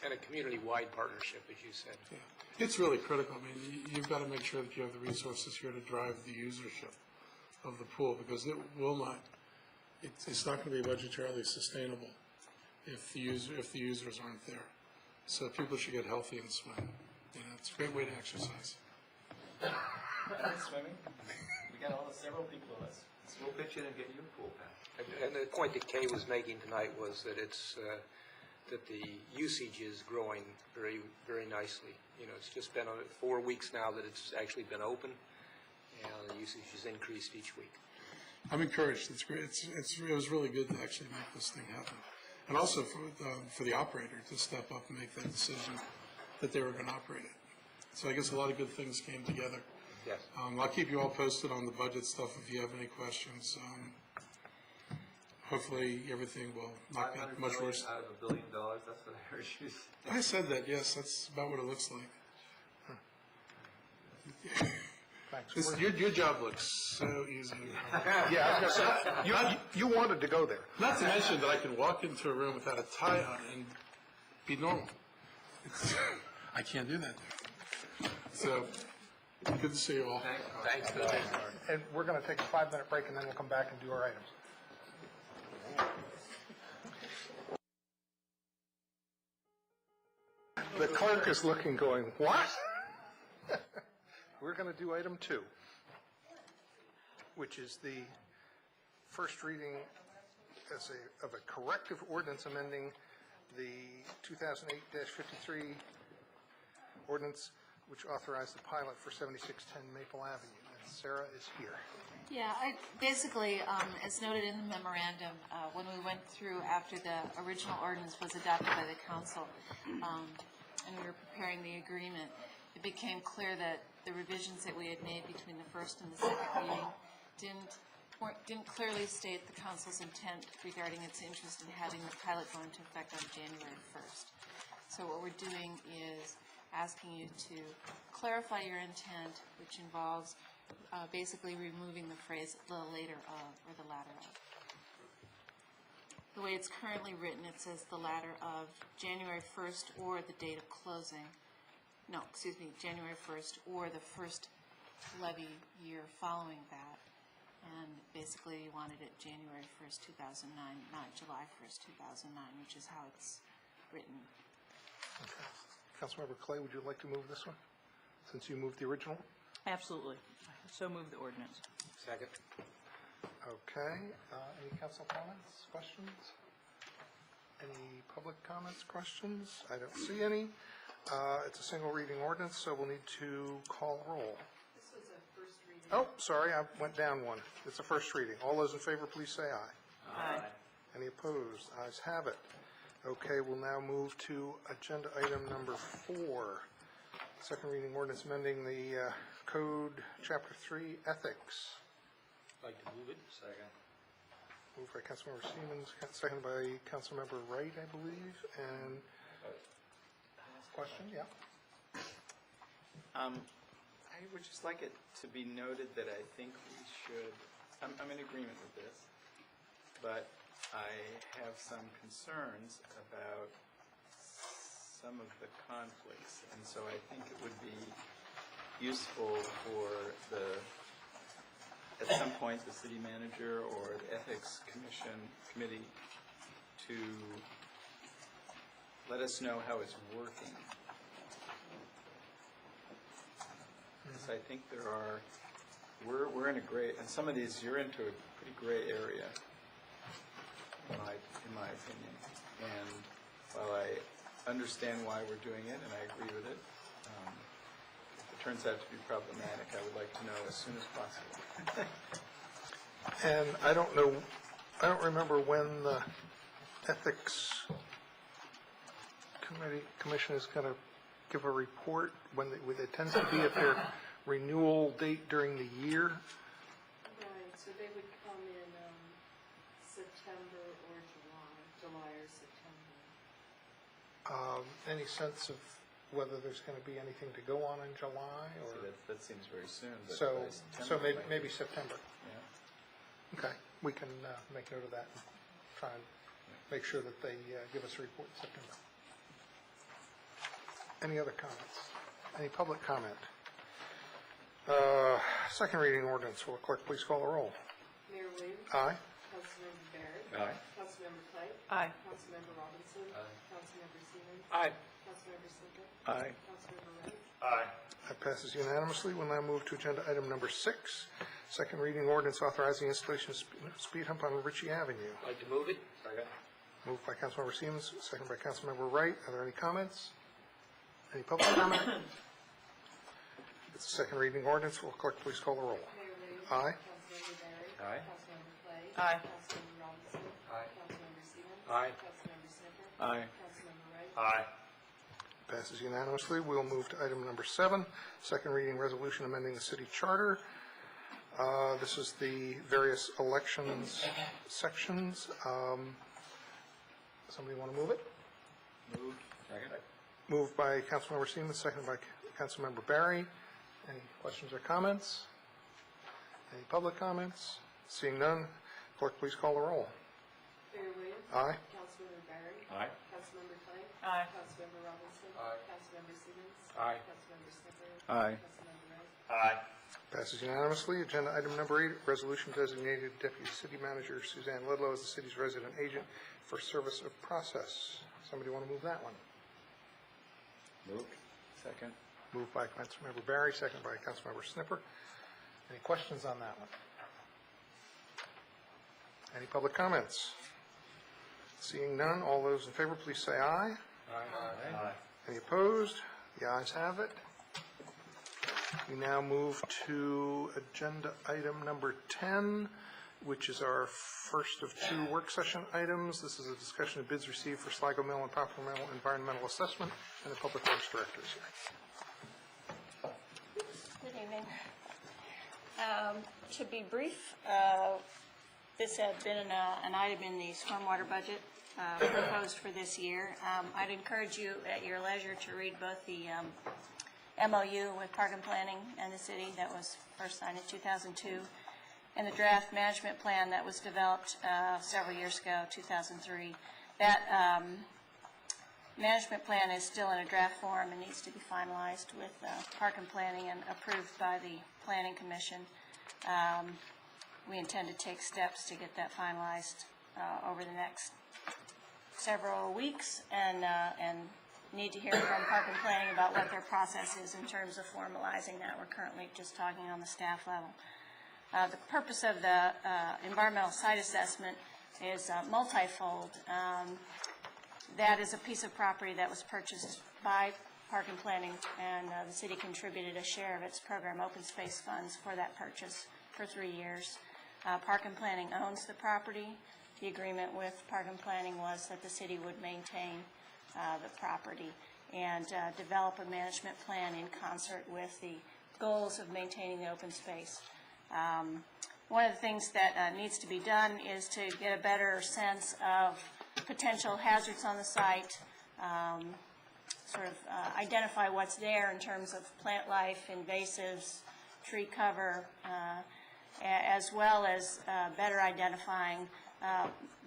And a community-wide partnership, as you said. Yeah. It's really critical. I mean, you've got to make sure that you have the resources here to drive the usership of the pool, because it will not, it's not going to be budgetarily sustainable if the users aren't there. So people should get healthy and swim. You know, it's a great way to exercise. Swimming? We got several people of us. So we'll pitch in and get you a pool pass. And the point that Kay was making tonight was that it's, that the usage is growing very, very nicely. You know, it's just been 4 weeks now that it's actually been open, and the usage has increased each week. I'm encouraged. It's great. It was really good to actually make this thing happen. And also for the operator to step up and make that decision that they were going to operate it. So I guess a lot of good things came together. Yes. I'll keep you all posted on the budget stuff if you have any questions. Hopefully, everything will not get much worse. Out of $1 billion, that's what I heard you say. I said that, yes. That's about what it looks like. Thanks. Your job looks so easy. Yeah, I was gonna say, you wanted to go there. Not to mention that I can walk into a room without a tie on and be normal. I can't do that there. So, good to see you all. Thanks. And we're going to take a 5-minute break, and then we'll come back and do our items. The clerk is looking, going, what? We're going to do item 2, which is the first reading of a corrective ordinance amending the 2008-53 ordinance, which authorized the pilot for 7610 Maple Avenue. And Sarah is here. Yeah, basically, as noted in the memorandum, when we went through after the original ordinance was adopted by the council, and we were preparing the agreement, it became clear that the revisions that we had made between the first and the second reading didn't clearly state the council's intent regarding its interest in having the pilot go into effect on January 1st. So what we're doing is asking you to clarify your intent, which involves basically removing the phrase the later of or the latter of. The way it's currently written, it says the latter of January 1st or the date of closing. No, excuse me, January 1st or the first levy year following that. And basically you wanted it January 1st, 2009, not July 1st, 2009, which is how it's written. Okay. Councilmember Clay, would you like to move this one, since you moved the original? Absolutely. So move the ordinance. Second. Okay. Any council comments, questions? Any public comments, questions? I don't see any. It's a single reading ordinance, so we'll need to call roll. This was a first reading. Oh, sorry, I went down one. It's a first reading. All those in favor, please say aye. Aye. Any opposed? Ayes have it. Okay, we'll now move to agenda item number 4. Second reading ordinance amending the Code, Chapter 3, Ethics. Like to move it? Second. Moved by Councilmember Siemens, seconded by Councilmember Wright, I believe. And question, yeah? I would just like it to be noted that I think we should, I'm in agreement with this, but I have some concerns about some of the conflicts, and so I think it would be useful for at some point, the city manager or the ethics committee to let us know how it's working. Because I think we're in a gray, and some of these, you're into a pretty gray area, in my opinion. And while I understand why we're doing it, and I agree with it, if it turns out to be problematic, I would like to know as soon as possible. And I don't remember when the Ethics Commission is going to give a report, when it tends to be at their renewal date during the year. Right, so they would come in September or July or September. Any sense of whether there's going to be anything to go on in July? Or So that seems very soon. But so by September, maybe September. Yeah. Okay, we can make note of that and try and make sure that they give us a report in September. Any other comments? Any public comment? Second reading ordinance. Will the clerk please call the roll? Mayor Williams? Aye. Councilmember Barry? Aye. Councilmember Clay? Aye. Councilmember Robinson? Councilmember Siemens? Aye. Councilmember Singer? Aye. Councilmember Wright? Aye. That passes unanimously. We'll now move to agenda item number 6, second reading ordinance authorizing installation of speed hump on Ritchie Avenue. I'd like to move it. Second. Moved by Councilmember Siemens, second by Councilmember Wright. Are there any comments? Any public comment? It's a second reading ordinance. Will the clerk please call the roll? Mayor Williams? Aye. Councilmember Barry? Aye. Councilmember Clay? Aye. Councilmember Robinson? Aye. Councilmember Siemens? Aye. Councilmember Snicker? Aye. Councilmember Wright? Aye. Passes unanimously. We'll move to item number 7, second reading resolution amending the city charter. This is the various elections sections. Somebody want to move it? Moved. Second. Moved by Councilmember Siemens, seconded by Councilmember Barry. Any questions or comments? Any public comments? Seeing none, clerk, please call the roll. Mayor Williams? Aye. Councilmember Barry? Aye. Councilmember Clay? Aye. Councilmember Robinson? Aye. Councilmember Siemens? Aye. Councilmember Snicker? Aye. Councilmember Wright? Aye. Passes unanimously. Agenda item number 8, resolution designated Deputy City Manager Suzanne Lidlow as the city's resident agent for service of process. Somebody want to move that one? Moved. Second. Moved by Councilmember Barry, seconded by Councilmember Snipper. Any questions on that one? Any public comments? Seeing none, all those in favor, please say aye. Aye. Any opposed? The ayes have it. We now move to agenda item number 10, which is our first of 2 work session items. This is a discussion of bids received for Sligo Mill and Poplar Mill environmental assessment, and the Public Works Director is here. Good evening. To be brief, this had been an item in the stormwater budget proposed for this year. I'd encourage you at your leisure to read both the MOU with Park and Planning and the city that was first signed in 2002, and the draft management plan that was developed several years ago, 2003. That management plan is still in a draft form and needs to be finalized with Park and Planning and approved by the Planning Commission. We intend to take steps to get that finalized over the next several weeks, and need to hear from Park and Planning about what their process is in terms of formalizing that. We're currently just talking on the staff level. The purpose of the environmental site assessment is multifold. That is a piece of property that was purchased by Park and Planning, and the city contributed a share of its program open space funds for that purchase for 3 years. Park and Planning owns the property. The agreement with Park and Planning was that the city would maintain the property and develop a management plan in concert with the goals of maintaining the open space. One of the things that needs to be done is to get a better sense of potential hazards on the site, identify what's there in terms of plant life, invasives, tree cover, as well as better identifying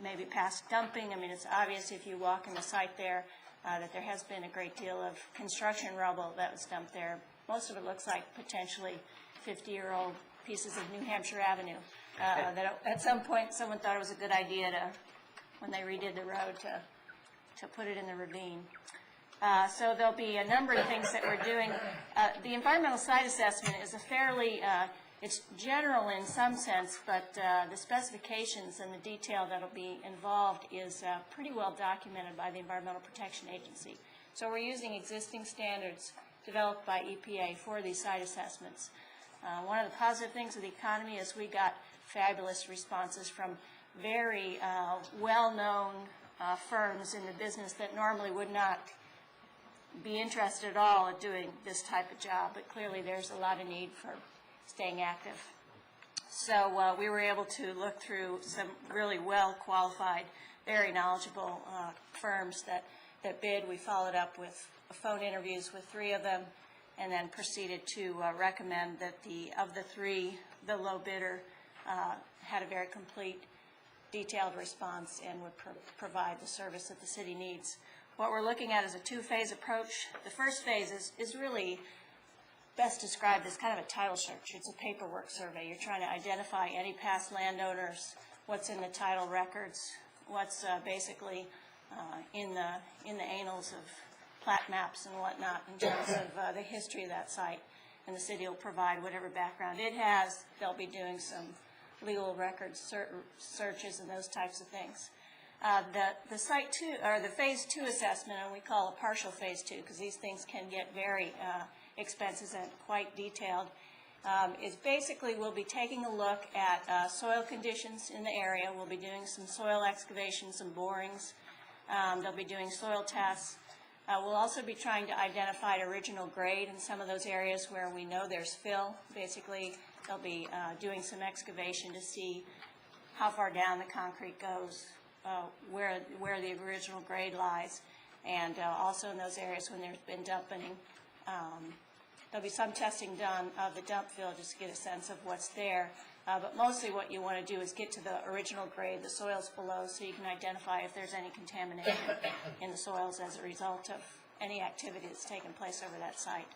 maybe past dumping. I mean, it's obvious if you walk in the site there that there has been a great deal of construction rubble that was dumped there. Most of it looks like potentially 50-year-old pieces of New Hampshire Avenue. That at some point someone thought it was a good idea to, when they redid the road, to put it in the ravine. So there'll be a number of things that we're doing. The environmental site assessment is a fairly, it's general in some sense, but the specifications and the detail that'll be involved is pretty well documented by the Environmental Protection Agency. So we're using existing standards developed by EPA for these site assessments. One of the positive things of the economy is we got fabulous responses from very well-known firms in the business that normally would not be interested at all in doing this type of job, but clearly there's a lot of need for staying active. So we were able to look through some really well-qualified, very knowledgeable firms that bid. We followed up with phone interviews with 3 of them, and then proceeded to recommend that of the 3, the low bidder had a very complete, detailed response and would provide the service that the city needs. What we're looking at is a two-phase approach. The first phase is really best described as kind of a title search. It's a paperwork survey. You're trying to identify any past landowners, what's in the title records, what's basically in the annals of plat maps and whatnot in terms of the history of that site. And the city will provide whatever background it has. They'll be doing some legal records searches and those types of things. The site two, or the phase 2 assessment, and we call it partial phase 2 because these things can get very expensive and quite detailed, is basically we'll be taking a look at soil conditions in the area. We'll be doing some soil excavation, some borings. They'll be doing soil tests. We'll also be trying to identify original grade in some of those areas where we know there's fill. Basically, they'll be doing some excavation to see how far down the concrete goes, where the original grade lies, and also in those areas when there's been dumping. There'll be some testing done of the dump field just to get a sense of what's there. But mostly what you want to do is get to the original grade, the soils below, so you can identify if there's any contamination in the soils as a result of any activity that's taken place over that site.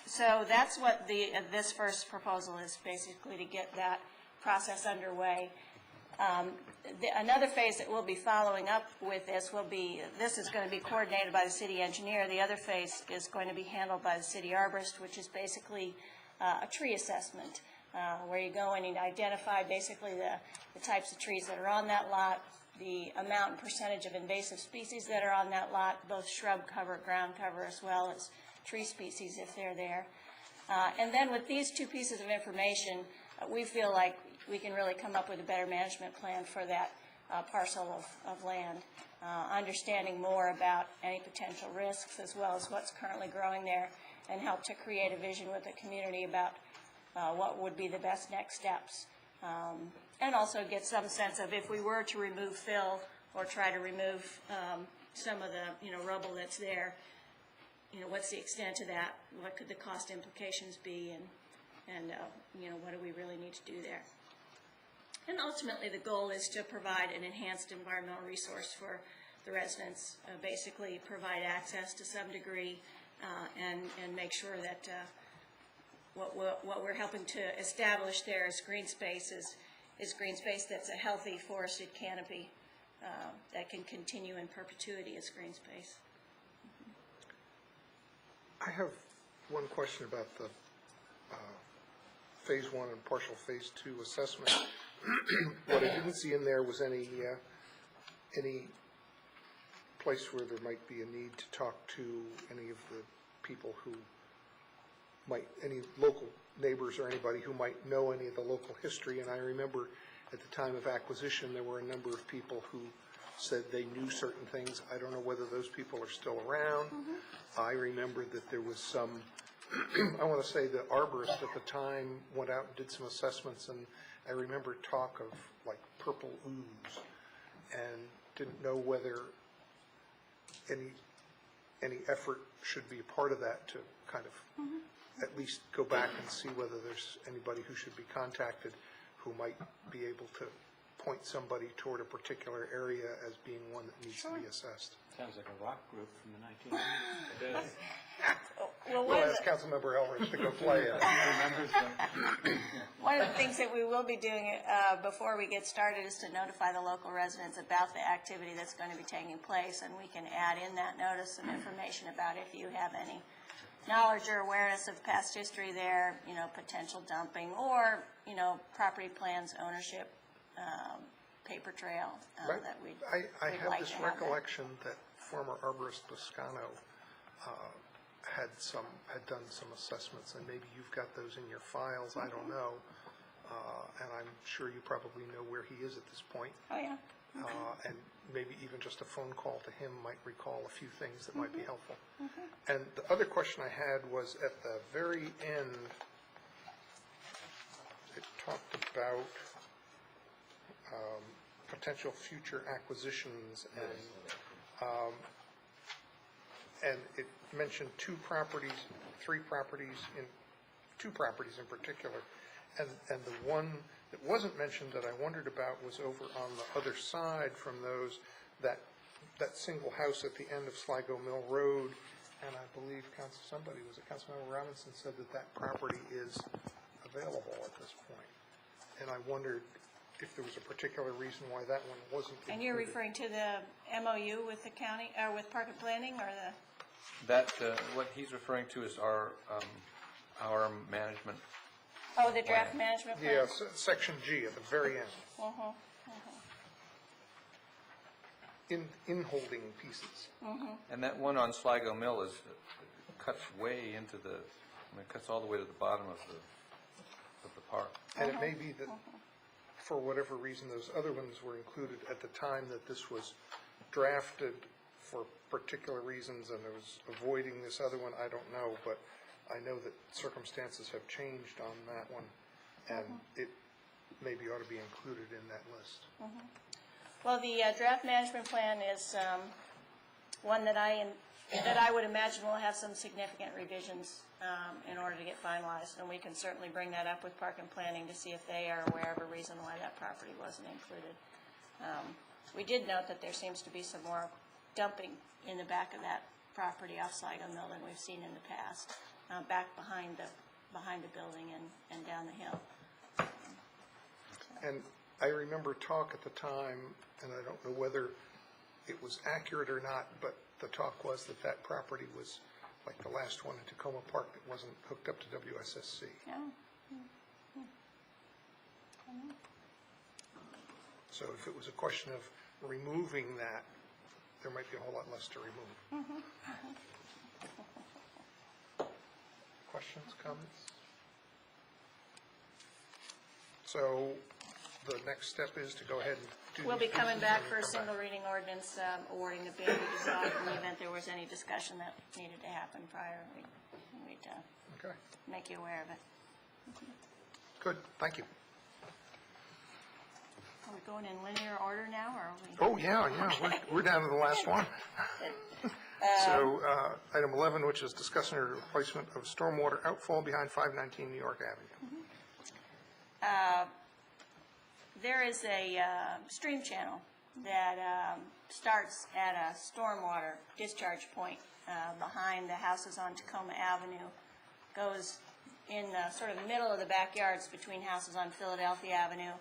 So that's what this first proposal is, basically to get that process underway. Another phase that we'll be following up with this is going to be coordinated by the city engineer. The other phase is going to be handled by the city arborist, which is basically a tree assessment, where you go in and identify basically the types of trees that are on that lot, the amount and percentage of invasive species that are on that lot, both shrub cover, ground cover, as well as tree species if they're there. And then with these two pieces of information, we feel like we can really come up with a better management plan for that parcel of land, understanding more about any potential risks as well as what's currently growing there, and help to create a vision with the community about what would be the best next steps. And also get some sense of if we were to remove fill or try to remove some of the rubble that's there, what's the extent of that, what could the cost implications be, and what do we really need to do there. And ultimately the goal is to provide an enhanced environmental resource for the residents, basically provide access to some degree, and make sure that what we're helping to establish there as green space is green space that's a healthy forested canopy that can continue in perpetuity as green space. I have one question about the phase 1 and partial phase 2 assessment. What I didn't see in there was any place where there might be a need to talk to any of the people who any local neighbors or anybody who might know any of the local history. And I remember at the time of acquisition, there were a number of people who said they knew certain things. I don't know whether those people are still around. I remember that there was some, I want to say the arborist at the time went out and did some assessments, and I remember talk of like purple ooze, and didn't know whether any effort should be a part of that to kind of at least go back and see whether there's anybody who should be contacted who might be able to point somebody toward a particular area as being one that needs to be assessed. Sounds like a rock group from the 1980s. It does. We'll ask Councilmember Elrich to go play it. One of the things that we will be doing before we get started is to notify the local residents about the activity that's going to be taking place, and we can add in that notice some information about if you have any knowledge or awareness of past history there, potential dumping, or, property plans, ownership, paper trail that we'd I have like this to have recollection that former arborist Boscano had done some assessments, and maybe you've got those in your files, I don't know, and I'm sure you probably know where he is at this point. Oh, yeah. And maybe even just a phone call to him might recall a few things that might be helpful. And the other question I had was at the very end, it talked about potential future acquisitions, and it mentioned two properties in particular, and the one that wasn't mentioned that I wondered about was over on the other side from those, that that single house at the end of Sligo Mill Road, and I believe Councilmember Robinson said that that property is available at this point. And I wondered if there was a particular reason why that one wasn't included. And you're referring to the MOU with the county, or with Park and Planning, or the? That, what he's referring to is our management. Oh, the draft management plan? Yes, section G at the very end. In holding pieces. And that one on Sligo Mill is, cuts way into the, it cuts all the way to the bottom of the park. And it may be that, for whatever reason, those other ones were included at the time that this was drafted for particular reasons, and it was avoiding this other one, I don't know, but I know that circumstances have changed on that one, and it maybe ought to be included in that list. Well, the draft management plan is one that I would imagine will have some significant revisions in order to get finalized, and we can certainly bring that up with Park and Planning to see if they are aware of a reason why that property wasn't included. We did note that there seems to be some more dumping in the back of that property off Sligo Mill than we've seen in the past, back behind the building and down the hill. And I remember talk at the time, and I don't know whether it was accurate or not, but the talk was that that property was like the last one in Tacoma Park that wasn't hooked up to WSSC. Yeah. So if it was a question of removing that, there might be a whole lot less to remove. Questions, comments? So the next step is to go ahead and do. We'll be these coming pieces back and for a come single reading ordinance awarding the bid. We decided in the event there was any discussion that needed to happen prior, we'd Okay, make you aware of it. good, thank you. Are we going in linear order now, or are we? Oh, yeah, we're down to the last one. So, item 11, which is discussing a replacement of stormwater outfall behind 519 New York Avenue. There is a stream channel that starts at a stormwater discharge point behind the houses on Tacoma Avenue, goes in sort of the middle of the backyards between houses on Philadelphia Avenue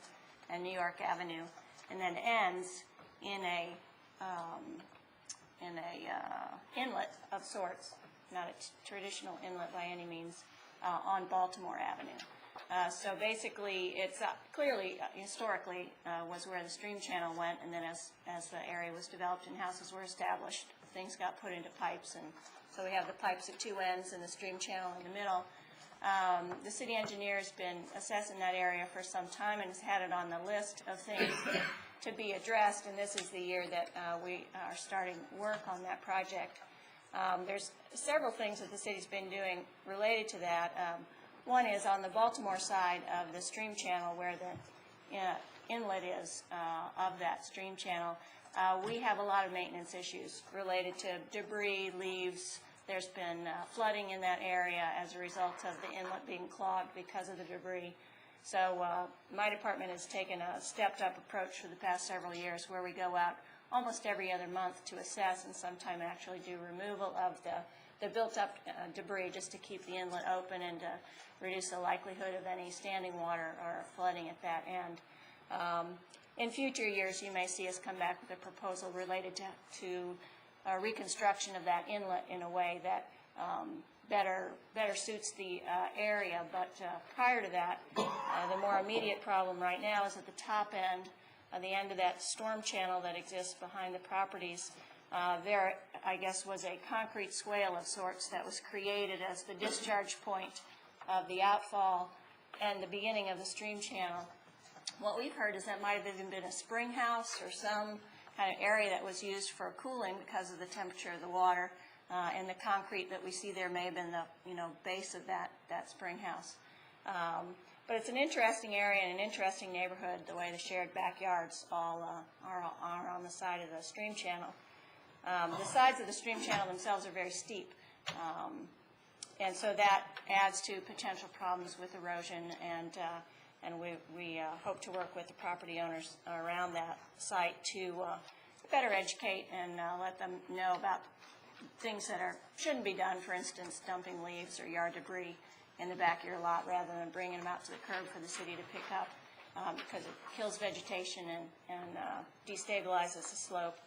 and New York Avenue, and then ends in a inlet of sorts, not a traditional inlet by any means, on Baltimore Avenue. So basically, it's clearly, historically, was where the stream channel went, and then as the area was developed and houses were established, things got put into pipes, and so we have the pipes at two ends and the stream channel in the middle. The city engineer's been assessing that area for some time and has had it on the list of things to be addressed, and this is the year that we are starting work on that project. There's several things that the city's been doing related to that. One is on the Baltimore side of the stream channel where the inlet is of that stream channel. We have a lot of maintenance issues related to debris, leaves. There's been flooding in that area as a result of the inlet being clogged because of the debris. So my department has taken a stepped-up approach for the past several years where we go out almost every other month to assess and sometime actually do removal of the built-up debris just to keep the inlet open and to reduce the likelihood of any standing water or flooding at that end. In future years, you may see us come back with a proposal related to reconstruction of that inlet in a way that better suits the area. But prior to that, the more immediate problem right now is at the top end, the end of that storm channel that exists behind the properties. There, I guess, was a concrete swale of sorts that was created as the discharge point of the outfall and the beginning of the stream channel. What we've heard is that might have even been a spring house or some kind of area that was used for cooling because of the temperature of the water, and the concrete that we see there may have been the base of that spring house. But it's an interesting area and an interesting neighborhood, the way the shared backyards all are on the side of the stream channel. The sides of the stream channel themselves are very steep, and so that adds to potential problems with erosion, and we hope to work with the property owners around that site to better educate and let them know about things that shouldn't be done, for instance, dumping leaves or yard debris in the back of your lot rather than bringing them out to the curb for the city to pick up, because it kills vegetation and destabilizes the slope.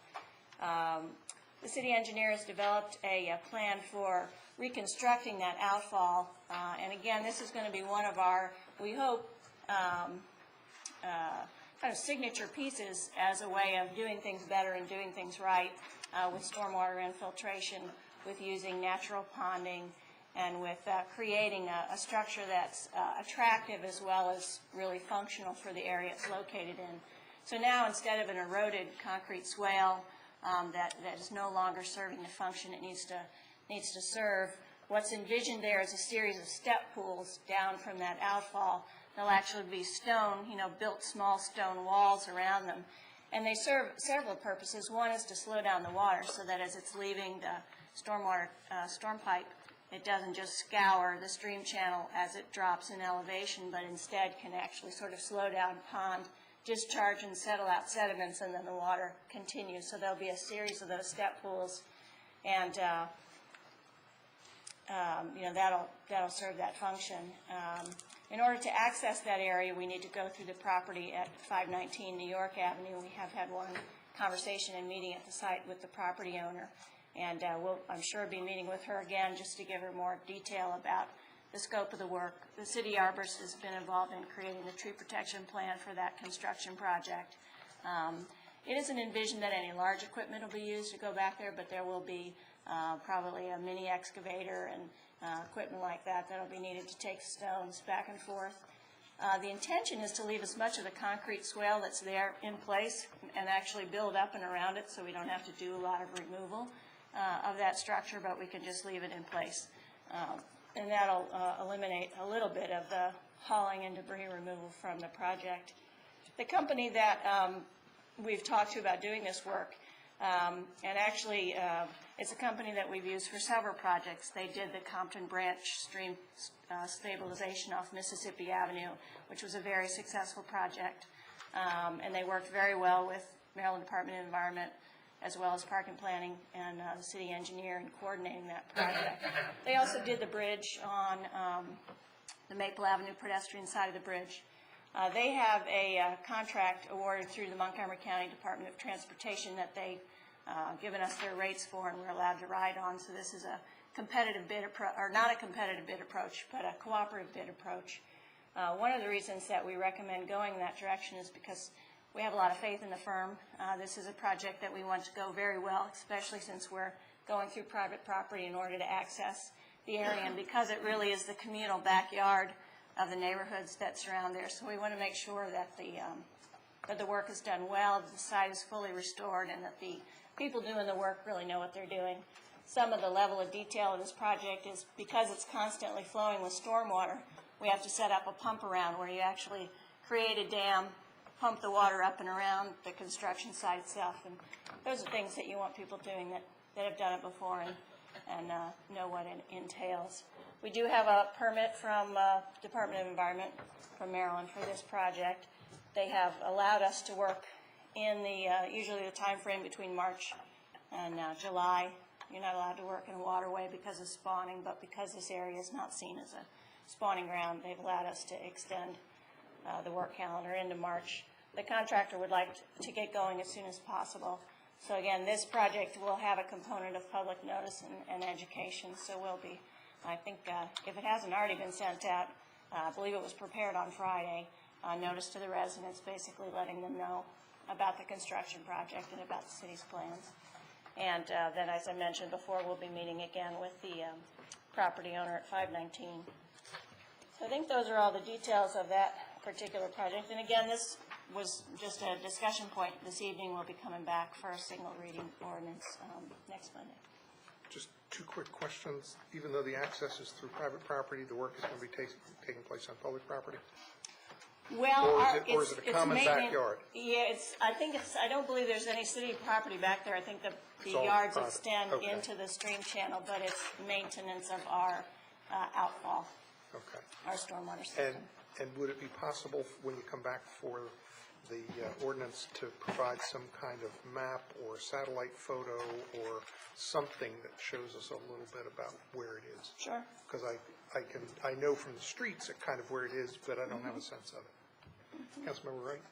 The city engineer has developed a plan for reconstructing that outfall, and again, this is going to be one of our, we hope, kind of signature pieces as a way of doing things better and doing things right with stormwater infiltration, with using natural ponding, and with creating a structure that's attractive as well as really functional for the area it's located in. So now, instead of an eroded concrete swale that is no longer serving the function it needs to serve, what's envisioned there is a series of step pools down from that outfall. They'll actually be stone, built small stone walls around them. And they serve several purposes. One is to slow down the water so that as it's leaving the stormwater storm pipe, it doesn't just scour the stream channel as it drops in elevation, but instead can actually sort of slow down, pond, discharge and settle out sediments, and then the water continues. So there'll be a series of those step pools, and that'll serve that function. In order to access that area, we need to go through the property at 519 New York Avenue. We have had one conversation and meeting at the site with the property owner, and we'll, I'm sure, be meeting with her again just to give her more detail about the scope of the work. The city arborist has been involved in creating the tree protection plan for that construction project. It isn't envisioned that any large equipment will be used to go back there, but there will be probably a mini excavator and equipment like that that'll be needed to take stones back and forth. The intention is to leave as much of the concrete swale that's there in place and actually build up and around it, so we don't have to do a lot of removal of that structure, but we can just leave it in place. And that'll eliminate a little bit of the hauling and debris removal from the project. The company that we've talked to about doing this work, and actually it's a company that we've used for several projects. They did the Compton Branch stream stabilization off Mississippi Avenue, which was a very successful project. And they worked very well with Maryland Department of Environment, as well as Park and Planning and the city engineer in coordinating that project. They also did the bridge on the Maple Avenue pedestrian side of the bridge. They have a contract awarded through the Montgomery County Department of Transportation that they've given us their rates for, and we're allowed to ride on. So this is a competitive bid approach, or not a competitive bid approach, but a cooperative bid approach. One of the reasons that we recommend going in that direction is because we have a lot of faith in the firm. This is a project that we want to go very well, especially since we're going through private property in order to access the area, and because it really is the communal backyard of the neighborhoods that surround there. So we want to make sure that the work is done well, that the site is fully restored, and that the people doing the work really know what they're doing. Some of the level of detail of this project is because it's constantly flowing with stormwater, we have to set up a pump around where you actually create a dam, pump the water up and around the construction site itself. And those are things that you want people doing that have done it before and know what it entails. We do have a permit from Department of Environment from Maryland for this project. They have allowed us to work in usually the time frame between March and July. You're not allowed to work in a waterway because of spawning, but because this area is not seen as a spawning ground, they've allowed us to extend the work calendar into March. The contractor would like to get going as soon as possible. So again, this project will have a component of public notice and education, so we'll be, I think, if it hasn't already been sent out, I believe it was prepared on Friday, notice to the residents, basically letting them know about the construction project and about the city's plans. And then, as I mentioned before, we'll be meeting again with the property owner at 519. So I think those are all the details of that particular project. And again, this was just a discussion point. This evening we'll be coming back for a single reading ordinance next Monday. Just two quick questions. Even though the access is through private property, the work is going to be taking place on public property? Well, or is it a common backyard? Yeah, I don't believe there's any city property back there. I think the yards extend into the stream channel, but it's maintenance of our outfall, our stormwater system. And would it be possible when you come back for the ordinance to provide some kind of map or satellite photo or something that shows us a little bit about where it is. Sure. Because I know from the streets kind of where it is, but I don't have a sense of it. Councilmember Wright?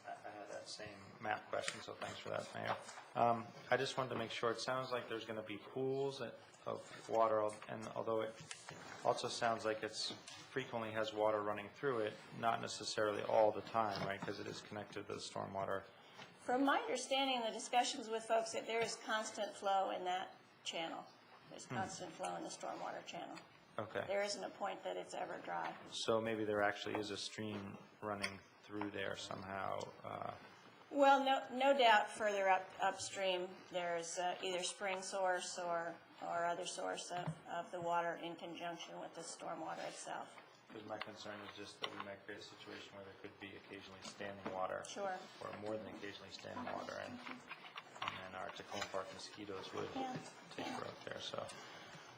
I had that same map question, so thanks for that, Mayor. I just wanted to make sure, it sounds like there's going to be pools of water, and although it also sounds like it's frequently has water running through it, not necessarily all the time, right, because it is connected to the stormwater. From my understanding in the discussions with folks, that there is constant flow in that channel. There's constant flow in the stormwater channel. Okay. There isn't a point that it's ever dry. So maybe there actually is a stream running through there somehow. Well, no doubt further upstream, there's either spring source or other source of the water in conjunction with the stormwater itself. Because my concern is just that we might create a situation where there could be occasionally standing water. Sure. Or more than occasionally standing water, and then our Tacoma Park mosquitoes would take root there, so.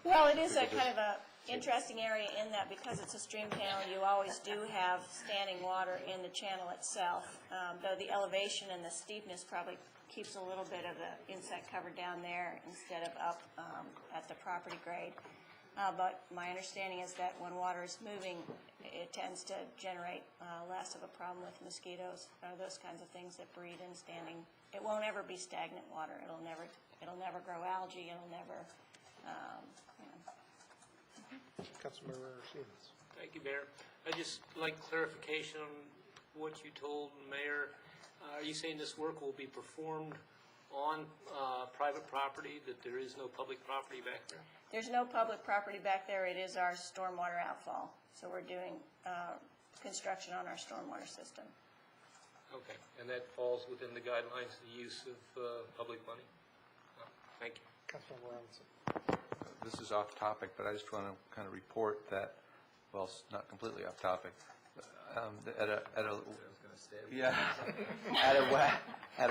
Well, it is a kind of a interesting area in that because it's a stream channel, you always do have standing water in the channel itself, though the elevation and the steepness probably keeps a little bit of the insect cover down there instead of up at the property grade. But my understanding is that when water is moving, it tends to generate less of a problem with mosquitoes or those kinds of things that breed in standing. It won't ever be stagnant water. It'll never grow algae. It'll never. Councilmember Stevens. Thank you, Mayor. I just like clarification on what you told Mayor. Are you saying this work will be performed on private property, that there is no public property back there? There's no public property back there. It is our stormwater outfall. So we're doing construction on our stormwater system. Okay, and that falls within the guidelines of the use of public money? Thank you. Councilmember Robinson. This is off topic, but I just want to kind of report that, well, it's not completely off topic. At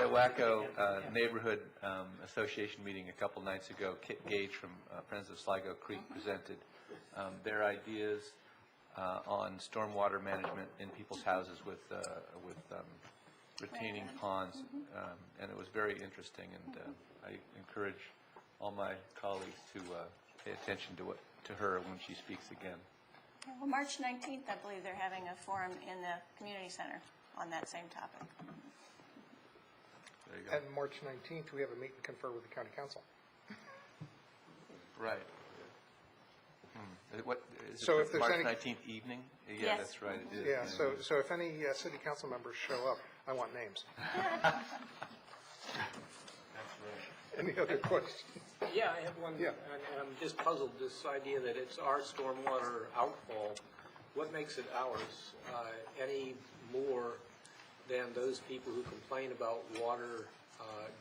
a WACO neighborhood association meeting a couple nights ago, Kit Gage from Friends of Sligo Creek presented their ideas on stormwater management in people's houses with retaining ponds, and it was very interesting. And I encourage all my colleagues to pay attention to her when she speaks again. Well, March 19th, I believe they're having a forum in the community center on that same topic. There you go. And March 19th, we have a meet and confer with the county council. Right. What, is So it if there's March any- 19th evening? Yeah, Yes. that's right, it is. Yeah, so if any city council members show up, I want names. Any other questions? Yeah, I have one, Yeah. and I'm just puzzled, this idea that it's our stormwater outfall. What makes it ours any more than those people who complain about water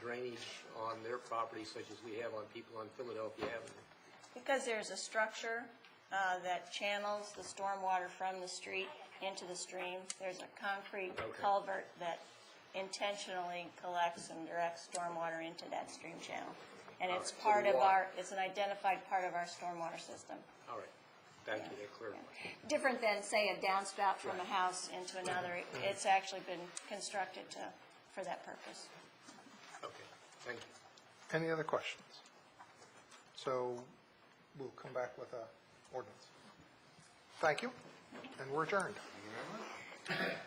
drainage on their property, such as we have on people on Philadelphia Avenue? Because there's a structure that channels the stormwater from the street into the stream. There's a concrete culvert that intentionally collects and directs stormwater into that stream channel. And it's part of it's an identified part of our stormwater system. All right, thank you, that clarifies. Different than, say, a downspout from a house into another. It's actually been constructed for that purpose. Okay, thank you. Any other questions? So we'll come back with an ordinance. Thank you, and we're adjourned. Thank you very much.